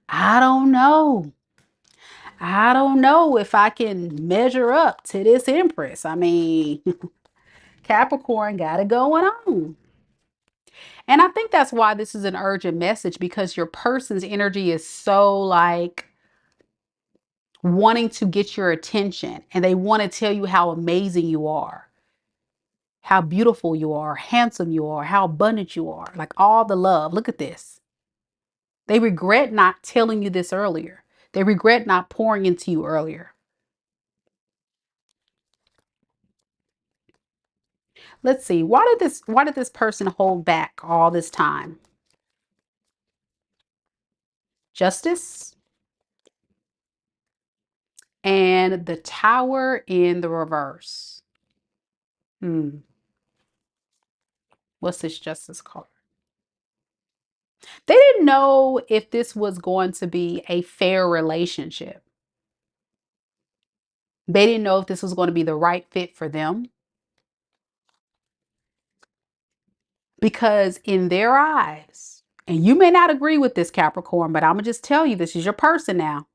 I don't know. I don't know if I can measure up to this Empress. I mean, Capricorn got it going on. And I think that's why this is an urgent message, because your person's energy is so like wanting to get your attention, and they want to tell you how amazing you are, how beautiful you are, handsome you are, how abundant you are, like all the love. Look at this. They regret not telling you this earlier. They regret not pouring into you earlier. Let's see. Why did this person hold back all this time? Justice and the Tower in the reverse. Hmm. What's this Justice card? They didn't know if this was going to be a fair relationship. They didn't know if this was going to be the right fit for them, because in their eyes, and you may not agree with this, Capricorn, but I'm going to just tell you, this is your person now.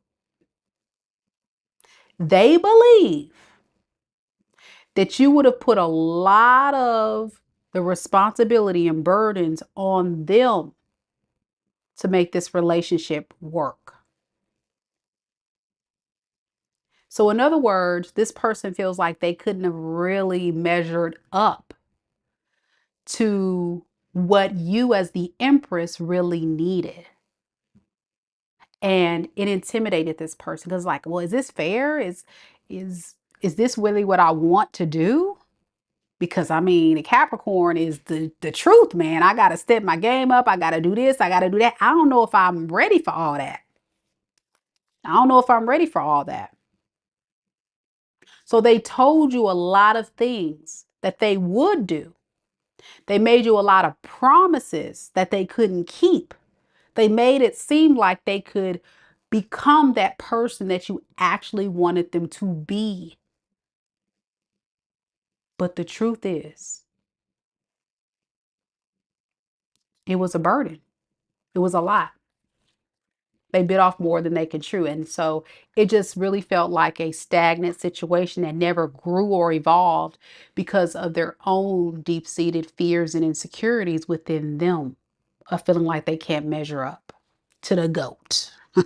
They believe that you would have put a lot of the responsibility and burdens on them to make this relationship work. So in other words, this person feels like they couldn't have really measured up to what you as the Empress really needed. And it intimidated this person because, like, well, is this fair? Is this really what I want to do? Because I mean, the Capricorn is the truth, man. I gotta step my game up. I gotta do this. I gotta do that. I don't know if I'm ready for all that. I don't know if I'm ready for all that. So they told you a lot of things that they would do. They made you a lot of promises that they couldn't keep. They made it seem like they could become that person that you actually wanted them to be. But the truth is, it was a burden. It was a lot. They bit off more than they could chew. And so it just really felt like a stagnant situation that never grew or evolved because of their own deep-seated fears and insecurities within them of feeling like they can't measure up to the GOAT. To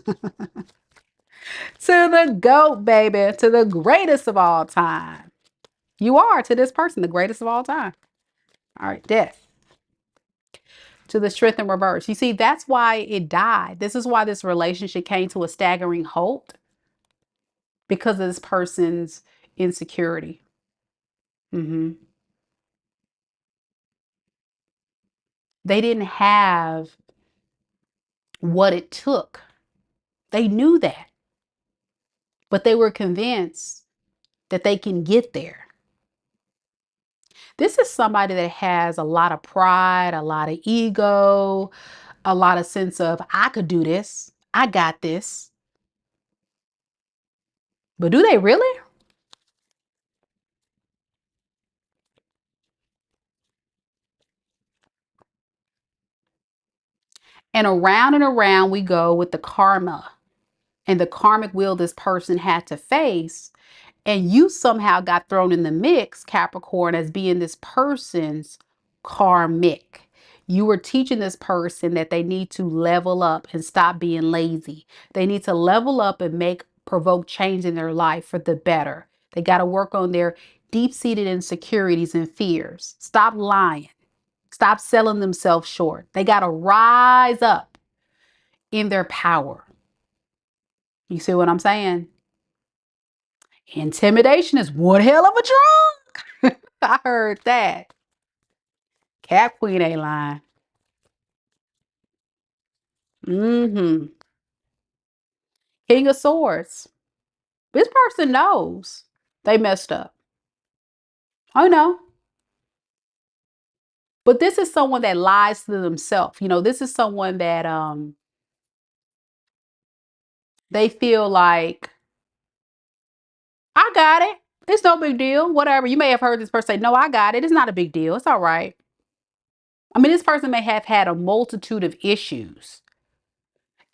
the GOAT, baby, to the greatest of all time. You are, to this person, the greatest of all time. All right, Death. To the Strength in reverse. You see, that's why it died. This is why this relationship came to a staggering halt, because of this person's insecurity. They didn't have what it took. They knew that, but they were convinced that they can get there. This is somebody that has a lot of pride, a lot of ego, a lot of sense of, I could do this. I got this. But do they really? And around we go with the karma and the karmic wheel this person had to face. And you somehow got thrown in the mix, Capricorn, as being this person's karmic. You were teaching this person that they need to level up and stop being lazy. They need to level up and provoke change in their life for the better. They got to work on their deep-seated insecurities and fears. Stop lying. Stop selling themselves short. They got to rise up in their power. You see what I'm saying? Intimidation is one hell of a drug. I heard that. Cap Queen ain't lying. Mm-hmm. King of Swords. This person knows they messed up. I know. But this is someone that lies to themselves. You know, this is someone that they feel like, I got it. It's no big deal. Whatever. You may have heard this person say, no, I got it. It's not a big deal. It's all right. I mean, this person may have had a multitude of issues.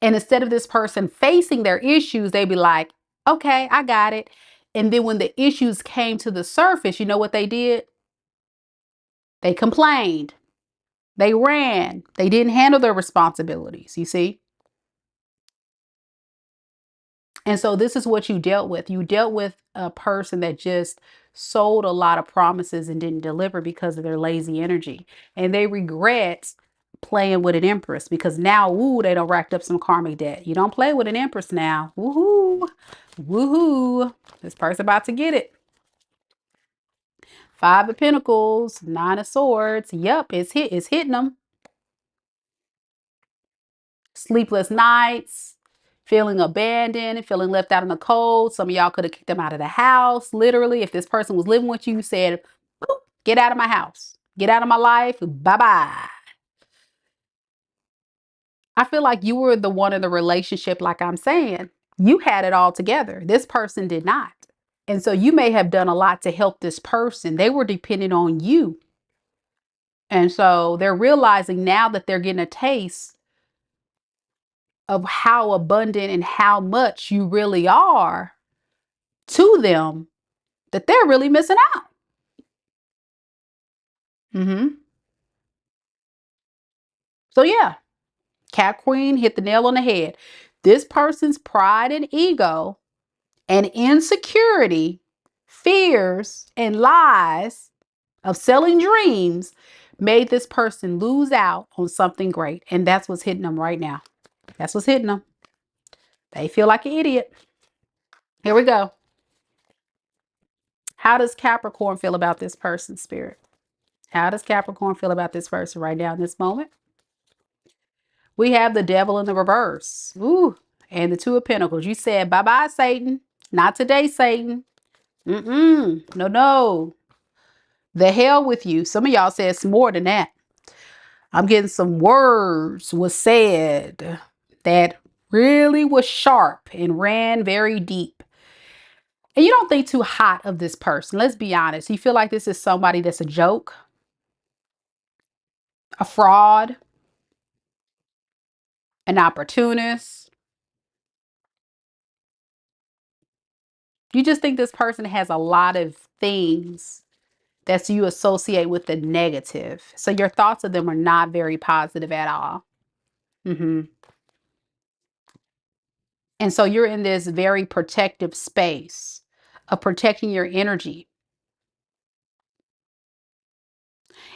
And instead of this person facing their issues, they'd be like, okay, I got it. And then when the issues came to the surface, you know what they did? They complained. They ran. They didn't handle their responsibilities, you see? And so this is what you dealt with. You dealt with a person that just sold a lot of promises and didn't deliver because of their lazy energy. And they regret playing with an empress because now, ooh, they done racked up some karmic debt. You don't play with an empress now. Woohoo. Woohoo. This person about to get it. Five of Pentacles, Nine of Swords. Yep, it's hitting them. Sleepless nights, feeling abandoned, feeling left out in the cold. Some of y'all could have kicked them out of the house. Literally, if this person was living with you, you said, get out of my house. Get out of my life. Bye-bye. I feel like you were the one in the relationship, like I'm saying. You had it all together. This person did not. And so you may have done a lot to help this person. They were dependent on you. And so they're realizing now that they're getting a taste of how abundant and how much you really are to them, that they're really missing out. So yeah, Cap Queen hit the nail on the head. This person's pride and ego and insecurity, fears and lies of selling dreams made this person lose out on something great. And that's what's hitting them right now. That's what's hitting them. They feel like an idiot. Here we go. How does Capricorn feel about this person, Spirit? How does Capricorn feel about this person right now in this moment? We have the Devil in the reverse. Ooh, and the Two of Pentacles. You said, bye-bye, Satan. Not today, Satan. No, no. The hell with you. Some of y'all said it's more than that. I'm getting some words was said that really was sharp and ran very deep. And you don't think too hot of this person. Let's be honest. You feel like this is somebody that's a joke, a fraud, an opportunist. You just think this person has a lot of things that you associate with the negative. So your thoughts of them are not very positive at all. And so you're in this very protective space of protecting your energy.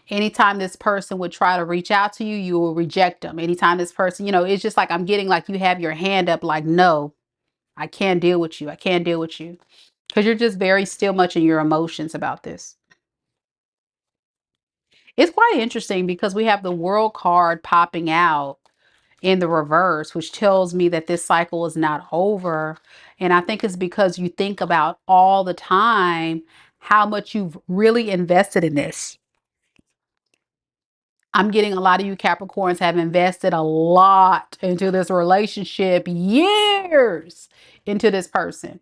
Anytime this person would try to reach out to you, you will reject them. Anytime this person, it's just like I'm getting like you have your hand up like, no, I can't deal with you. I can't deal with you. Because you're just very still much in your emotions about this. It's quite interesting because we have the World card popping out in the reverse, which tells me that this cycle is not over. And I think it's because you think about all the time how much you've really invested in this. I'm getting a lot of you Capricorns have invested a lot into this relationship, years into this person,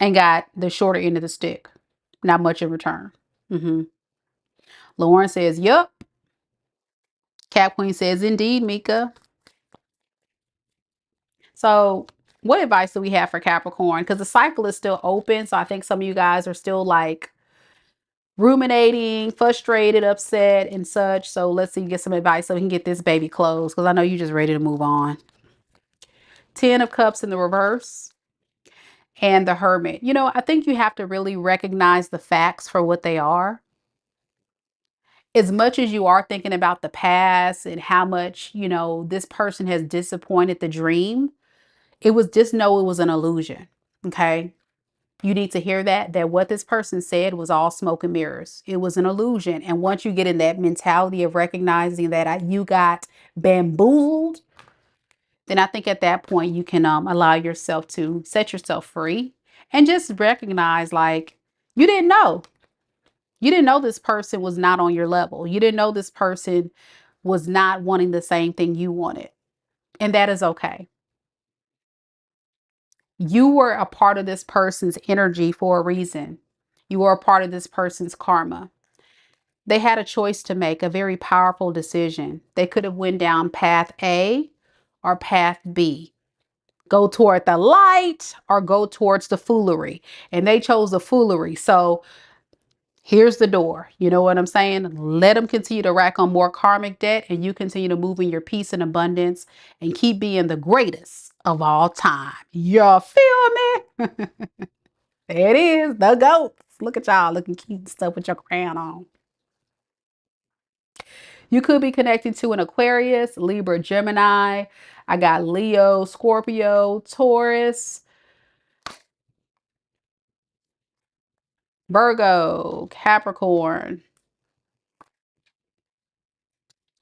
and got the shorter end of the stick. Not much in return. Lauren says, yup. Cap Queen says, indeed, Mika. So what advice do we have for Capricorn? Because the cycle is still open. So I think some of you guys are still like ruminating, frustrated, upset, and such. So let's see, get some advice so we can get this baby closed. Because I know you're just ready to move on. 10 of Cups in the reverse. And the Hermit. I think you have to really recognize the facts for what they are. As much as you are thinking about the past and how much, this person has disappointed the dream, just know it was an illusion. Okay. You need to hear that what this person said was all smoke and mirrors. It was an illusion. And once you get in that mentality of recognizing that you got bamboozled, then I think at that point you can allow yourself to set yourself free and just recognize, like, you didn't know. You didn't know this person was not on your level. You didn't know this person was not wanting the same thing you wanted. And that is okay. You were a part of this person's energy for a reason. You were a part of this person's karma. They had a choice to make, a very powerful decision. They could have went down path A or path B. Go toward the light or go towards the foolery. And they chose the foolery. So here's the door. You know what I'm saying? Let them continue to rack on more karmic debt, and you continue to move in your peace and abundance and keep being the greatest of all time. You feel me? There it is, the goats. Look at y'all looking cute and stuff with your crown on. You could be connected to an Aquarius, Libra, Gemini. I got Leo, Scorpio, Taurus, Virgo, Capricorn.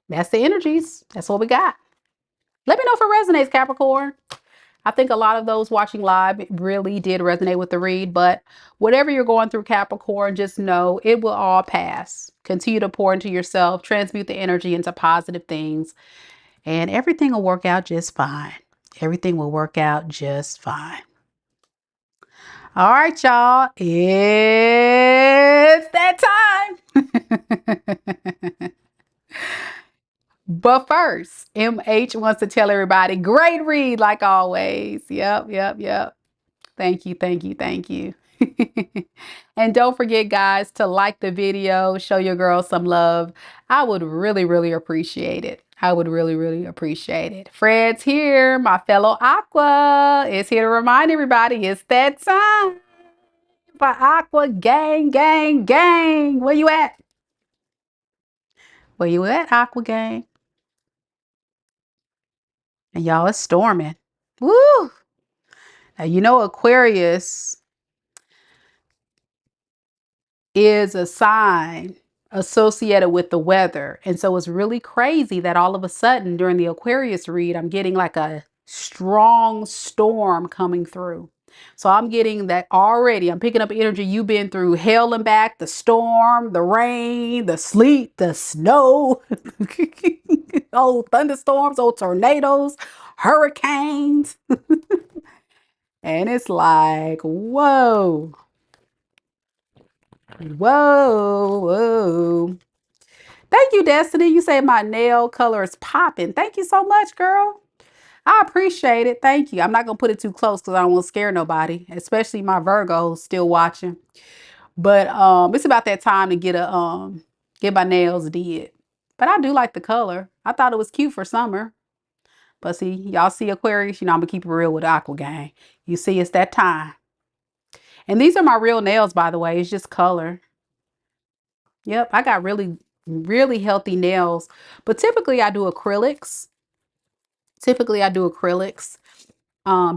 That's the energies. That's what we got. Let me know if it resonates, Capricorn. I think a lot of those watching live really did resonate with the read, but whatever you're going through, Capricorn, just know it will all pass. Continue to pour into yourself, transmute the energy into positive things, and everything will work out just fine. Everything will work out just fine. All right, y'all. It's that time. But first, MH wants to tell everybody, great read like always. Yep, yep, yep. Thank you, thank you, thank you. And don't forget, guys, to like the video, show your girl some love. I would really, really appreciate it. I would really, really appreciate it. Fred's here, my fellow Aqua is here to remind everybody it's that time for Aqua Gang, Gang, Gang. Where you at? Where you at, Aqua Gang? And y'all, it's storming. Woo! Now, you know, Aquarius is a sign associated with the weather. And so it's really crazy that all of a sudden during the Aquarius read, I'm getting like a strong storm coming through. So I'm getting that already. I'm picking up energy you've been through, hell and back, the storm, the rain, the sleet, the snow, oh, thunderstorms, oh, tornadoes, hurricanes. And it's like, whoa. Whoa, whoa. Thank you, Destiny. You say my nail color is popping. Thank you so much, girl. I appreciate it. Thank you. I'm not going to put it too close because I don't want to scare nobody, especially my Virgos still watching. But it's about that time to get my nails did. But I do like the color. I thought it was cute for summer. But see, y'all see Aquarius, you know, I'm going to keep it real with Aqua Gang. You see, it's that time. And these are my real nails, by the way. It's just color. Yep, I got really, really healthy nails. But typically I do acrylics.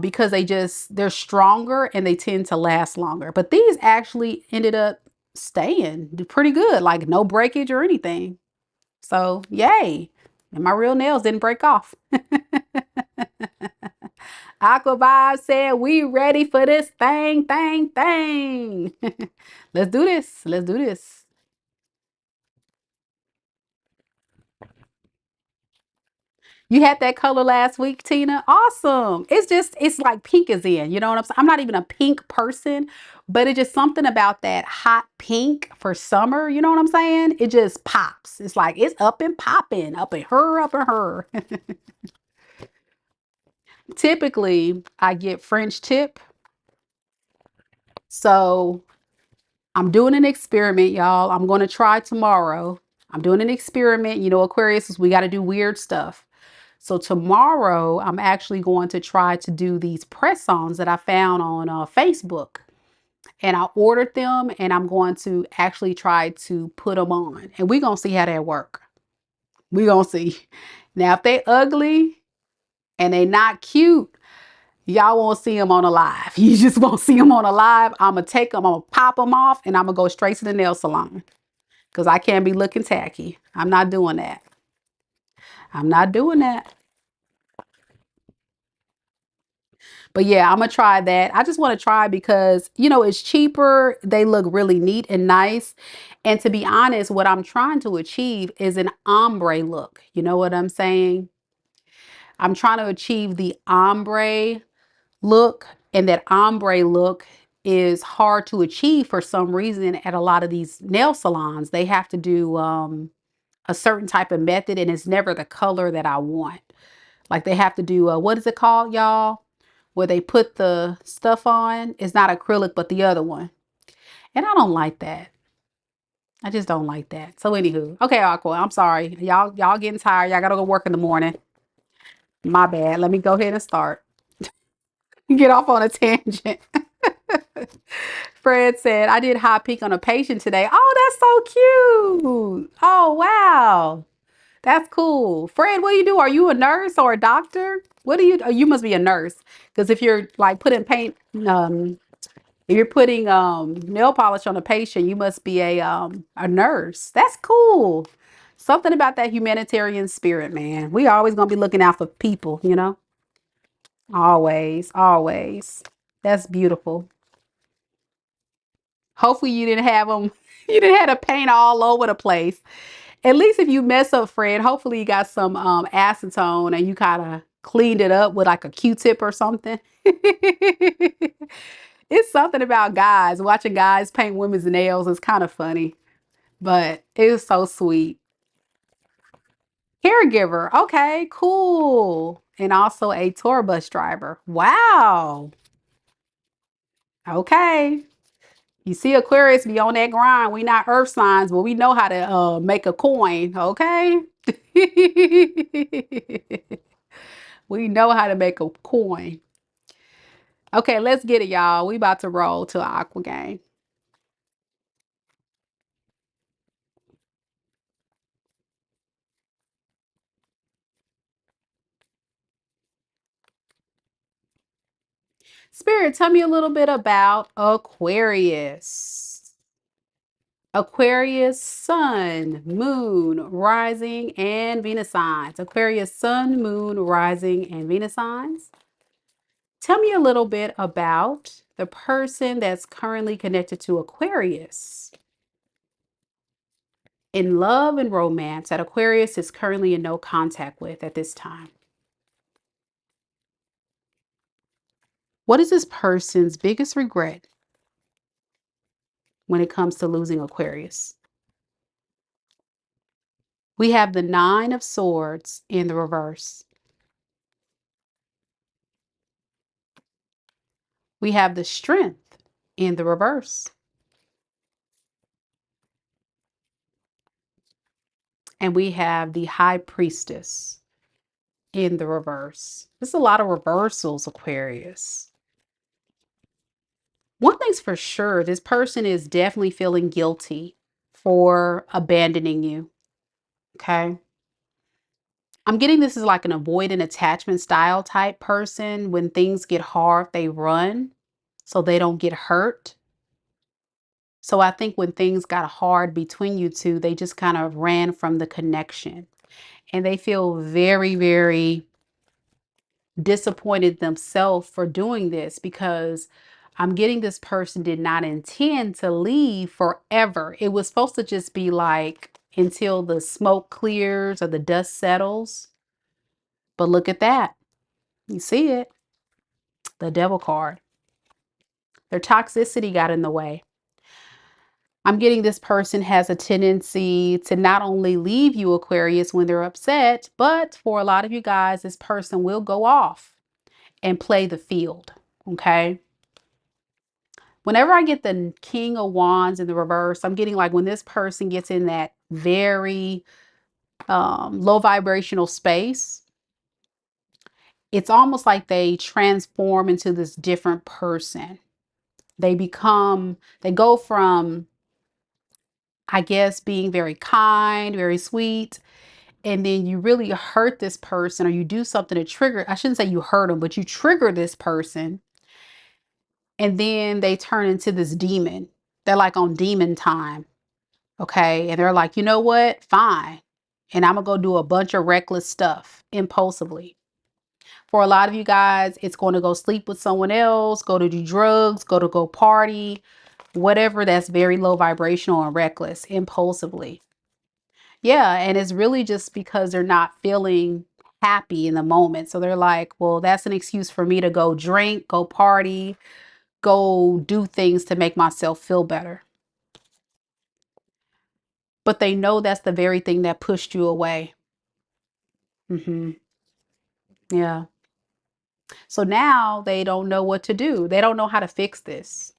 Because they're stronger and they tend to last longer. But these actually ended up staying pretty good, like no breakage or anything. So yay. And my real nails didn't break off. Aqua Vibe said, we ready for this thing. Let's do this. Let's do this. You had that color last week, Tina. Awesome. It's like pink is in. You know what I'm saying? I'm not even a pink person, but it's just something about that hot pink for summer. You know what I'm saying? It just pops. It's like it's up and popping, up in her, up in her. Typically, I get French tip. So I'm doing an experiment, y'all. I'm going to try tomorrow. I'm doing an experiment. You know, Aquarius, we got to do weird stuff. So tomorrow, I'm actually going to try to do these press-ons that I found on Facebook. And I ordered them, and I'm going to actually try to put them on. And we're going to see how that work. We're going to see. Now, if they ugly and they not cute, y'all won't see them on a live. You just won't see them on a live. I'm going to take them, I'm going to pop them off, and I'm going to go straight to the nail salon. Because I can't be looking tacky. I'm not doing that. I'm not doing that. But yeah, I'm gonna try that. I just want to try because, you know, it's cheaper. They look really neat and nice. And to be honest, what I'm trying to achieve is an ombre look. You know what I'm saying? I'm trying to achieve the ombre look, and that ombre look is hard to achieve for some reason at a lot of these nail salons. They have to do a certain type of method, and it's never the color that I want. Like they have to do what is it called, y'all? Where they put the stuff on. It's not acrylic, but the other one. And I don't like that. I just don't like that. So anywho, okay, Aqua, I'm sorry. Y'all getting tired. Y'all gotta go work in the morning. My bad. Let me go ahead and start. Get off on a tangent. Fred said, I did high peak on a patient today. Oh, that's so cute. Oh, wow. That's cool. Fred, what do you do? Are you a nurse or a doctor? What do you, oh, you must be a nurse. Because if you're like putting paint, if you're putting nail polish on a patient, you must be a nurse. That's cool. Something about that humanitarian spirit, man. We always gonna be looking out for people, you know? Always, always. That's beautiful. Hopefully you didn't have them, you didn't have to paint all over the place. At least if you mess up, Fred, hopefully you got some acetone and you kind of cleaned it up with like a Q-tip or something. It's something about guys, watching guys paint women's nails is kind of funny, but it was so sweet. Caregiver, okay, cool. And also a tour bus driver. Wow. Okay. You see Aquarius be on that grind. We not earth signs, but we know how to make a coin, okay? We know how to make a coin. Okay, let's get it, y'all. We about to roll to an aqua game. Spirit, tell me a little bit about Aquarius. Aquarius, sun, moon, rising, and Venus signs. Aquarius, sun, moon, rising, and Venus signs. Tell me a little bit about the person that's currently connected to Aquarius. In love and romance that Aquarius is currently in no contact with at this time. What is this person's biggest regret when it comes to losing Aquarius? We have the Nine of Swords in the reverse. We have the Strength in the reverse. And we have the High Priestess in the reverse. There's a lot of reversals, Aquarius. One thing's for sure, this person is definitely feeling guilty for abandoning you. Okay. I'm getting this is like an avoidant attachment style type person. When things get hard, they run so they don't get hurt. So I think when things got hard between you two, they just kind of ran from the connection. And they feel very, very disappointed themselves for doing this because I'm getting this person did not intend to leave forever. It was supposed to just be like until the smoke clears or the dust settles. But look at that. You see it. The devil card. Their toxicity got in the way. I'm getting this person has a tendency to not only leave you, Aquarius, when they're upset, but for a lot of you guys, this person will go off and play the field. Okay. Whenever I get the King of Wands in the reverse, I'm getting like when this person gets in that very low vibrational space, it's almost like they transform into this different person. They go from, I guess, being very kind, very sweet, and then you really hurt this person or you do something to trigger, I shouldn't say you hurt them, but you trigger this person, and then they turn into this demon. They're like on demon time. Okay. And they're like, you know what? Fine. and I'm gonna go do a bunch of reckless stuff impulsively. For a lot of you guys, it's going to go sleep with someone else, go to do drugs, go party, whatever that's very low vibrational and reckless impulsively. Yeah, and it's really just because they're not feeling happy in the moment. So they're like, well, that's an excuse for me to go drink, go party, go do things to make myself feel better. But they know that's the very thing that pushed you away. Yeah. So now they don't know what to do. They don't know how to fix this.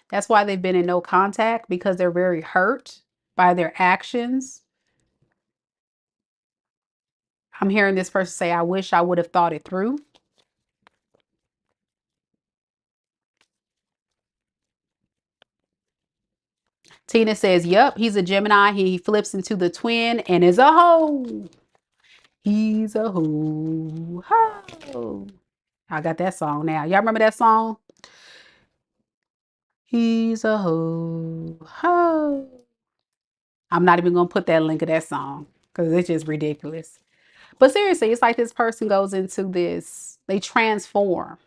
That's why they've been in no contact, because they're very hurt by their actions. I'm hearing this person say, I wish I would have thought it through. Tina says, yep, he's a Gemini. He flips into the twin and is a hoe. He's a hoe. Ho. I got that song now. Y'all remember that song? He's a hoe. Ho. I'm not even going to put that link of that song because it's just ridiculous. But seriously, it's like this person goes into this, they transform.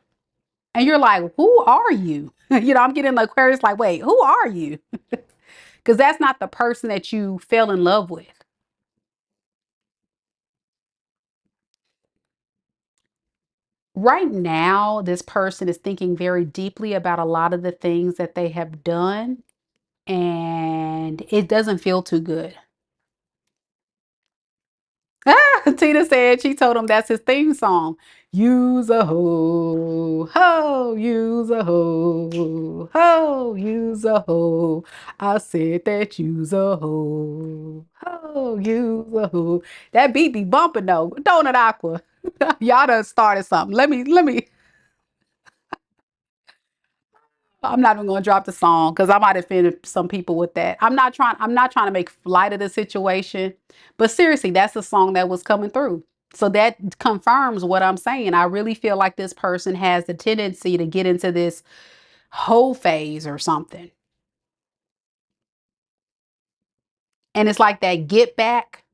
And you're like, who are you? I'm getting the Aquarius like, wait, who are you? Because that's not the person that you fell in love with. Right now, this person is thinking very deeply about a lot of the things that they have done, and it doesn't feel too good. Tina said she told him that's his theme song. Use a hoe, ho, use a hoe, ho, use a hoe. I said that use a hoe, ho, use a hoe. That beat be bumping though, don't it, Aqua? Y'all done started something. Let me. I'm not even gonna drop the song because I might offend some people with that. I'm not trying to make light of the situation, but seriously, that's the song that was coming through. So that confirms what I'm saying. I really feel like this person has the tendency to get into this whole phase or something. And it's like that get back.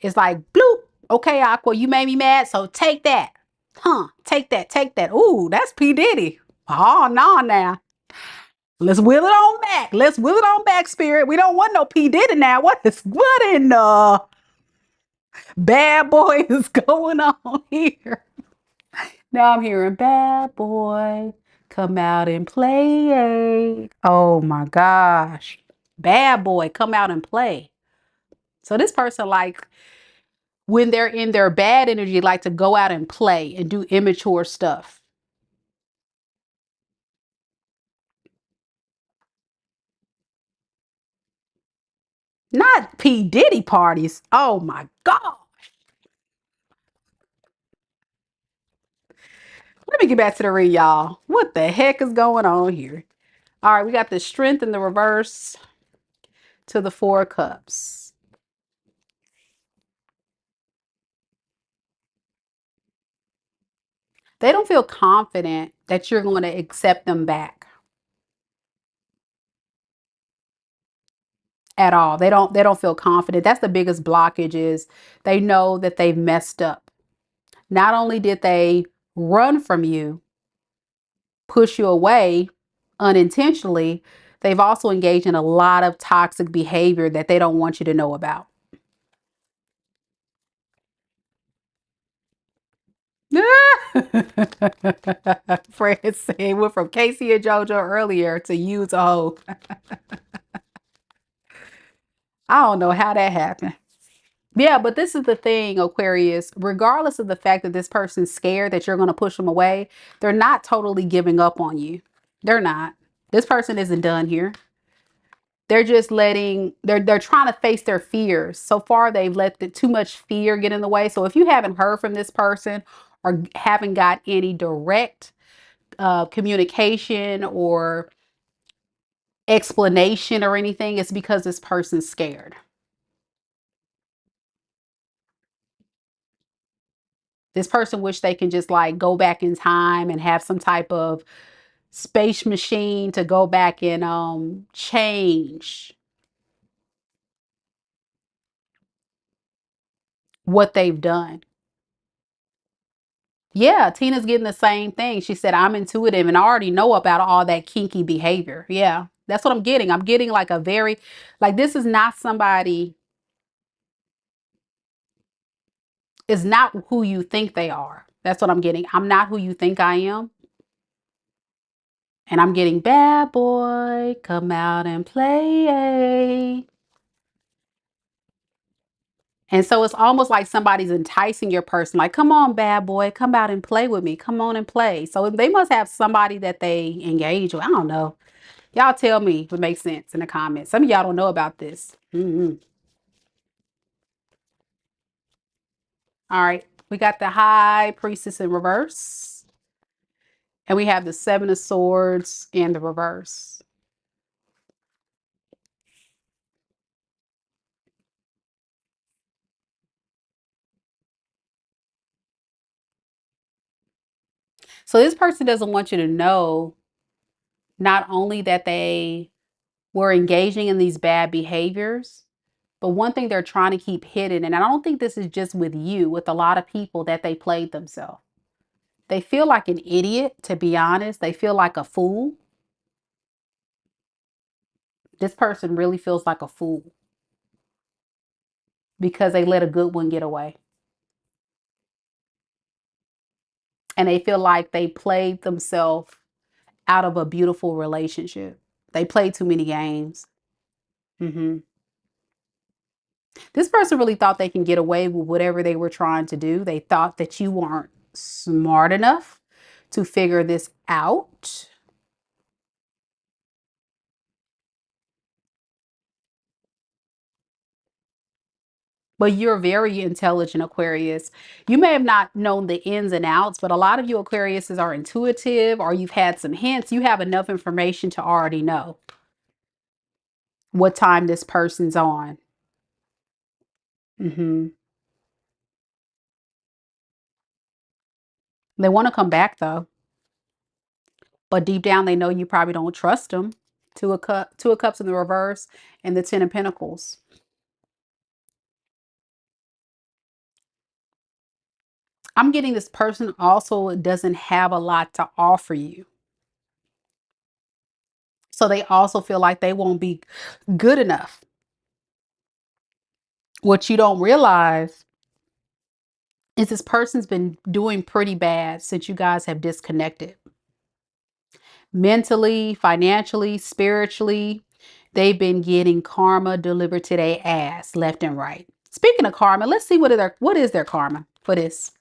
It's like bloop. Okay, Aqua, you made me mad, so take that. Huh? Take that, take that. Ooh, that's P. Diddy. Oh no now. Let's wheel it on back. Let's wheel it on back, Spirit. We don't want no P. Diddy now. What in the bad boy is going on here? Now I'm hearing bad boy come out and play. Oh my gosh. Bad boy come out and play. So this person, like, when they're in their bad energy, like to go out and play and do immature stuff. Not P. Diddy parties. Oh my God. Let me get back to the read, y'all. What the heck is going on here? All right, we got the Strength in the reverse to the Four of Cups. They don't feel confident that you're going to accept them back at all. They don't feel confident. That's the biggest blockage, is they know that they've messed up. Not only did they run from you, push you away unintentionally, they've also engaged in a lot of toxic behavior that they don't want you to know about. Fred said went from Casey and JoJo earlier to use a hoe. I don't know how that happened. Yeah, but this is the thing, Aquarius. Regardless of the fact that this person's scared that you're going to push them away, they're not totally giving up on you. They're not. This person isn't done here. They're just they're trying to face their fears. So far, they've let too much fear get in the way. So if you haven't heard from this person or haven't got any direct communication or explanation or anything, it's because this person's scared. This person wish they can just like go back in time and have some type of space machine to go back and change. what they've done. Yeah, Tina's getting the same thing. She said, I'm intuitive and I already know about all that kinky behavior. Yeah, that's what I'm getting. I'm getting like a very, like, this is not somebody, is not who you think they are. That's what I'm getting. I'm not who you think I am. And I'm getting bad boy, come out and play. And so it's almost like somebody's enticing your person, like, come on, bad boy, come out and play with me. Come on and play. So they must have somebody that they engage with. I don't know. Y'all tell me if it makes sense in the comments. Some of y'all don't know about this. All right. We got the High Priestess in reverse. And we have the Seven of Swords in the reverse. So this person doesn't want you to know not only that they were engaging in these bad behaviors, but one thing they're trying to keep hidden, and I don't think this is just with you, with a lot of people, that they played themselves. They feel like an idiot, to be honest. They feel like a fool. This person really feels like a fool because they let a good one get away. And they feel like they played themselves out of a beautiful relationship. They played too many games. This person really thought they can get away with whatever they were trying to do. They thought that you weren't smart enough to figure this out. But you're very intelligent, Aquarius. You may have not known the ins and outs, but a lot of you Aquariuses are intuitive, or you've had some hints. You have enough information to already know what time this person's on. They want to come back though, but deep down they know you probably don't trust them. Two of Cups in the reverse, and the Ten of Pentacles. I'm getting this person also doesn't have a lot to offer you. So they also feel like they won't be good enough. What you don't realize is this person's been doing pretty bad since you guys have disconnected. Mentally, financially, spiritually, they've been getting karma delivered to their ass left and right. Speaking of karma, let's see what is their karma for this.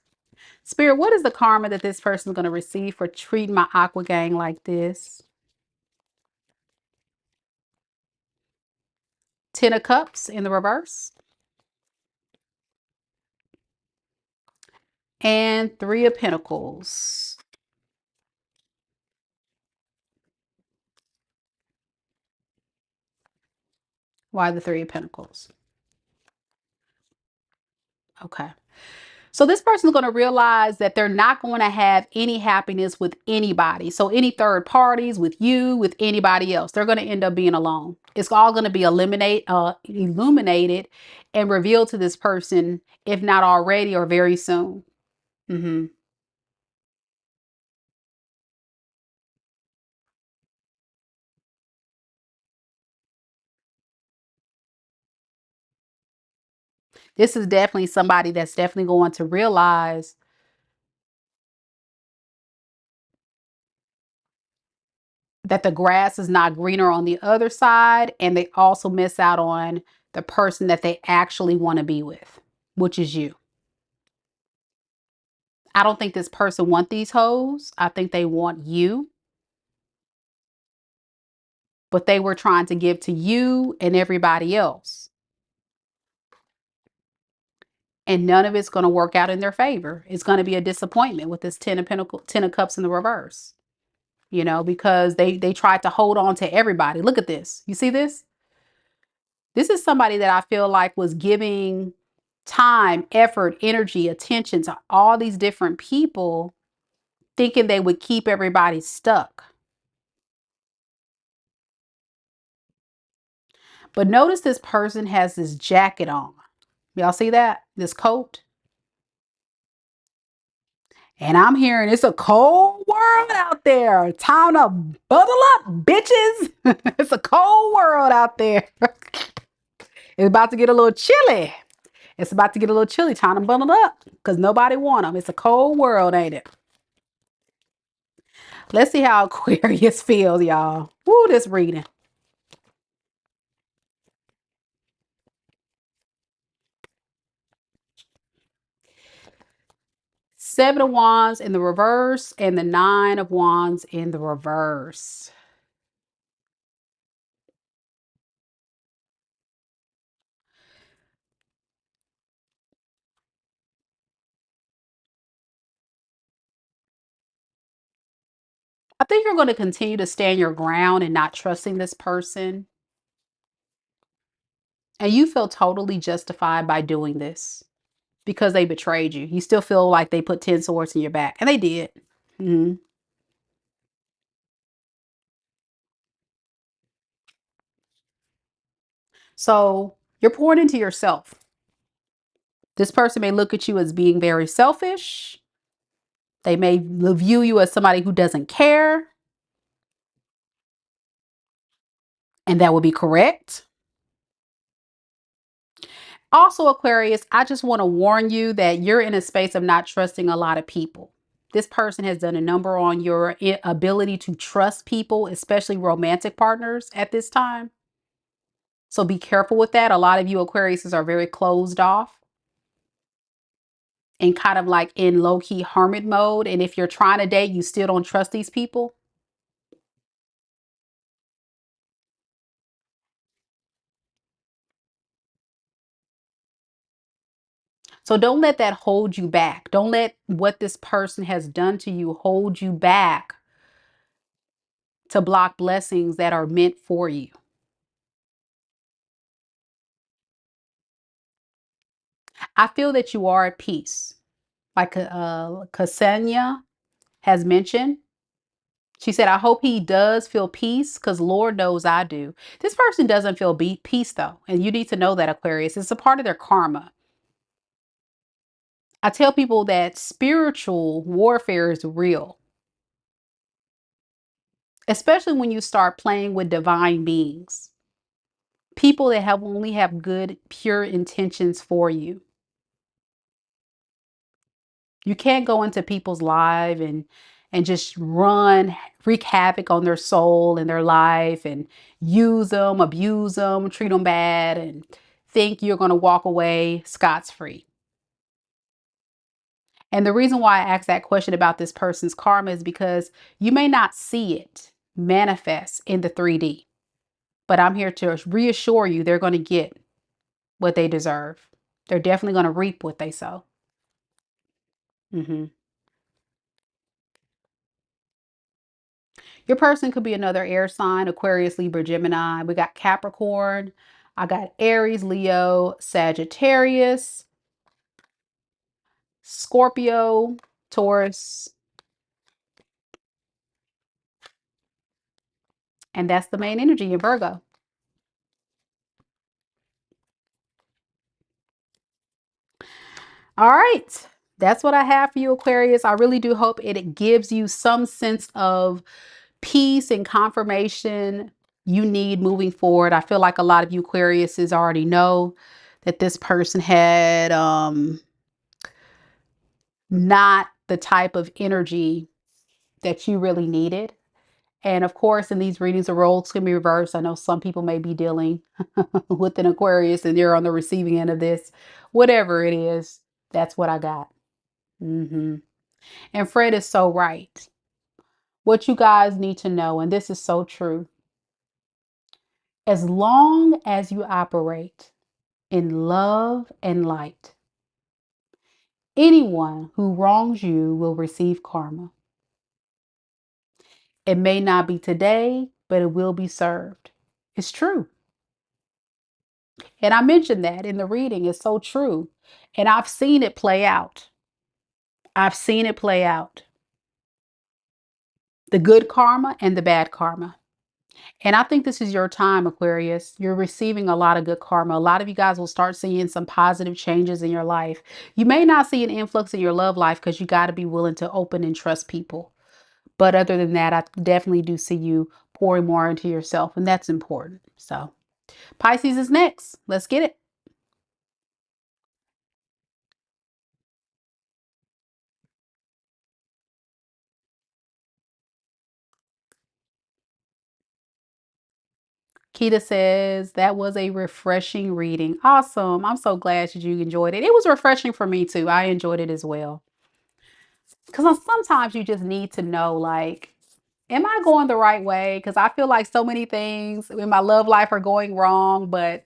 Spirit, what is the karma that this person is going to receive for treating my aqua gang like this? Ten of Cups in the reverse. And Three of Pentacles. Why the Three of Pentacles? Okay. So this person is going to realize that they're not going to have any happiness with anybody. So any third parties, with you, with anybody else, they're going to end up being alone. It's all going to be illuminated and revealed to this person, if not already or very soon. This is definitely somebody that's definitely going to realize that the grass is not greener on the other side, and they also miss out on the person that they actually want to be with, which is you. I don't think this person want these hoes. I think they want you, but they were trying to give to you and everybody else. And none of it's going to work out in their favor. It's going to be a disappointment with this Ten of Cups in the reverse. You know, because they tried to hold on to everybody. Look at this. You see this? This is somebody that I feel like was giving time, effort, energy, attention to all these different people, thinking they would keep everybody stuck. But notice this person has this jacket on. Y'all see that? This coat. And I'm hearing it's a cold world out there. Time to bundle up, bitches. It's a cold world out there. It's about to get a little chilly. It's about to get a little chilly. Time to bundle up because nobody want them. It's a cold world, ain't it? Let's see how Aquarius feels, y'all. Woo, this reading. Seven of Wands in the reverse and the Nine of Wands in the reverse. I think you're going to continue to stand your ground and not trusting this person. And you feel totally justified by doing this because they betrayed you. You still feel like they put 10 swords in your back. And they did. Mm-hmm. So you're pouring into yourself. This person may look at you as being very selfish. They may view you as somebody who doesn't care. And that would be correct. Also, Aquarius, I just want to warn you that you're in a space of not trusting a lot of people. This person has done a number on your ability to trust people, especially romantic partners at this time. So be careful with that. A lot of you Aquariuses are very closed off and kind of like in low-key hermit mode. And if you're trying to date, you still don't trust these people. So don't let that hold you back. Don't let what this person has done to you hold you back to block blessings that are meant for you. I feel that you are at peace. Like Ksenia has mentioned. She said, I hope he does feel peace because Lord knows I do. This person doesn't feel peace though. And you need to know that, Aquarius. It's a part of their karma. I tell people that spiritual warfare is real, especially when you start playing with divine beings, people that have only have good, pure intentions for you. You can't go into people's life and just wreak havoc on their soul and their life and use them, abuse them, treat them bad, and think you're going to walk away scot-free. And the reason why I asked that question about this person's karma is because you may not see it manifest in the 3D, but I'm here to reassure you they're going to get what they deserve. They're definitely going to reap what they sow. Mm-hmm. Your person could be another air sign, Aquarius, Libra, Gemini. We got Capricorn. I got Aries, Leo, Sagittarius, Scorpio, Taurus. And that's the main energy in Virgo. All right. That's what I have for you, Aquarius. I really do hope it gives you some sense of peace and confirmation you need moving forward. I feel like a lot of you Aquariuses already know that this person had not the type of energy that you really needed. And of course, in these readings, the roles can be reversed. I know some people may be dealing with an Aquarius and they're on the receiving end of this. Whatever it is, that's what I got. And Fred is so right. What you guys need to know, and this is so true, as long as you operate in love and light, anyone who wrongs you will receive karma. It may not be today, but it will be served. It's true. And I mentioned that in the reading. It's so true. And I've seen it play out. I've seen it play out. The good karma and the bad karma. And I think this is your time, Aquarius. You're receiving a lot of good karma. A lot of you guys will start seeing some positive changes in your life. You may not see an influx in your love life because you got to be willing to open and trust people. But other than that, I definitely do see you pouring more into yourself, and that's important. So Pisces is next. Let's get it. Keita says that was a refreshing reading. Awesome. I'm so glad that you enjoyed it. It was refreshing for me too. I enjoyed it as well. Because sometimes you just need to know, like, am I going the right way? Because I feel like so many things in my love life are going wrong, but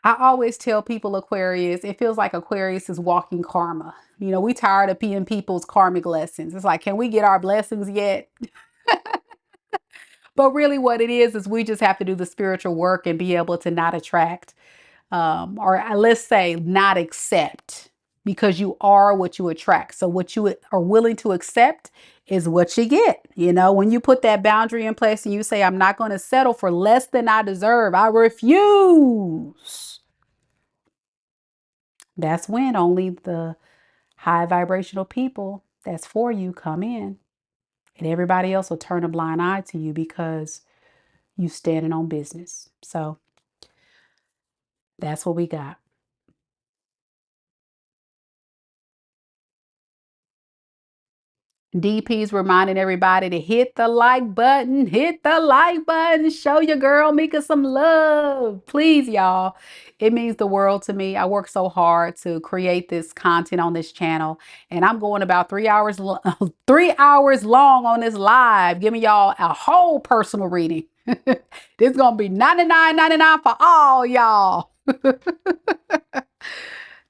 I always tell people, Aquarius, it feels like Aquarius is walking karma. You know, we tired of being people's karmic lessons. It's like, can we get our blessings yet? But really what it is we just have to do the spiritual work and be able to not attract, or let's say not accept, because you are what you attract. So what you are willing to accept is what you get. You know, when you put that boundary in place and you say, I'm not going to settle for less than I deserve, I refuse. That's when only the high vibrational people that's for you come in, and everybody else will turn a blind eye to you because you standing on business. So that's what we got. DP's reminding everybody to hit the like button, show your girl Mika some love. Please, y'all. It means the world to me. I work so hard to create this content on this channel, and I'm going about 3 hours, 3 hours long on this live, giving y'all a whole personal reading. This is gonna be $99.99 for all y'all.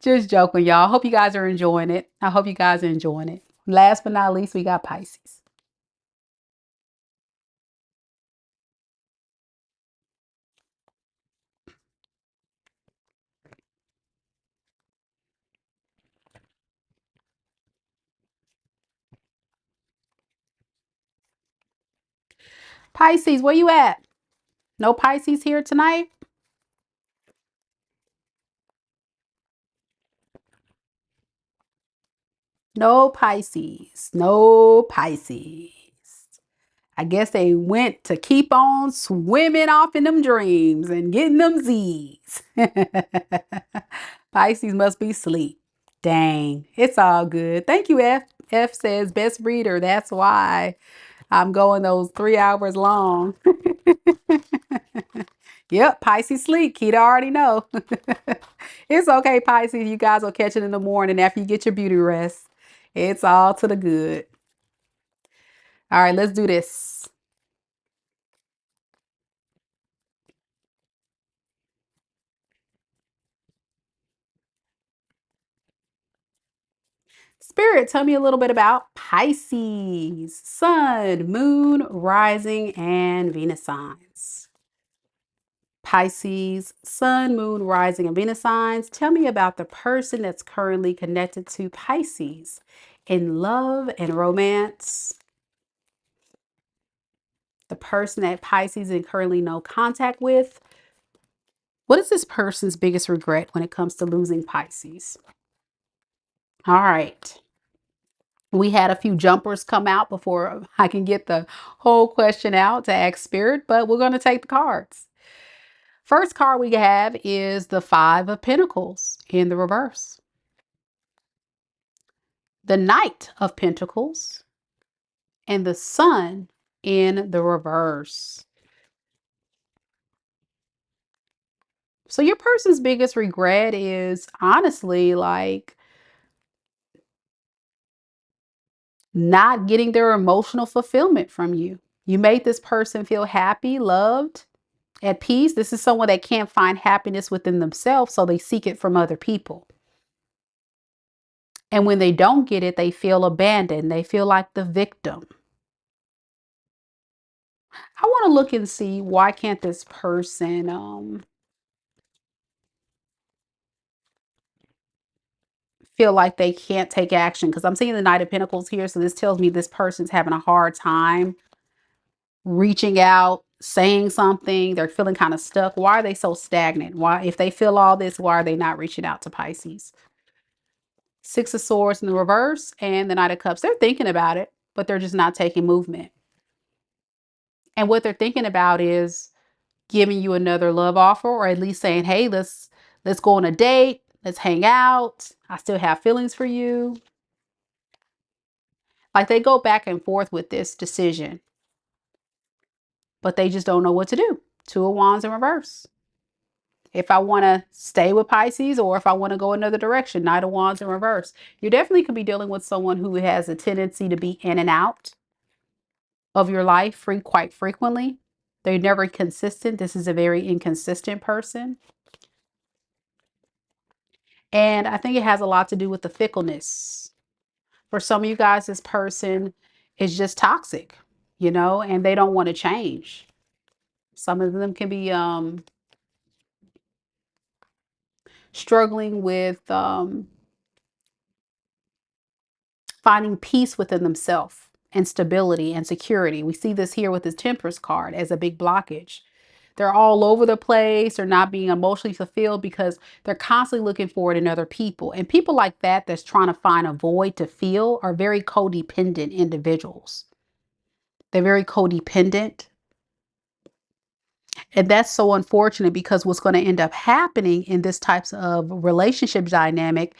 Just joking, y'all. Hope you guys are enjoying it. I hope you guys are enjoying it. Last but not least, we got Pisces. Pisces, where you at? No Pisces here tonight? No Pisces. No Pisces. I guess they went to keep on swimming off in them dreams and getting them Z's. Pisces must be asleep. Dang, it's all good. Thank you, F. F says best reader. That's why I'm going those 3 hours long. Yep, Pisces sleep. Kita already know. It's okay, Pisces. You guys will catch it in the morning after you get your beauty rest. It's all to the good. All right, let's do this. Spirit, tell me a little bit about Pisces, Sun, Moon, Rising, and Venus signs. Pisces, Sun, Moon, Rising, and Venus signs. Tell me about the person that's currently connected to Pisces in love and romance. The person that Pisces is currently no contact with. What is this person's biggest regret when it comes to losing Pisces? All right. We had a few jumpers come out before I can get the whole question out to ask Spirit, but we're going to take the cards. First card we have is the Five of Pentacles in the reverse. The Knight of Pentacles and the Sun in the reverse. So your person's biggest regret is honestly like not getting their emotional fulfillment from you. You made this person feel happy, loved, at peace. This is someone that can't find happiness within themselves, so they seek it from other people. And when they don't get it, they feel abandoned. They feel like the victim. I want to look and see, why can't this person feel like they can't take action? Because I'm seeing the Knight of Pentacles here, so this tells me this person's having a hard time reaching out, saying something. They're feeling kind of stuck. Why are they so stagnant? Why, if they feel all this, why are they not reaching out to Pisces? Six of Swords in the reverse and the Knight of Cups. They're thinking about it, but they're just not taking movement. And what they're thinking about is giving you another love offer, or at least saying, hey, let's go on a date. Let's hang out. I still have feelings for you. Like they go back and forth with this decision, but they just don't know what to do. Two of Wands in reverse. If I want to stay with Pisces or if I want to go another direction, Knight of Wands in reverse. You definitely could be dealing with someone who has a tendency to be in and out of your life quite frequently. They're never consistent. This is a very inconsistent person. And I think it has a lot to do with the fickleness. For some of you guys, this person is just toxic, you know, and they don't want to change. Some of them can be struggling with finding peace within themselves and stability and security. We see this here with this Temperance card as a big blockage. They're all over the place. They're not being emotionally fulfilled because they're constantly looking for it in other people. And people like that, that's trying to find a void to fill, are very codependent individuals. They're very codependent. And that's so unfortunate, because what's going to end up happening in this types of relationship dynamic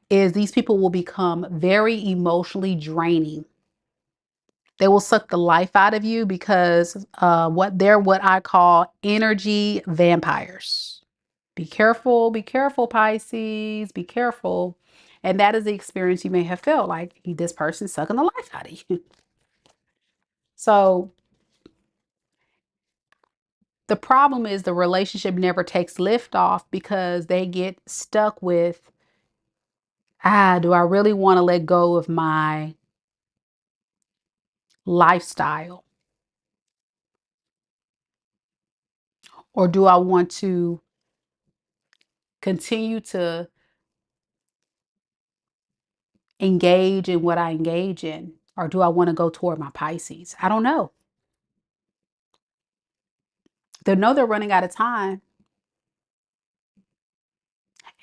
is these people will become very emotionally draining. They will suck the life out of you because what I call energy vampires. Be careful, Pisces, be careful. And that is the experience you may have felt, like this person sucking the life out of you. So the problem is the relationship never takes lift off because they get stuck with, do I really want to let go of my lifestyle? Or do I want to continue to engage in what I engage in? Or do I want to go toward my Pisces? I don't know. They know they're running out of time.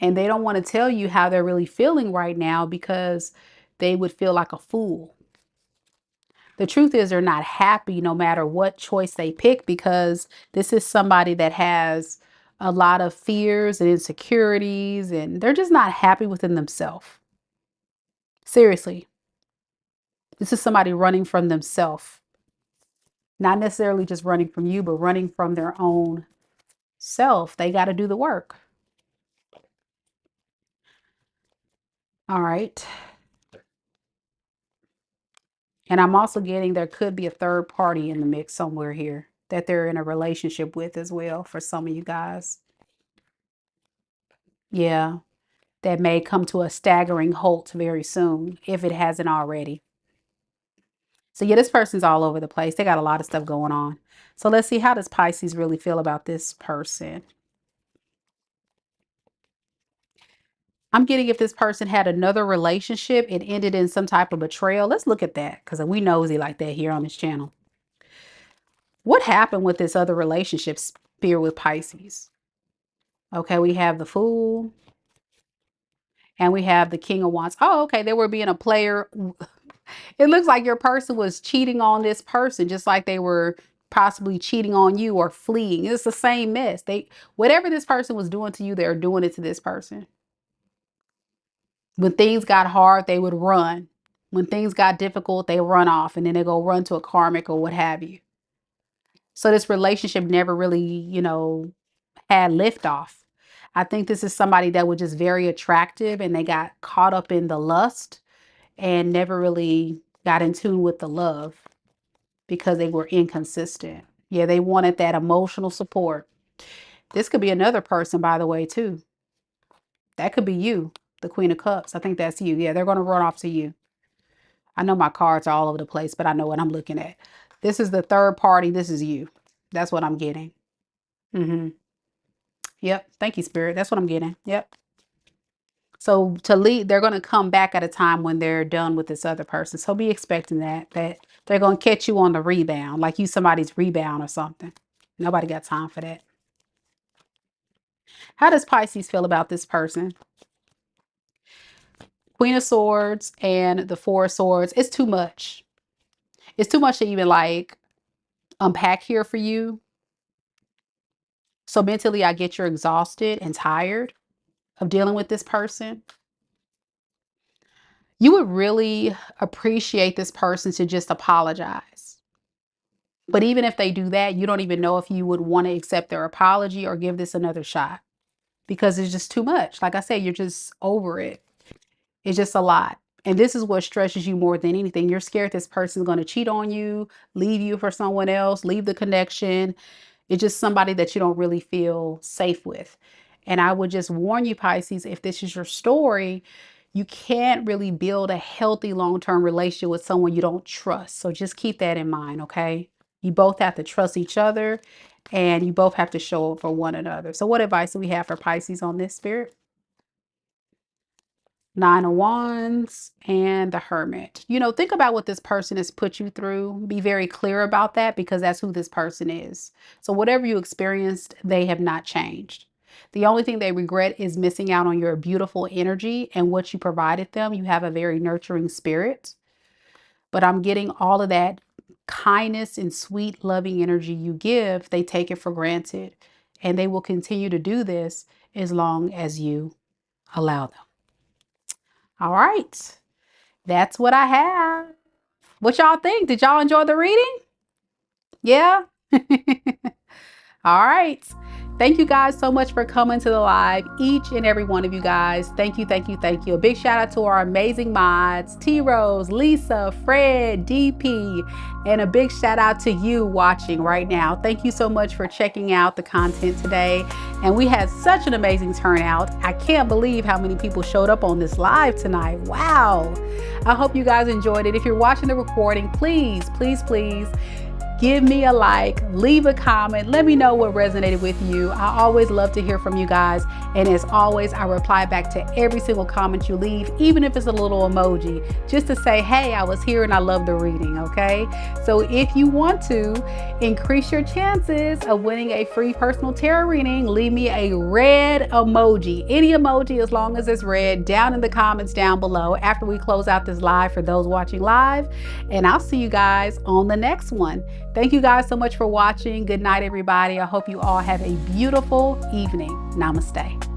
And they don't want to tell you how they're really feeling right now because they would feel like a fool. The truth is they're not happy no matter what choice they pick, because this is somebody that has a lot of fears and insecurities, and they're just not happy within themselves. Seriously. This is somebody running from themselves. Not necessarily just running from you, but running from their own self. They got to do the work. All right. And I'm also getting there could be a third party in the mix somewhere here that they're in a relationship with as well for some of you guys. Yeah, that may come to a staggering halt very soon if it hasn't already. So yeah, this person's all over the place. They got a lot of stuff going on. So let's see, how does Pisces really feel about this person? I'm getting, if this person had another relationship, it ended in some type of betrayal. Let's look at that, because we nosy like that here on this channel. What happened with this other relationship, Spirit, with Pisces? Okay, we have the Fool and we have the King of Wands. Oh, okay, they were being a player. It looks like your person was cheating on this person, just like they were possibly cheating on you or fleeing. It's the same mess. Whatever this person was doing to you, they're doing it to this person. When things got hard, they would run. When things got difficult, they run off, and then they go run to a karmic or what have you. So this relationship never really, had liftoff. I think this is somebody that was just very attractive, and they got caught up in the lust and never really got in tune with the love because they were inconsistent. Yeah, they wanted that emotional support. This could be another person, by the way, too. That could be you, the Queen of Cups. I think that's you. Yeah, they're going to run off to you. I know my cards are all over the place, but I know what I'm looking at. This is the third party. This is you. That's what I'm getting. Yep. Thank you, Spirit. That's what I'm getting. Yep. So to leave, they're going to come back at a time when they're done with this other person. So be expecting that they're going to catch you on the rebound, like you somebody's rebound or something. Nobody got time for that. How does Pisces feel about this person? Queen of Swords and the Four of Swords. It's too much. It's too much to even like unpack here for you. So mentally, I get you're exhausted and tired of dealing with this person. You would really appreciate this person to just apologize. But even if they do that, you don't even know if you would want to accept their apology or give this another shot because it's just too much. Like I said, you're just over it. It's just a lot. And this is what stresses you more than anything. You're scared this person's going to cheat on you, leave you for someone else, leave the connection. It's just somebody that you don't really feel safe with. And I would just warn you, Pisces, if this is your story, you can't really build a healthy long-term relationship with someone you don't trust. So just keep that in mind, okay? You both have to trust each other and you both have to show up for one another. So what advice do we have for Pisces on this, Spirit? Nine of Wands and the Hermit. You know, think about what this person has put you through. Be very clear about that because that's who this person is. So whatever you experienced, they have not changed. The only thing they regret is missing out on your beautiful energy and what you provided them. You have a very nurturing spirit, but I'm getting all of that kindness and sweet, loving energy you give. They take it for granted and they will continue to do this as long as you allow them. All right. That's what I have. What y'all think? Did y'all enjoy the reading? Yeah? All right. Thank you guys so much for coming to the live. Each and every one of you guys. Thank you, thank you, thank you. A big shout out to our amazing mods, T Rose, Lisa, Fred, DP, and a big shout out to you watching right now. Thank you so much for checking out the content today. And we had such an amazing turnout. I can't believe how many people showed up on this live tonight. Wow. I hope you guys enjoyed it. If you're watching the recording, please, please, please give me a like, leave a comment, let me know what resonated with you. I always love to hear from you guys. And as always, I reply back to every single comment you leave, even if it's a little emoji, just to say, hey, I was here and I love the reading, okay? So if you want to increase your chances of winning a free personal tarot reading, leave me a red emoji, any emoji as long as it's red, down in the comments down below after we close out this live for those watching live. And I'll see you guys on the next one. Thank you guys so much for watching. Good night, everybody. I hope you all have a beautiful evening. Namaste.